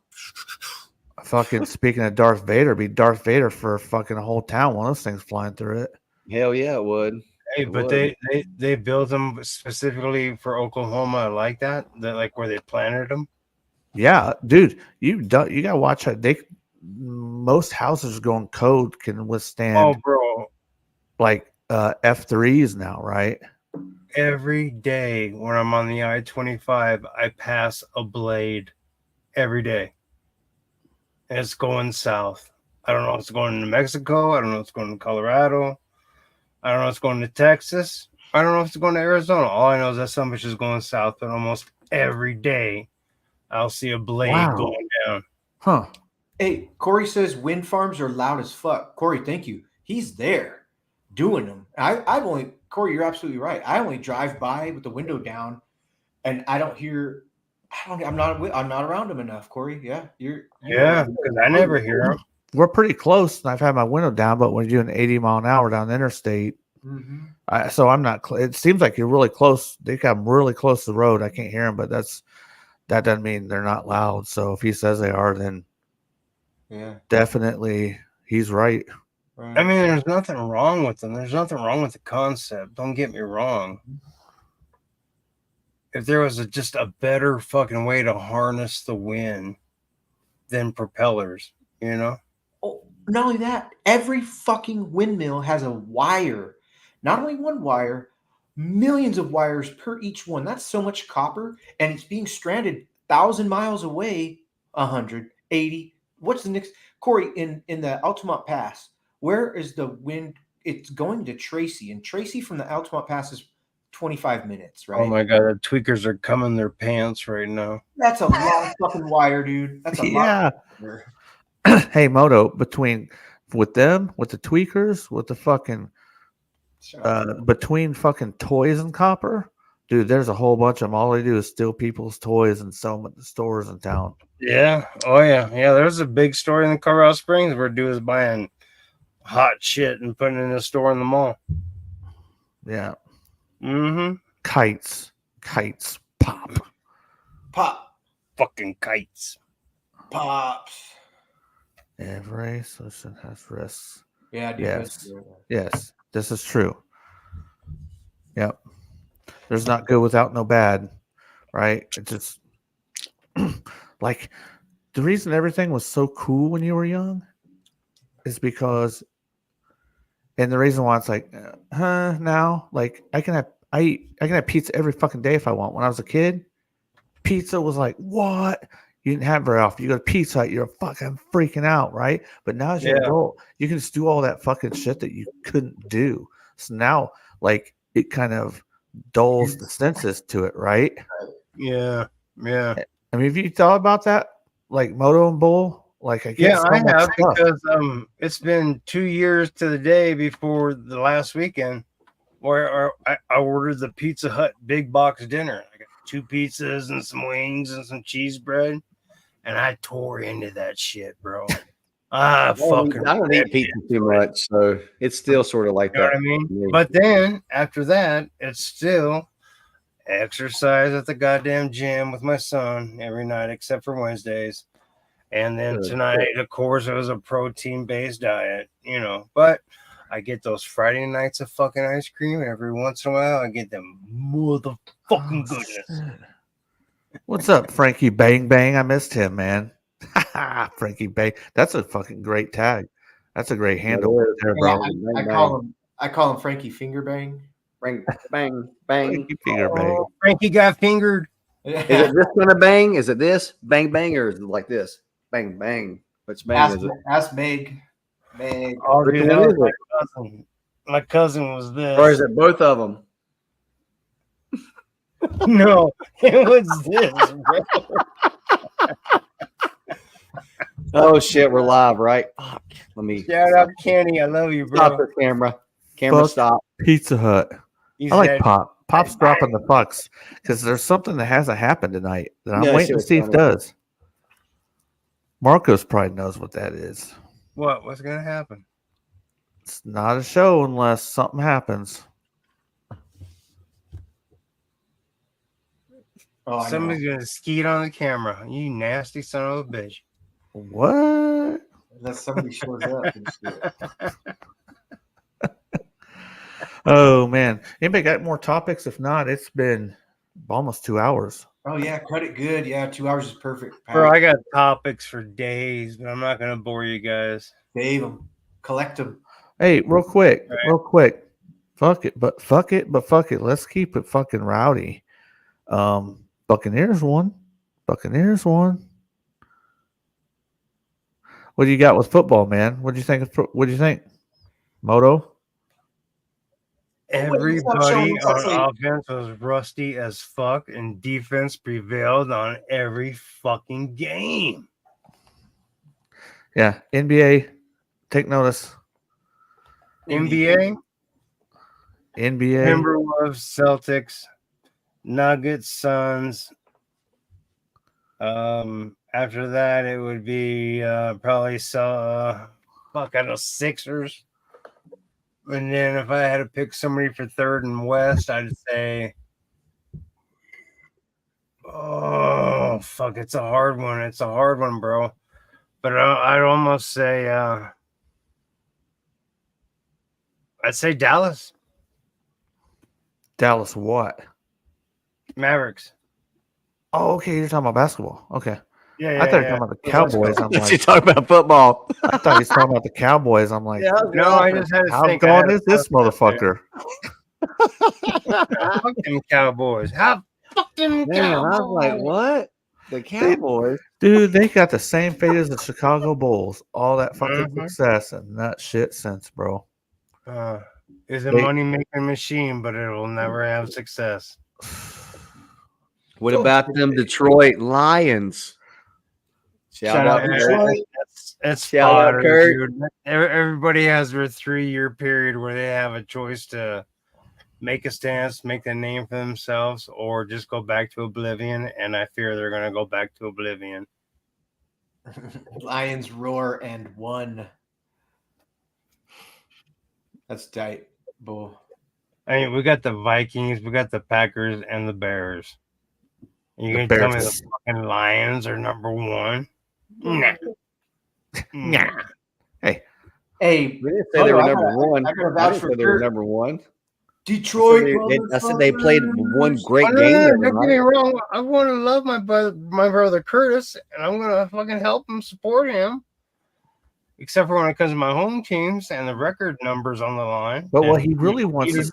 A: Fucking speaking of Darth Vader, be Darth Vader for fucking a whole town. One of those things flying through it.
C: Hell yeah, it would.
D: Hey,
C: It
D: but
C: would.
D: they built them specifically for Oklahoma like that like where they planted them.
A: Yeah, dude, you gotta watch how most houses going code can withstand
D: Oh, bro,
A: like F3s now, right?
D: every day when I'm on the I-25, I pass a blade every day. And it's going south. I don't know if it's going to Mexico. I don't know if it's going to Colorado. I don't know if it's going to Texas. I don't know if it's going to Arizona. All I know is that some bitch is going south, but almost every day I'll see a blade
A: Wow.
D: going down.
A: Huh.
B: Hey, Corey says wind farms are loud as fuck. Corey, thank you. He's there doing them. I've only, Corey, you're absolutely right. I only drive by with the window down, and I don't hear. I'm not around them enough, Corey. Yeah,
D: Yeah, because I never hear them.
A: We're pretty close, and I've had my window down, but when you're doing 80 mile an hour down the interstate,
B: Mm-hmm.
A: so I'm not. It seems like you're really close. They come really close to the road. I can't hear them, but that doesn't mean they're not loud. So if he says they are, then
B: Yeah.
A: definitely he's right.
B: Right.
D: I mean, there's nothing wrong with them. There's nothing wrong with the concept. Don't get me wrong. If there was just a better fucking way to harness the wind than propellers, you know?
B: Oh, not only that, every fucking windmill has a wire. Not only one wire, millions of wires per each one. That's so much copper, and it's being stranded 1,000 miles away. 180. What's the next? Corey, in the Altamont Pass, where is the wind? It's going to Tracy, and Tracy from the Altamont Pass is 25 minutes, right?
D: Oh my god, the tweakers are coming their pants right now.
B: That's a lot of fucking wire, dude. That's a
A: Yeah.
B: lot.
A: Hey, Moto, with them, with the tweakers, with the fucking between fucking toys and copper, dude, there's a whole bunch of them. All they do is steal people's toys and sell them at the stores in town.
D: Yeah. Oh yeah. Yeah. There's a big store in the Colorado Springs where dude is buying hot shit and putting it in a store in the mall.
A: Yeah.
D: Mm-hmm.
A: Kites, pop.
B: Pop,
D: Fucking kites.
B: pops.
A: Every solution has risks.
B: Yeah, dude,
A: Yes. Yes, this is true. Yep. There's not good without no bad, right? It just like the reason everything was so cool when you were young is because, and the reason why it's like, now, like I can have pizza every fucking day if I want. When I was a kid, pizza was like, what? You didn't have it very often. You go to Pizza Hut, you're fucking freaking out, right? But now as you're an adult, you can just do all that fucking shit that you couldn't do. So now, like, it kind of dulls the senses to it, right?
D: Yeah. Yeah.
A: I mean, have you thought about that? Like Moto and Bull? Like, I
D: Yeah,
A: guess
D: I have because it's been 2 years to the day before the last weekend where I ordered the Pizza Hut big box dinner. I got 2 pizzas and some wings and some cheese bread, and I tore into that shit, bro. I
C: don't eat pizza too much, so it's still sort of like
D: You know
C: that.
D: what I mean? But then after that, it's still exercise at the goddamn gym with my son every night except for Wednesdays. And then
C: Good.
D: tonight, of course, it was a protein-based diet, but I get those Friday nights of fucking ice cream, and every once in a while I get them motherfucking goodness.
A: What's up, Frankie Bang Bang? I missed him, man. Frankie Bang. That's a fucking great tag. That's a great handle
C: is.
A: there,
B: Yeah,
A: bro.
B: I call him Frankie Finger Bang.
C: Bang, bang, bang.
A: Frankie Finger Bang.
D: Oh, Frankie got fingered.
C: Is it this kind of bang? Is it this bang bang or is it like this bang bang? Which bang is it?
B: Ask Meg. Meg.
D: Oh,
C: Which
D: dude,
C: one
D: that
C: is
D: was
C: it?
D: my cousin. My cousin was this.
C: Or is it both of them?
D: No, it was this. Bro.
C: Oh shit, we're live, right? Fuck. Let me
D: Shout out Kenny. I love you, bro.
C: stop the camera. Camera
A: Fuck.
C: stop.
A: Pizza Hut.
D: He
A: I like
D: said,
A: Pop. Pop's dropping the fucks because there's something that hasn't happened tonight that I'm
C: Yeah, I
A: waiting
C: see
A: to
C: what's
A: see if it
C: coming.
A: does. Marcos probably knows what that is.
D: What? What's gonna happen?
A: It's not a show unless something happens.
B: Oh, I
D: Somebody's
B: know.
D: gonna skeet on the camera. You nasty son of a bitch.
A: What?
B: Unless somebody shows up and shit.
A: Oh man. Anybody got more topics? If not, it's been almost 2 hours.
B: Oh yeah, credit good. Yeah, 2 hours is perfect.
D: Bro, I got topics for days, but I'm not gonna bore you guys.
B: Save them, collect them.
A: Hey, real quick,
D: Right.
A: real quick. Fuck it. Let's keep it fucking rowdy. Buccaneers won. What do you got with football, man? What do you think? Moto?
D: Everybody
B: showing us
D: on
B: like-
D: offense was rusty as fuck, and defense prevailed on every fucking game.
A: Yeah. NBA. Take notice.
D: NBA,
A: NBA.
D: Timberwolves, Celtics, Nuggets, Suns. After that, it would be probably Sixers. And then if I had to pick somebody for third and West, I'd say, oh fuck, it's a hard one. It's a hard one, bro. But I'd almost say, I'd say Dallas
A: Dallas what?
D: Mavericks.
A: Oh, okay. You're talking about basketball. Okay.
D: Yeah,
A: I thought you were talking about the Cowboys. I'm
C: You
A: like,
C: talking about football?
A: I thought he was talking about the Cowboys. I'm like,
D: No, I just had to
A: how
D: think. I
A: gone
D: had
A: is this motherfucker?
D: Fuck them Cowboys. How fucking
C: Man, I was
D: Cowboys?
C: like, what? The Cowboys?
A: Dude, they got the same fate as the Chicago Bulls. All that fucking
D: Mhm.
A: success and that shit since, bro.
D: Is a
A: They-
D: money making machine, but it will never have success.
C: What about them Detroit Lions? Shout out,
B: out
C: Kurt.
D: It's
C: Shout out,
D: fodder,
C: Kurt.
D: dude. Everybody has their 3-year period where they have a choice to make a stance, make a name for themselves, or just go back to oblivion. And I fear they're going to go back to oblivion.
B: Lions roar and won. That's tight, bull.
D: I mean, we got the Vikings, we got the Packers, and the Bears. You
A: The
D: gonna tell me
A: Bears.
D: the fucking Lions are number one? Nah.
A: Nah.
B: Hey,
C: We didn't say they were
B: I
C: number
B: gotta-
C: one.
B: I gotta
C: I
B: vouch
C: didn't
B: for
C: say they were
B: Kurt.
C: number one.
B: Detroit.
C: I said they played one great
D: Oh, no,
C: game.
D: no,
C: the
D: no,
C: other
D: don't get me
C: night.
D: wrong. I want to love my brother Curtis, and I'm gonna fucking help him, support him. Except for when it comes to my home teams and the record numbers on the line.
A: But what
D: And
A: he really wants to
D: either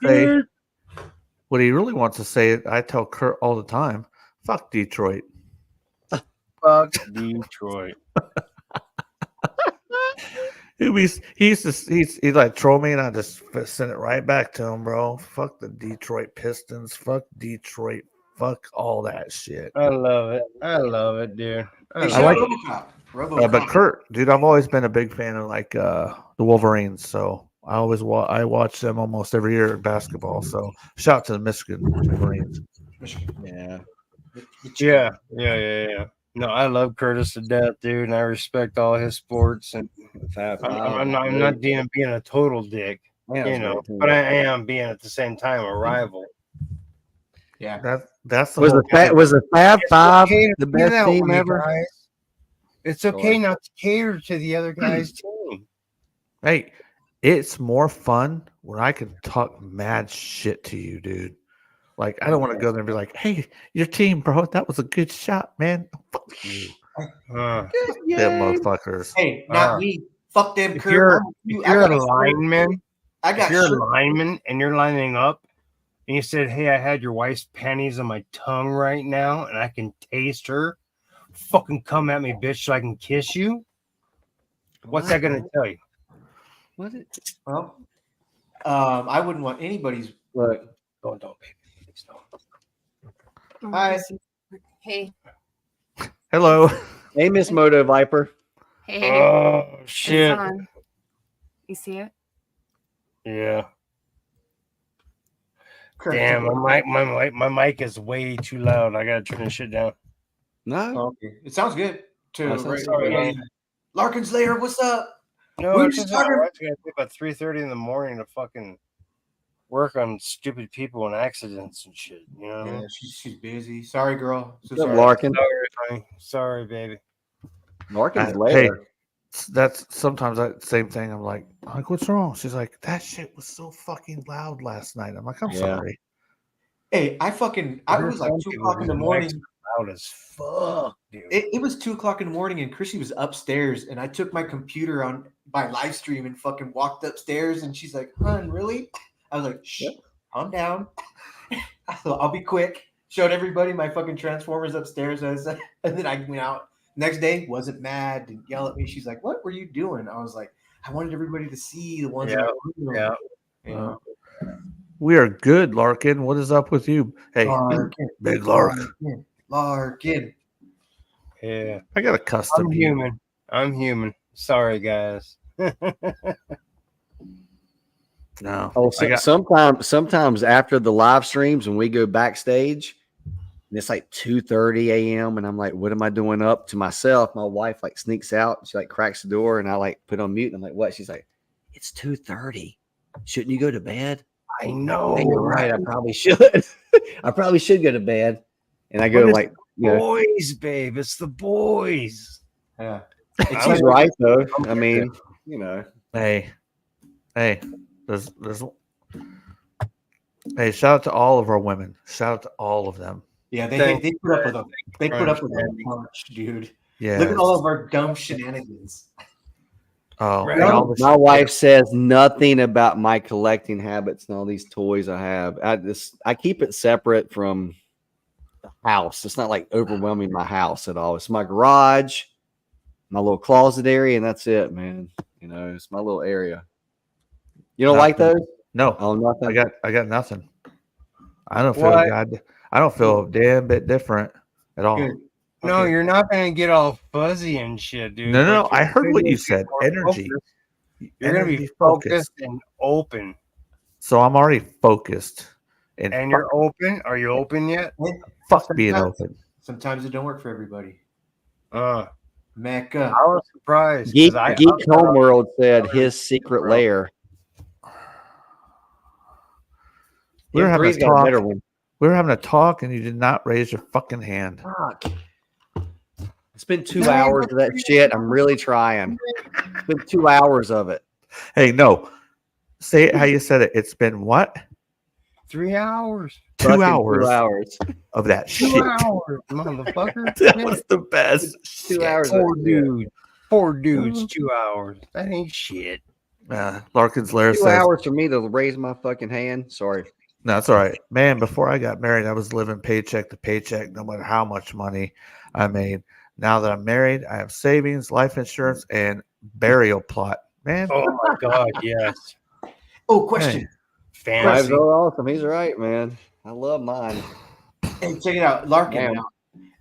A: say,
D: good-
A: I tell Kurt all the time, fuck Detroit.
D: fuck Detroit.
A: He'd like troll me and I just send it right back to him, bro. Fuck the Detroit Pistons. Fuck Detroit. Fuck all that shit.
D: I love it. I love it, dude.
B: Hey,
A: I
B: shout
A: like-
B: out RoboCop. RoboCop.
A: But Kurt, dude, I've always been a big fan of like the Wolverines. So I always I watch them almost every year in basketball. So shout out to the Michigan Wolverines.
C: Yeah.
D: Yeah. No, I love Curtis to death, dude, and I respect all his sports. And I'm not being a total dick,
C: Yeah,
D: you know, but I am being at the same time a rival.
B: Yeah.
A: That's the
C: Was
A: whole
C: the Fab Five
D: okay to
C: the
D: do
C: best
D: that
C: team
D: way,
C: ever?
D: guys. It's okay
C: Sorry.
D: not to cater to the other guy's team.
A: Hey, it's more fun when I can talk mad shit to you, dude. Like, I don't want to go there and be like, "Hey, your team, bro, that was a good shot, man." Fuck you,
D: Uh,
A: them motherfuckers.
B: Hey, not
D: Uh,
B: me. Fuck them,
D: if
B: Kurt.
D: you're
B: I'm with you.
D: if you're
B: I
D: a
B: got shirt.
D: lineman,
B: I
D: if
B: got
D: you're
B: shirt.
D: a lineman and you're lining up, and you said, "Hey, I had your wife's panties on my tongue right now, and I can taste her," fucking come at me, bitch, so I can kiss you. What's that gonna tell you?
C: What?
B: Well, I wouldn't want anybody's.
C: Look,
D: Don't, baby. Please don't.
B: Hi.
H: Hey,
A: Hello.
C: hey, Miss Moto Viper.
H: hey,
D: Oh
H: it's
D: shit!
H: on. You see it?
D: Yeah.
B: Kurt,
D: Damn, my mic is way too loud. I gotta turn this shit down.
C: No,
B: Okay. It sounds good.
C: That sounds
D: sorry, man.
B: Larkin's Lair, what's up?
D: No,
B: We're
D: it's
B: just
D: just my
B: talking-
D: wife's gonna be about 3:30 in the morning to fucking work on stupid people and accidents and shit. You know what I
B: Yeah,
D: mean?
B: she's busy. Sorry, girl. So
C: What's up,
B: sorry.
C: Larkin.
D: Sorry, honey. Sorry, baby.
C: Larkin's
A: Hey,
C: later.
A: that's sometimes that same thing. I'm like, what's wrong? She's like, that shit was so fucking loud last night. I'm like, I'm
C: Yeah.
A: sorry.
B: Hey, I was like 2 o'clock in the morning.
D: Loud as fuck, dude.
B: It was 2 o'clock in the morning, and Chrissy was upstairs, and I took my computer on my live stream and fucking walked upstairs, and she's like, "Hun, really?" I was like, "Shh, calm down. I'll be quick." Showed everybody my fucking Transformers upstairs, and then I went out. Next day, wasn't mad, didn't yell at me. She's like, "What were you doing?" I was like, "I wanted everybody to see the ones that I was doing."
D: Yeah.
B: You know?
A: We are good, Larkin. What is up with you? Hey,
B: Larkin,
A: big Lark.
B: Larkin.
D: Yeah.
A: I got a custom.
D: I'm human. I'm human. Sorry, guys.
A: No.
C: Oh,
A: I got,
C: sometimes after the live streams when we go backstage, and it's like 2:30 a.m. and I'm like, what am I doing up to myself? My wife like sneaks out, she like cracks the door, and I like put on mute. And I'm like, what? She's like, it's 2:30. Shouldn't you go to bed?
D: I know.
C: Hey, you're right. I probably should. I probably should go to bed. And I go
D: But it's
C: like, you know,
D: boys, babe. It's the boys.
B: Yeah.
C: she's right though. I mean, you know,
A: hey, there's hey, shout out to all of our women. Shout out to all of them.
B: Yeah, they
D: Thank
B: put up with them. They put up with a bunch, dude.
A: Yeah.
B: Look at all of our dumb shenanigans.
A: Oh,
D: Right.
A: and all the
C: my wife says nothing about my collecting habits and all these toys I have. I keep it separate from the house. It's not like overwhelming my house at all. It's my garage, my little closet area, and that's it, man. You know, it's my little area. You don't like those?
A: No,
C: Oh, nothing.
A: I got nothing. I don't feel
D: What?
A: I don't feel a damn bit different at all.
B: Good.
D: No,
B: Okay.
D: you're not gonna get all fuzzy and shit, dude.
A: No,
D: But
A: I
D: you're
A: heard what
D: gonna
A: you
D: be
A: said.
D: more
A: Energy.
D: focused. You're gonna be
A: Energy
D: focused and open.
A: So I'm already focused.
D: And you're open. Are you open yet?
A: fuck being
B: Sometimes-
A: open.
B: Sometimes it don't work for everybody.
D: I
B: Mecca.
D: was surprised. 'cause
C: Geek
D: I
C: Homeworld said his secret
D: bro.
C: lair.
A: We were having a
C: Bree's got
A: talk.
C: better one.
A: We were having a talk and you did not raise your fucking hand.
C: Fuck. It's been 2 hours of that shit. I'm really trying. It's been 2 hours of it.
A: Hey, no. Say it how you said it. It's been what?
D: 3 hours.
A: 2
C: Fucking
A: hours
C: 2 hours.
A: of that
D: 2
A: shit.
D: hours, motherfucker.
A: That was the best.
C: 2
A: shit.
C: hours. of
D: Poor
C: it.
D: dude. Poor dudes. 2 hours. That ain't shit.
A: Larkin's Lair
C: 2
A: says,
C: hours for me to raise my fucking hand. Sorry.
A: no, it's all right. Man, before I got married, I was living paycheck to paycheck, no matter how much money I made. Now that I'm married, I have savings, life insurance, and burial plot. Man,
D: Oh my god, yes.
B: Oh, question.
C: Wives
D: Fancy.
C: are awesome. He's right, man. I love mine.
B: Hey, check it out. Larkin.
C: Damn.
B: Now,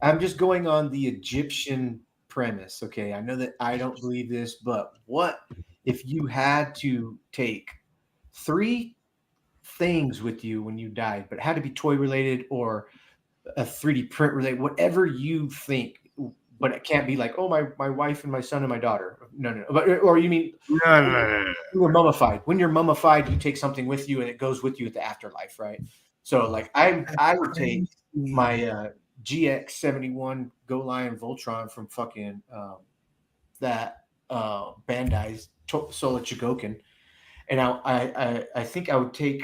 B: I'm just going on the Egyptian premise. Okay. I know that I don't believe this, but what if you had to take 3 things with you when you died, but it had to be toy related or a 3D print related, whatever you think, but it can't be like, oh, my wife and my son and my daughter. No. But, or you mean
D: No.
B: you were mummified. When you're mummified, you take something with you and it goes with you at the afterlife, right? So like I would take my GX71 Go Lion Voltron from fucking that Bandai's Sola Chigoken, and I think I would take.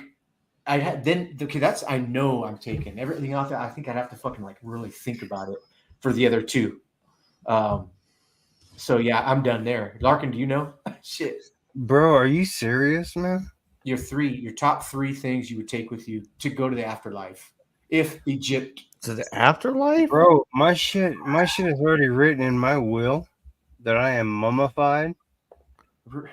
B: I had then okay. That's I know I'm taking everything off. I think I'd have to fucking like really think about it for the other two. So yeah, I'm done there. Larkin, do you know? Shit.
D: Bro, are you serious, man?
B: Your top three things you would take with you to go to the afterlife if Egypt.
A: To the afterlife?
D: Bro, my shit is already written in my will that I am mummified,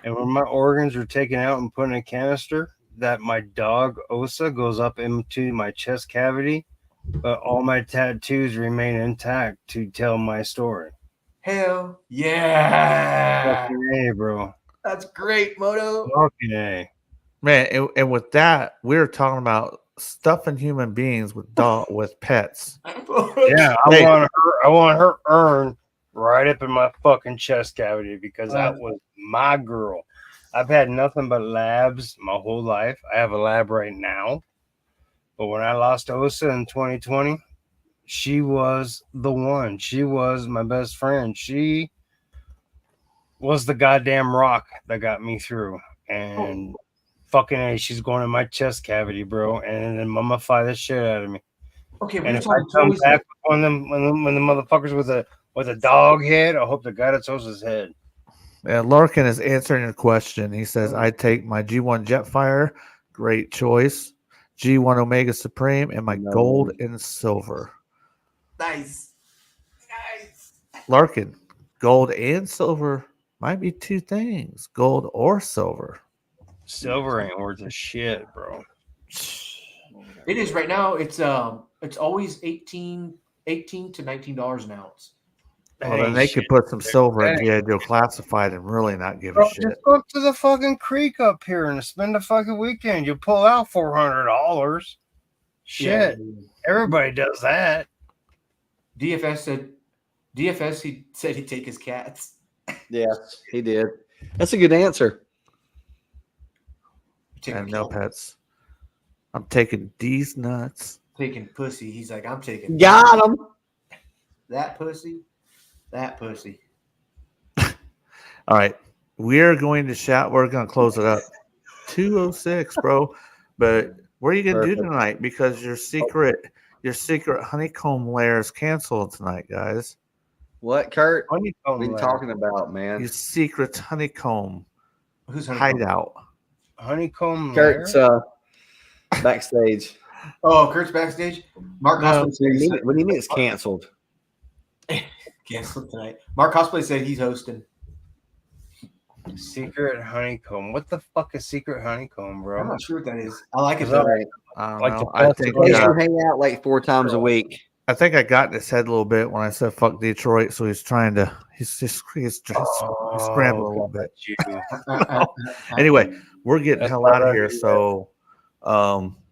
D: and when my organs are taken out and put in a canister, that my dog Osa goes up into my chest cavity, but all my tattoos remain intact to tell my story.
B: Hell yeah.
D: Fucking A, bro.
B: That's great, Moto.
D: Fucking A.
A: Man, and with that, we were talking about stuffing human beings with pets.
D: Yeah,
A: Hey.
D: I want her urn right up in my fucking chest cavity because that was my girl. I've had nothing but labs my whole life. I have a lab right now. But when I lost Osa in 2020, she was the one. She was my best friend. She was the goddamn rock that got me through. And fucking A, she's going in my chest cavity, bro, and then mummify the shit out of me.
B: Okay,
D: And if I come back on them when the motherfuckers with a dog head, I hope the guy that Osa's head.
A: Yeah, Larkin is answering your question. He says, I take my G1 Jetfire, great choice, G1 Omega Supreme, and my gold and silver.
B: Nice.
A: Larkin, gold and silver might be two things, gold or silver.
D: Silver ain't worth a shit, bro.
B: It is right now. It's always $18 to $19 an ounce.
A: Well, then they could put some silver in G.I. Joe Classified and really not give a
D: Bro,
A: shit.
D: just go up to the fucking creek up here and spend a fucking weekend. You pull out $400. Shit, everybody does that.
B: DFS said he said he'd take his cats.
C: Yes, he did. That's a good answer.
A: And no pets. I'm taking these nuts.
B: Taking pussy. He's like, I'm taking
C: Got him.
B: that pussy. That pussy.
A: All right. We're going to shout. We're going to close it up. 2:06, bro. But what are you going to do tonight? Because your secret honeycomb lair is canceled tonight, guys.
C: What, Kurt?
D: Honeycomb
C: What are you
D: lair.
C: talking about, man?
A: Your secret honeycomb
B: Who's honeycomb?
A: hideout.
D: Honeycomb lair?
C: Kurt's backstage.
B: Oh, Kurt's backstage. Mark
A: No.
B: Cosplay said
C: What do you mean it's canceled?
B: canceled tonight. Mark Cosplay said he's hosting.
D: Secret honeycomb. What the fuck is secret honeycomb,
B: I'm
D: bro?
B: not sure what that is. I like it
D: Is
B: though.
D: that-
A: I don't
D: Like
A: know.
D: the
A: I
D: best
A: think
D: of
C: Place
D: Yeah.
C: you hang out like 4 times a week.
A: I got in his head a little bit when I said fuck Detroit, so he's trying to he's scrambling a little bit.
D: You.
A: Anyway, we're getting the
D: That's
A: hell out of
D: all
A: here.
D: right.
A: So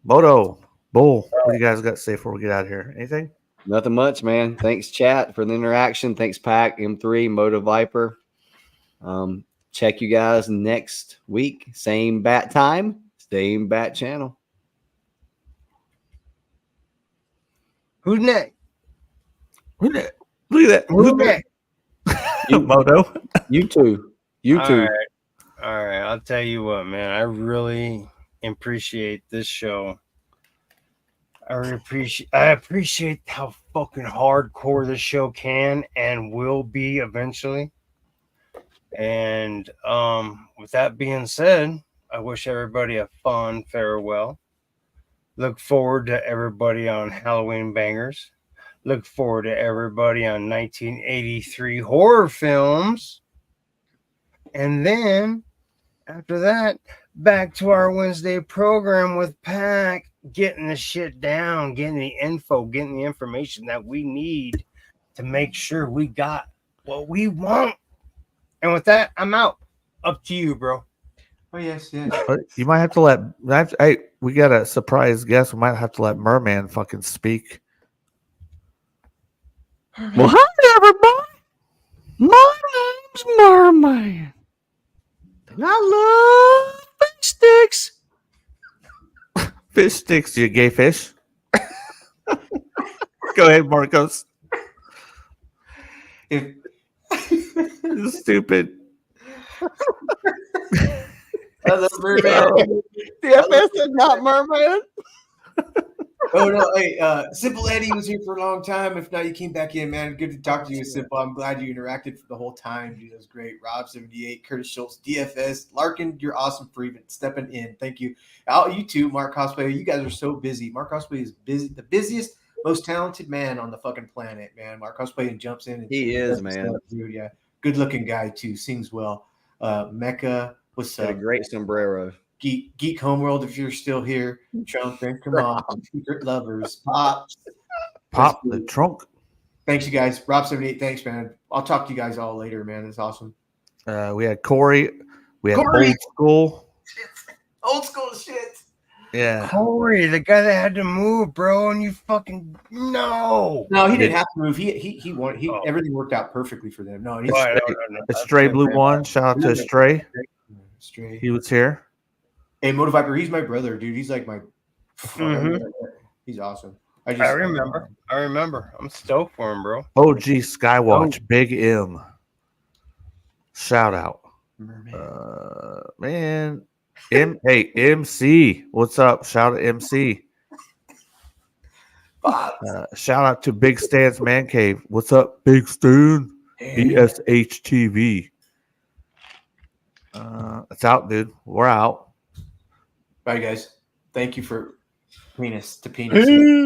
A: Moto, Bull, what do you guys got to say before we get out of here? Anything?
C: Nothing much, man. Thanks, chat, for the interaction. Thanks, Pack, M3, Moto Viper. Check you guys next week. Same bat time, same bat channel.
D: Who's next?
A: Look at that.
D: Who's
A: Look at that. Moto.
C: You two.
D: All right. I'll tell you what, man. I really appreciate this show. I appreciate how fucking hardcore this show can and will be eventually. And with that being said, I wish everybody a fun farewell. Look forward to everybody on Halloween Bangers. Look forward to everybody on 1983 horror films. And then after that, back to our Wednesday program with Pac, getting the shit down, getting the info, getting the information that we need to make sure we got what we want. And with that, I'm out. Up to you, bro.
B: Oh yes.
A: But you might have to hey, we got a surprise guest. We might have to let Merman fucking speak.
C: Well, hi, everybody. My name's Merman. And I love fish sticks.
A: Fish sticks, you gay fish. Go ahead, Marcos.
B: If
A: You're stupid.
B: I love merman.
C: DFS is not merman.
B: Oh no, hey, Simple Eddie was here for a long time. If not, you came back in, man. Good to talk to you, Simple. I'm glad you interacted for the whole time, dude. That was great. Rob78, Curtis Schultz, DFS, Larkin, you're awesome for even stepping in. Thank you. You too, Mark Cosplay. You guys are so busy. Mark Cosplay is busy, the busiest, most talented man on the fucking planet, man. Mark Cosplay and jumps in. And
C: He is,
B: does
C: man.
B: stuff, dude. Yeah, good looking guy too. Sings well. Mecca, what's
C: Got a
B: up?
C: great sombrero.
B: Geek Homeworld, if you're still here, Trumpin, come on, Secret Lovers, Pops.
A: Pop the trunk.
B: Thanks, you guys. Rob78, thanks, man. I'll talk to you guys all later, man. That's awesome.
A: We had Corey. We had
B: Corey!
A: Old School.
B: Old school shit.
A: Yeah.
D: Corey, the guy that had to move, bro, and you fucking no.
B: No, he didn't have to move. He wanted. Everything worked out perfectly for them. No, he's
D: Right,
A: Stray Blue One. Shout out to Stray.
B: straight.
A: He was here.
B: Hey, Moto Viper, he's my brother, dude. He's like my.
D: Mhm.
B: He's awesome.
D: I remember. I'm stoked for him, bro.
A: OG Skywatch. Big M. Shout out.
B: Merman.
A: Man. Hey, MC. What's up? Shout out to MC. Shout out to Big Stan's Man Cave. What's up, Big Stan? BSHTV. It's out, dude. We're out.
B: Bye, guys. Thank you for penis to penis.